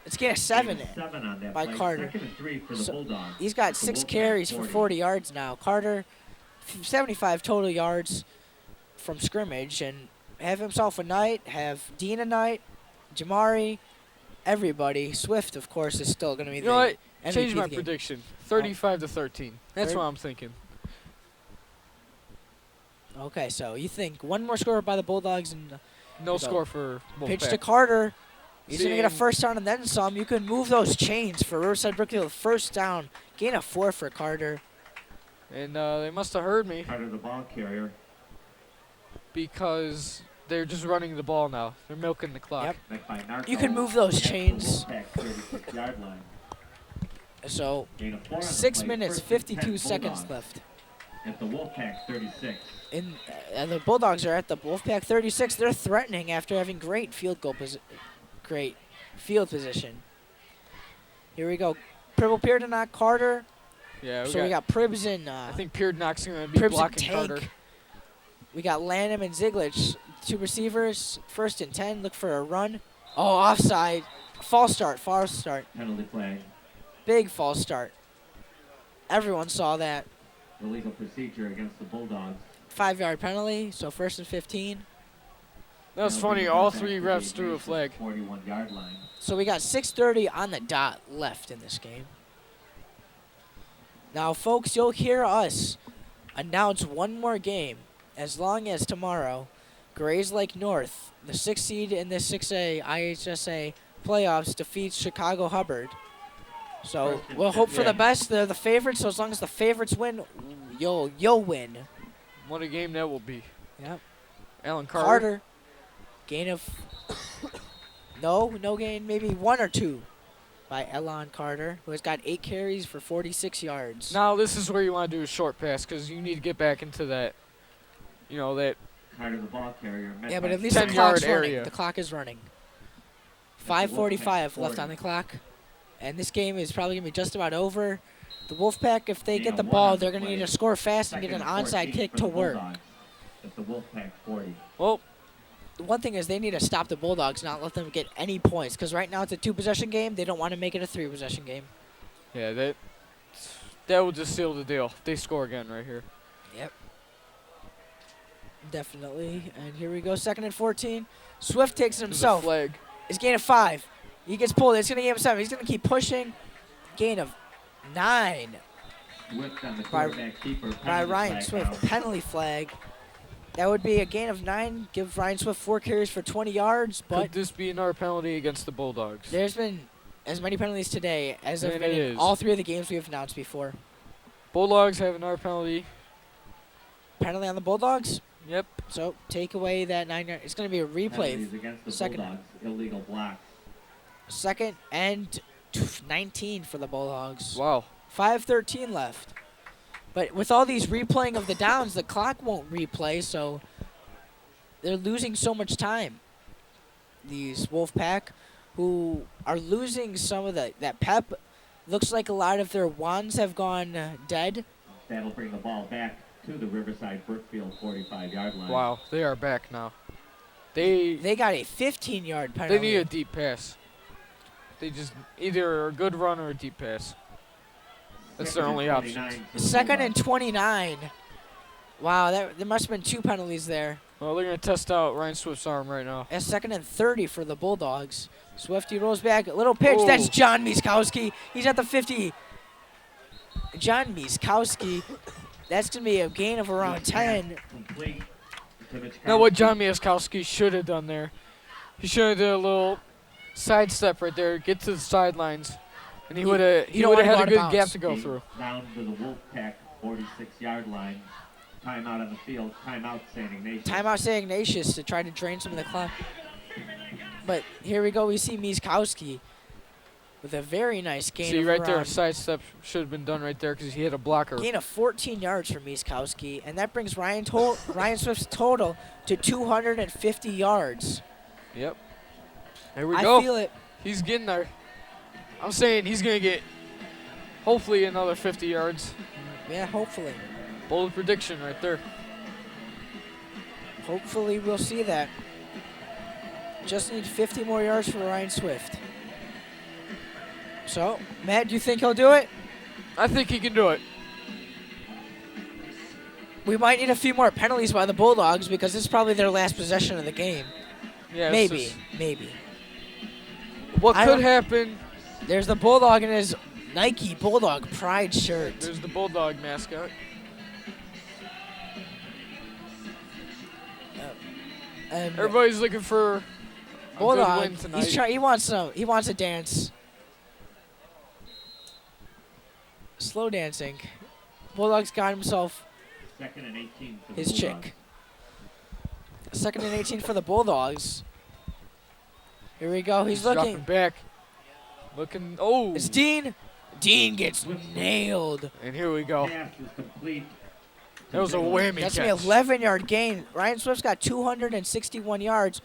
It's gain of 7. 7 on that by play. Carter. 2nd and 3 for the So Bulldogs. He's got The 6 Wolfpack carries for 40 yards now. Carter, 75 total yards from scrimmage, and have himself a night. Have Dean a night. Jamari, everybody. Swift, of course, is still gonna be You the know what? MVP Change of my the game. prediction. 35-13. That's Third- what I'm thinking. Okay, so you think one more score by the Bulldogs and No So, score for pitch to Wolfpack. Carter. He's going to get a Seeing- first down and then some. You can move those chains for Riverside Brookfield. First down. Gain of 4 for Carter. And they must have heard me Carter, the ball carrier. because they're just running the ball now. They're milking the clock. Yep. Met by Narco You can move those at the chains. Wolfpack 36-yard line. So Gain of 4 on the 6 play, minutes, 1st and 52 10 seconds Bulldogs left. At the Wolfpack 36. The Bulldogs are at the Wolfpack 36. They're threatening after having great field position. Here we go. Pribble Pearden, Carter. Yeah, So we got Pribs and I think Peardnock's going to be Pribs and blocking Tank. Carter. We got Lanham and Zieglich, 2 receivers. 1st and 10. Look for a run. Oh, offside. False start. Penalty flag. Big false start. Everyone saw that. Illegal procedure against the Bulldogs. 5-yard penalty. So 1st and 15. That's funny. All 3 refs threw a flag. 41-yard line. So we got 6:30 on the dot left in this game. Now, folks, you'll hear us announce one more game as long as tomorrow Grays Lake North, the 6th seed in the 6A IHSA playoffs, defeats Chicago Hubbard. So we'll hope for the best. They're the favorites, so as long as the favorites win, you'll win. What a game that will be. Yep. Alan Carter. Carter, gain of no gain, maybe 1 or 2 by Elon Carter, who has got 8 carries for 46 yards. Now this is where you want to do a short pass because you need to get back into that, that Carter, the ball carrier. met Yeah, but by at least the 10-yard clock's running. area. The clock is running. the 5:45 Wolfpack left 40. on the clock, and this game is probably gonna be just about over. The Wolfpack, if they Gain get of the 1 ball, on they're the gonna play. need to score fast and get 2nd an and onside 14 kick for to the work. Bulldogs At the Wolfpack 40. well, one thing is they need to stop the Bulldogs, not let them get any points. Because right now it's a 2-possession game. They don't want to make it a 3-possession game. Yeah, that will just seal the deal. They score again right here. Yep. Definitely. And here we go, 2nd and 14. Swift takes it There's a himself. flag. It's gain of 5. He gets pulled. It's going to gain of 7. He's going to keep pushing. Gain of 9 Swift on the by quarterback keeper. Ryan penalty Swift. flag now. Penalty flag. That would be a gain of 9. Give Ryan Swift 4 carries for 20 yards. Could But this be another penalty against the Bulldogs? there's been as many penalties today as have And been it in is. all 3 of the games we have announced before. Bulldogs have another penalty. Penalty on the Bulldogs. Yep. So take away that 9 yard. It's going to be a replay. Penalties against the Second. Bulldogs. Illegal blocks. 2nd and 19 for the Bulldogs. Wow. 5:13 left. But with all these replaying of the downs, the clock won't replay, so they're losing so much time. These Wolfpack, who are losing some of that pep. Looks like a lot of their wands have gone dead. That'll bring the ball back to the Riverside Brookfield 45-yard line. Wow. They are back now. They They got a 15-yard penalty. need a deep pass. They just either a good run or a deep pass. That's their only option. 2nd and 29. Wow, there must have been 2 penalties there. Well, they're going to test out Ryan Swift's arm right now. At 2nd and 30 for the Bulldogs. Swifty rolls back. A little pitch. That's Oh. John Miskowski. He's at the 50. John Miskowski. That's going to be a gain of around 10. Complete to Now, what John Miaskowski should have done there, he should have did a little sidestep right there, get to the sidelines, and he would have you don't wanna had go a out of good bounds. gap to go through. Down to the Wolfpack 46-yard line. Timeout on the field. Timeout, St. Ignatius. Timeout St. Ignatius to try to drain some of the clock. But here we go. We see Miskowski with a very nice gain See of right there, around- sidestep should have been done right there because he hit a blocker. Gain of 14 yards for Miskowski, and that brings Ryan Swift's total to 250 yards. Yep. There we I go. feel it. He's getting there. I'm saying he's going to get hopefully another 50 yards. Yeah, hopefully. Bold prediction right there. Hopefully we'll see that. Just need 50 more yards for Ryan Swift. So, Matt, do you think he'll do it? I think he can do it. We might need a few more penalties by the Bulldogs because this is probably their last possession of the game. Yeah, Maybe. What I could don't- happen, There's the Bulldog in his Nike Bulldog Pride shirt. there's the Bulldog mascot. And Everybody's looking for a good Bulldog, win tonight. he wants a dance. Slow dancing. Bulldog's got himself 2nd and 18 for the his Bulldogs. chick. 2nd and 18 for the Bulldogs. Here we go. He's dropping looking. back. Looking. Oh. It's Dean. Dean gets nailed. And here we go. Pass is complete. That was a whammy That's catch. an 11-yard gain. Ryan Swift's got 261 yards.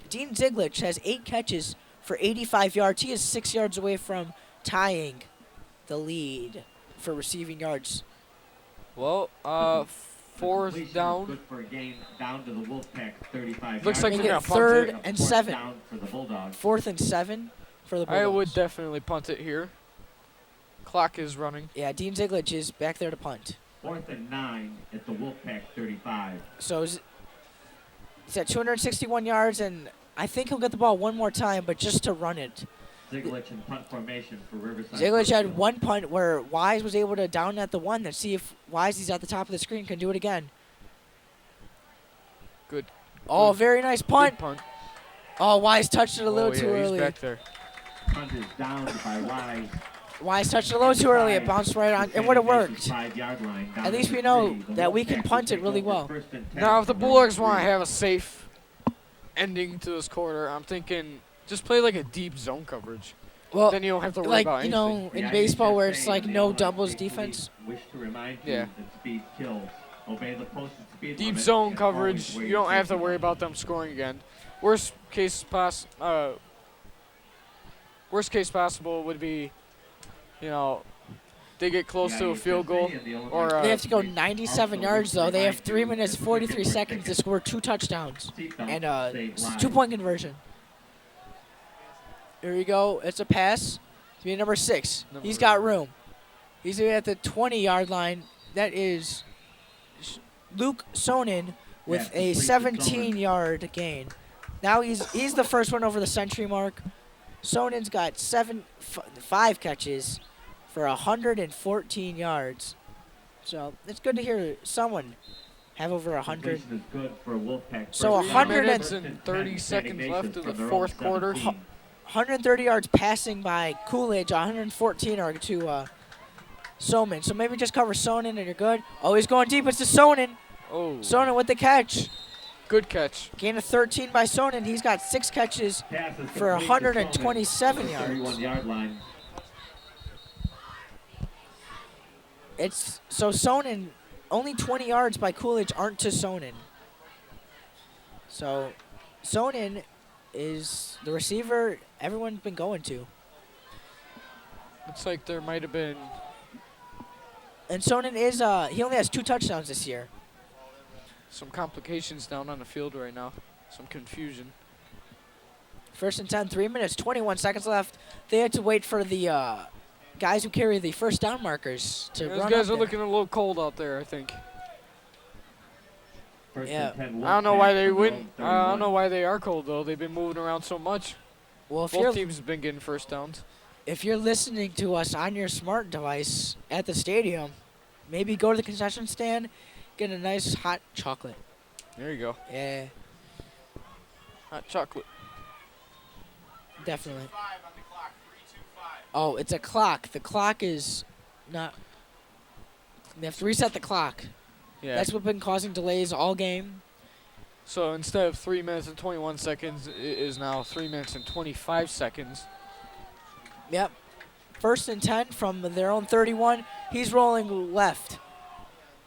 Dean Ziglich has 8 catches for 85 yards. He is 6 yards away from tying the lead for receiving yards. Well, fourth Completion is down. Good for a gain down to the Wolfpack 35 Looks yards. like Make they're it gonna punt 3rd it. and Fourth 7. down for the Bulldogs. 4th and 7 for the Bulldogs. I would definitely punt it here. Clock is running. Yeah, Dean Ziglich is back there to punt. 4th and 9 at the Wolfpack 35. So he's at 261 yards, and I think he'll get the ball one more time, but just to run it. Ziglich in punt formation for Riverside. Ziglich had Brookfield. one punt where Wise was able to down at the one. Let's see if Wise, he's at the top of the screen, can do it again. Good. Oh, Good. very nice Good punt. punt. Oh, Wise touched it a little Oh, too yeah, early. He's back there. Punt is down by Wise. Wise touched it a little too early. It bounced right on. It would have worked. 5-yard line, down At to least the we know 3. The that we can Wolfpack punt will it take really over well. 1st and 10 Now, if the from Bulldogs the want to 3. have a safe ending to this quarter, I'm thinking just play like a deep zone coverage. Well, Then you don't have to worry like, about you anything. know, The in IHS baseball where it's saying like on the no online doubles page, we defense. Wish to remind you Yeah. that speed kills. Obey the posted speed Deep limit zone and coverage, always wear you your don't have to safety worry belt. about them scoring again. Worst case possible would be, you know, they get close to a field goal or They have to go 97 yards, though. They have 3 minutes, 43 seconds to score 2 touchdowns and a 2-point conversion. Here we go. It's a pass to be number 6. He's got room. He's at the 20-yard line. That is Luke Sonnen with a 17-yard gain. Now he's the first one over the century mark. Sonen's got 5 catches for 114 yards. So it's good to hear someone have over 100. So 130 seconds left of the fourth quarter. 130 yards passing by Coolidge, 114 are to Sonnen. So maybe just cover Sonnen and you're good. Oh, he's going deep. It's to Sonnen. Oh. Sonnen with the catch. Good catch. Gain of 13 by Sonnen. He's got 6 catches for 127 yards. It's so Sonnen, only 20 yards by Coolidge aren't to Sonnen. So Sonnen is the receiver everyone's been going to. Looks like there might have been. And Sonnen is he only has 2 touchdowns this year. Some complications down on the field right now. Some confusion. First and 10, 3 minutes, 21 seconds left. They had to wait for the guys who carry the first down markers to run. Those guys up are there. looking a little cold out there, I think. Yeah. I don't know why they wouldn't. I don't know why they are cold though. They've been moving around so much. Well, if Both teams have been getting first downs. if you're listening to us on your smart device at the stadium, maybe go to the concession stand, get a nice hot chocolate. There you go. Yeah, Hot chocolate. definitely. Oh, it's a clock. The clock is not. They have to reset the clock. Yeah. That's what's been causing delays all game. So instead of 3 minutes and 21 seconds, it is now 3 minutes and 25 seconds. Yep. First and 10 from their own 31. He's rolling left.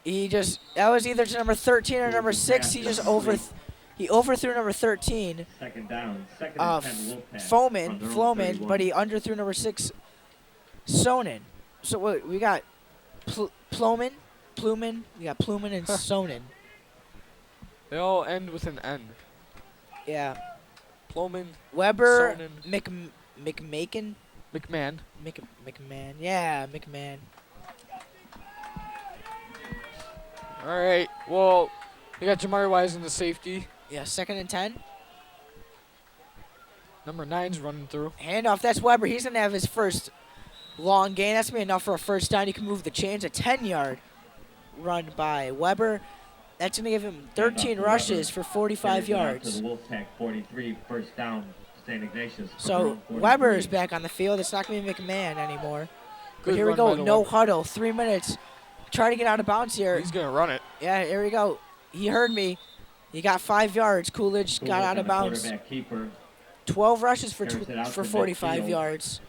That was either to number 13 or number 6. He just overthrew number 13. Second down. Second and 10 Wolfpack. Floman, but he underthrew number 6, Sonnen. So what we got? Pluman. We got Pluman and Sonnen. They all end with an N. Yeah. Ploman, Weber, Sonnen. McMahon. McMahon. Yeah, McMahon. All right. Well, we got Jamari Wise in the safety. Yeah, second and 10. Number 9's running through. Handoff. That's Weber. He's gonna have his first long gain. That's gonna be enough for a first down. You can move the chains. A 10-yard run by Weber. That's gonna give him 13 rushes for 45 yards. To the Wolfpack 43, first down, St. Ignatius. So Weber is back on the field. It's not gonna be McMahon anymore. But Good here we run go. by the No Weber. huddle. 3 minutes. Try to get out of bounds here. He's gonna run it. Yeah, here we go. He heard me. He got 5 yards. Coolidge got out of bounds. Quarterback keeper. 12 rushes for Carries it out to 45 midfield. yards.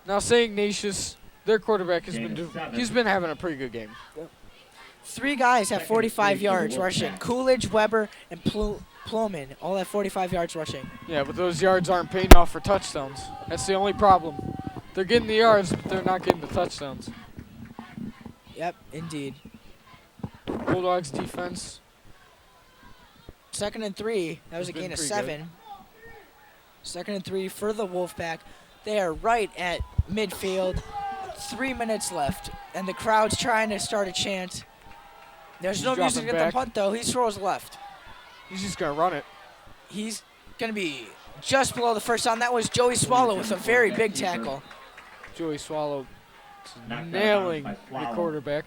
Now, St. Ignatius, their quarterback has Gain been of 7. he's been having a pretty good game. 3 guys have Second 45 and 3 for the yards rushing. Wolfpack. Coolidge, Weber, and Ploman all have 45 yards rushing. Yeah, but those yards aren't paying off for touchdowns. That's the only problem. They're getting the yards, but they're not getting the touchdowns. Yep, indeed. Bulldogs defense. Second and 3. That was a It's been gain of pretty 7. Second and 3 for the Wolfpack. They are right at midfield. 3 minutes left, and the crowd's trying to start a chant. There's He's no music dropping at the back. punt, though. He throws left. He's just gonna run it. He's going to be just below the first down. That was Joey Swallow with a very big tackle. Joey Swallow Knocked out of nailing bounds the by Swallow. quarterback.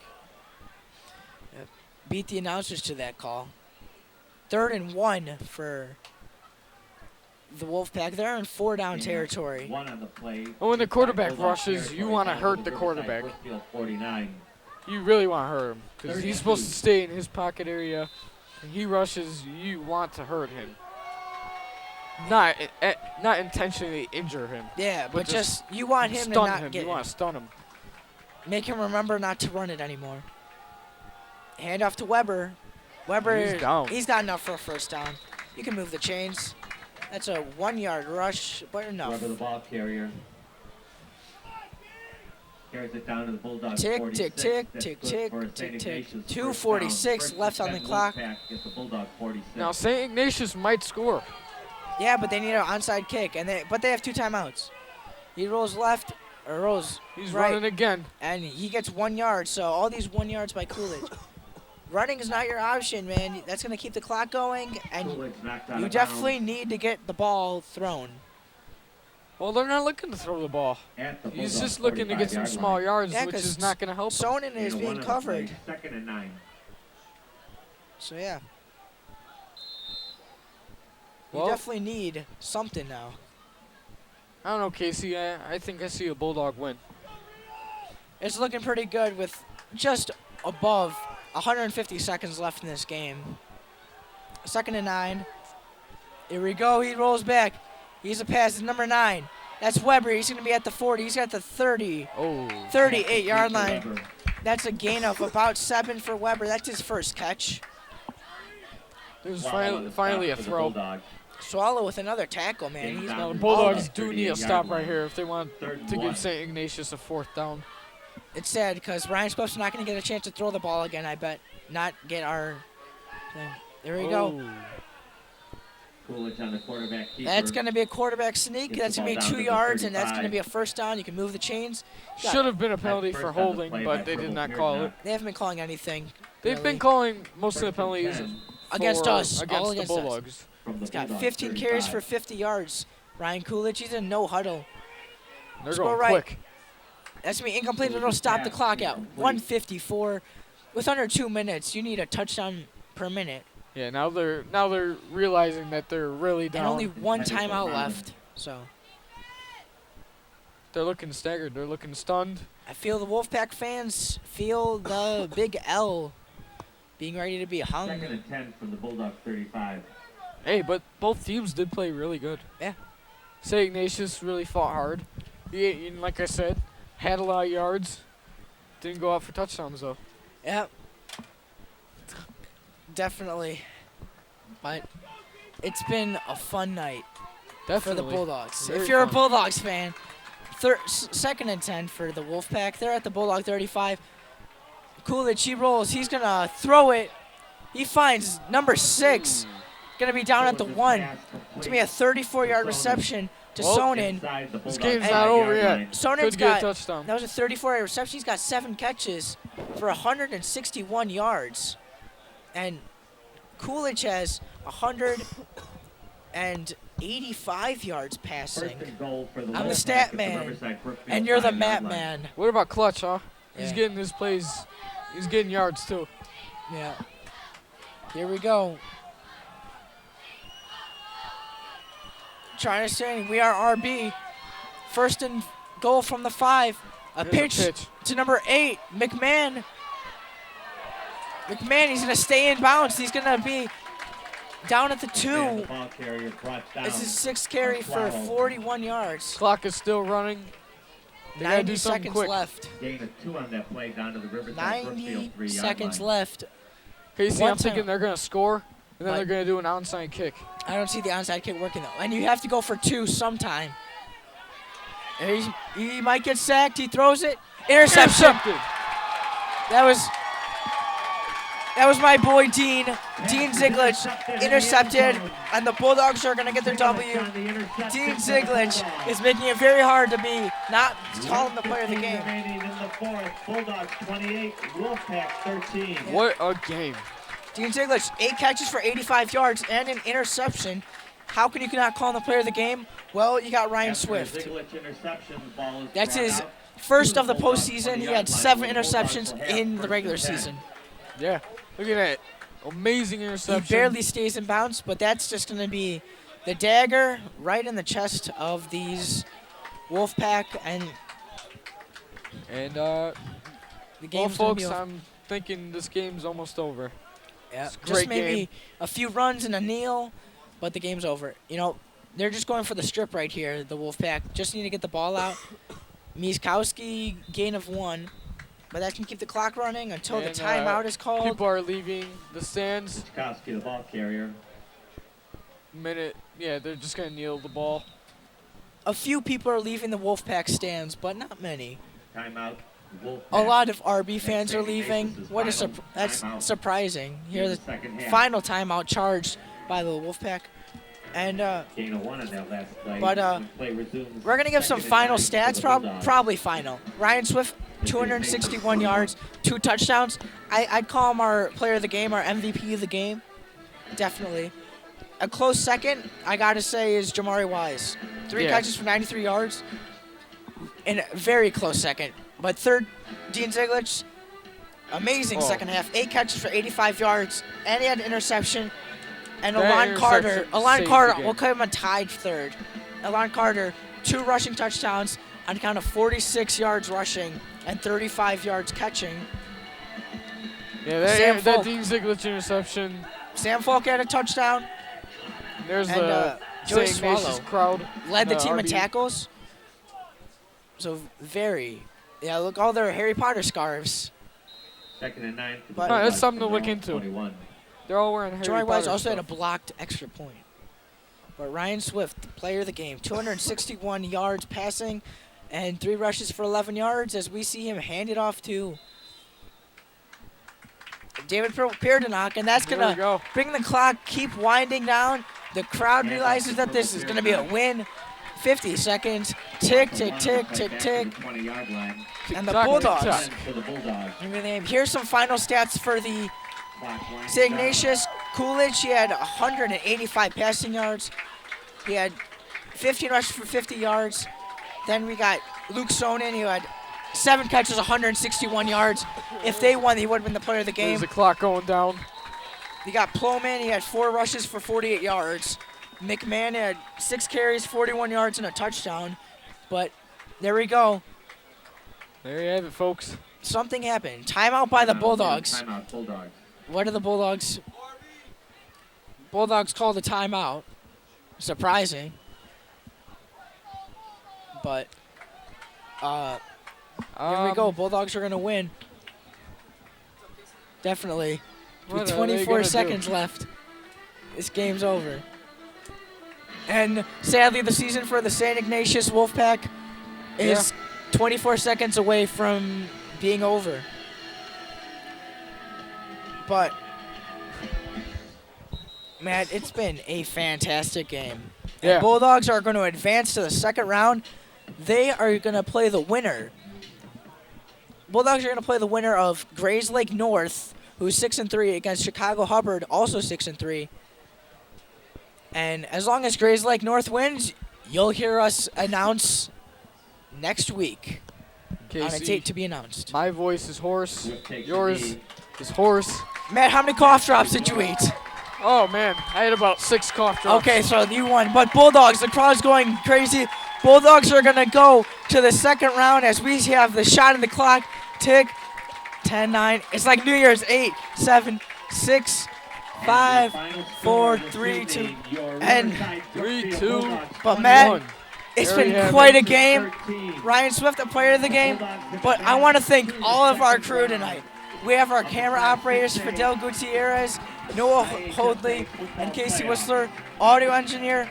Beat the announcers to that call. 3rd and 1 for the Wolfpack. They're in 4-down territory. One on the play. Oh, when the quarterback Bulldogs rushes, you territory want to down hurt to the Riverside quarterback. Brookfield 49. You really want to hurt him because he's 32. supposed to stay in his pocket area. When he rushes, you want to hurt him. Not intentionally injure him. Yeah, but But just you want him to Stun not him. get You want to stun him. make him remember not to run it anymore. Hand off to Weber. Weber, He's down. he's got enough for a first down. You can move the chains. That's a 1-yard rush, but enough. Weber the ball carrier. Carries it down to the Bulldogs. Tick, 46. tick, That's tick, good tick, for tick, St. tick. Ignatius. 2:46 First left and on the 10 clock. Wolfpack gets the Bulldog 46. Now St. Ignatius might score. Yeah, but they need an onside kick, but they have 2 timeouts. He rolls left, or rolls He's right, running again. and he gets 1 yard. So all these 1 yards by Coolidge. Running is not your option, man. That's going to keep the clock going, and Coolidge knocked out you of definitely bounds need to get the ball thrown. Well, they're not looking to throw the ball. at the He's Bulldog just looking to get some 45-yard small line. yards, Yeah, which 'cause is not going to help him. Sonnen is Gain of being one on the covered. play, 2nd and 9. So, yeah. Well- You definitely need something now. I don't know, Casey. I think I see a Bulldog win. It's looking pretty good with just above 150 seconds left in this game. 2nd and 9. Here we go. He rolls back. He's a pass. It's number 9. That's Weber. He's going to be at the 40. He's got the 30, Oh. 38-yard line. Weber. That's a gain of about 7 for Weber. That's his first catch. There's Swallow on the finally stop a for the throw. Bulldogs. Swallow with another tackle, man. Gain He's down Now to the the Bulldogs Bulldogs, do need a 38-yard stop right line. here if they want 3rd and to 1. give St. Ignatius a 4th down. It's sad because Ryan Swift's not going to get a chance to throw the ball again, I bet. Not get our thing. There we go. Oh. Coolidge on the quarterback keeper. That's going to be a quarterback sneak. Gets That's the going to ball be down 2 to the yards, and that's going to 35. be a first down. You can move the chains. Should have been a penalty First for on the holding, play but by they did Purple not Beard call now. it. They haven't been calling anything. They've really. been calling most of the First and penalties 10 Against for- us, all against the against us. Bulldogs. from the He's got Bulldogs, 15 carries for 35. 50 yards. Ryan Coolidge, he's in no huddle. They're Score going right. quick. That's going to be incomplete. It'll stop the clock out. 1:54. With under 2 minutes, you need a touchdown per minute. Yeah, now they're realizing that they're really down. And only one Intended for timeout running. left. So They're looking staggered. They're looking stunned. I feel the Wolfpack fans feel the big L being ready to be hung. 2nd and 10 from the Bulldogs 35. Hey, but both teams did play really good. Yeah. St. Ignatius really fought hard. He, like I said, had a lot of yards. Didn't go out for touchdowns, though. Yep. Definitely. But it's been a fun night for Definitely. the Bulldogs. Very If you're a fun. Bulldogs fan, 2nd and 10 for the Wolfpack. They're at the Bulldog 35. Coolidge, he rolls. He's going to throw it. He finds number 6. Going to be down at the 1. It's going to be a 34-yard reception to Well, Sonnen. Inside the This Bulldogs game's 5 not over yard yet. line. Sonnen's Could get a got, touchdown. that was a 34-yard reception. He's got 7 catches for 161 yards. And Coolidge has 185 yards passing. First and goal for the I'm the Wolfpack stat at the man, Riverside Brookfield and you're the 5-yard map line. man. What about Clutch, huh? He's Yeah. getting his plays. He's getting yards, too. Yeah. Here we go. Trying to say we are RB. First and goal from the 5. A There's pitch to number 8, McMahon. McMahon, he's going to stay in bounds. He's going to be down at the And 2. the ball carrier brought down. This is 6th carry for 41 yards. Clock is still running. They gotta 90 do something seconds quick. left. Gain of 2 on that play down to the Riverside 90 Brookfield 3-yard seconds line. left. Casey, One I'm thinking time- they're going to score, and then But- they're going to do an onside kick. I don't see the onside kick working, though. And you have to go for 2 sometime. And he might get sacked. He throws it. Interception. Intercepted. That was my boy Dean Ziglich, intercepted, and the Bulldogs are going to get their W. Dean Ziglich is making it very hard to be not calling the player of the game. Remaining in the 4th. Bulldogs 28, Wolfpack 13. What a game. Dean Ziglich, 8 catches for 85 yards and an interception. How can you not call him the player of the game? Well, you got Ryan After a Swift. Ziglich interception, the ball is That's brought his out. first of the Bulldogs postseason. He 20-yard had line. 7 Bulldogs interceptions will have in the first regular and 10. season. Yeah. Look at that. Amazing He interception. barely stays in bounds, but that's just going to be the dagger right in the chest of these Wolfpack, and And, the well, game's going folks, to be over. I'm thinking this game's almost over. Yeah, it's a just great maybe game. a few runs and a kneel, but the game's over. You know, they're just going for the strip right here, the Wolfpack. Just need to get the ball out. Miskowski, gain of 1. But that can keep the clock running until the And, timeout is called. People are leaving the stands. Miskowski, the ball carrier. Yeah, they're just going to kneel the ball. A few people are leaving the Wolfpack stands, but not many. Timeout. A lot of RB fans are leaving. What a that's surprising. Here, the final timeout charged by the Wolfpack. And Gain of 1 on that last play. but Play resumes. we're gonna give some Second and final 9 for stats. the Bulldogs. Probably final. Ryan Swift, 261 yards, 2 touchdowns. I'd call him our player of the game, our MVP of the game. Definitely. A close second, I gotta say, is Jamari Wise. 3 catches for 93 yards. And a very close second. But third, Dean Zieglich, amazing second half. 8 catches for 85 yards, and he had an interception. And Alon Carter, we'll call him a tied third. Alon Carter, 2 rushing touchdowns on count of 46 yards rushing and 35 yards catching. Yeah, that Dean Zieglich interception. Sam Falk had a touchdown. There's And, the Joey St. Ignatius Swallow crowd. led the team in RB. tackles. So yeah, look, all their Harry Potter scarves. Second and 9 for the But- No, that's Bulldogs something to from look their own into. 21. They're all wearing Harry Jamari Wise Potter also had a stuff. blocked extra point. But Ryan Swift, player of the game, 261 yards passing and 3 rushes for 11 yards as we see him hand it off to David Pierdenach, and that's There going we to go. bring the clock, keep winding down. The crowd realizes that this is going to be a win. 50 seconds, tick, tick, tick, tick, tick. 20-yard line. And the Tick-tock, Bulldogs. tick-tock. For the Bulldogs. Here's some final stats for the Clock winds St. down. Ignatius. Coolidge, he had 185 passing yards. He had 15 rushes for 50 yards. Then we got Luke Sonnen, who had 7 catches, 161 yards. If they won, he would have been the player of the game. There's the clock going down. You got Ploman, he had 4 rushes for 48 yards. McMahon had 6 carries, 41 yards, and a touchdown. But there we go. There you have it, folks. Something happened. Timeout by the Timeout, Bulldogs. Timeout, Bulldogs. What are the Bulldogs? Bulldogs called a timeout. Surprising. But here we go. Bulldogs are going to win. Definitely. What With are they 24 gonna seconds do? left, this game's over. And sadly, the season for the St. Ignatius Wolfpack is 24 seconds away from being over. But, man, it's been a fantastic game. Yeah. And Bulldogs are going to advance to the second round. They are going to play the winner. Bulldogs are going to play the winner of Grays Lake North, who's 6-3, against Chicago Hubbard, also 6-3. And as long as Grays Lake North wins, you'll hear us announce next week on a Casey, date to be announced. my voice is hoarse. Swift takes the Yours knee. is hoarse. Matt, how many cough drops did you eat? Oh, man. I had about 6 cough drops. Okay, so you won. But Bulldogs, the crowd's going crazy. Bulldogs are going to go to the second round as we have the shot of the clock. Tick, 10, 9. It's like New Year's. 8, 7, 6, 5, 4, 3, 2. And 3, 2, but Matt, 1. it's There you been have quite it. a game. Ryan Swift, the player of the game. But I want to thank all of our crew tonight. We have our camera operators, Fidel Gutierrez, Noah Hoadley, and Casey Whistler. Audio engineer,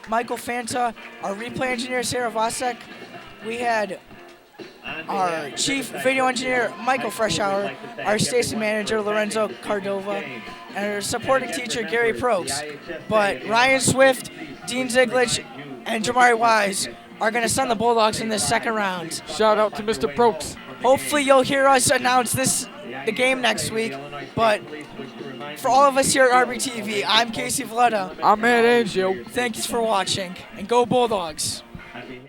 Michael Fanta. Our replay engineer, Sarah Vasek. We had our chief video engineer, Michael Freshour. Our station manager, Lorenzo Cardova. And our supporting teacher, Gary Prokes. But Ryan Swift, Dean Zieglich, and Jamari Wise are going to send the Bulldogs in this second round. Shout out to Mr. Brooks. Hopefully you'll hear us announce the game next week. But for all of us here at RBTV, I'm Casey Valletta. I'm Matt Angio. Thanks for watching, and go Bulldogs. Happy-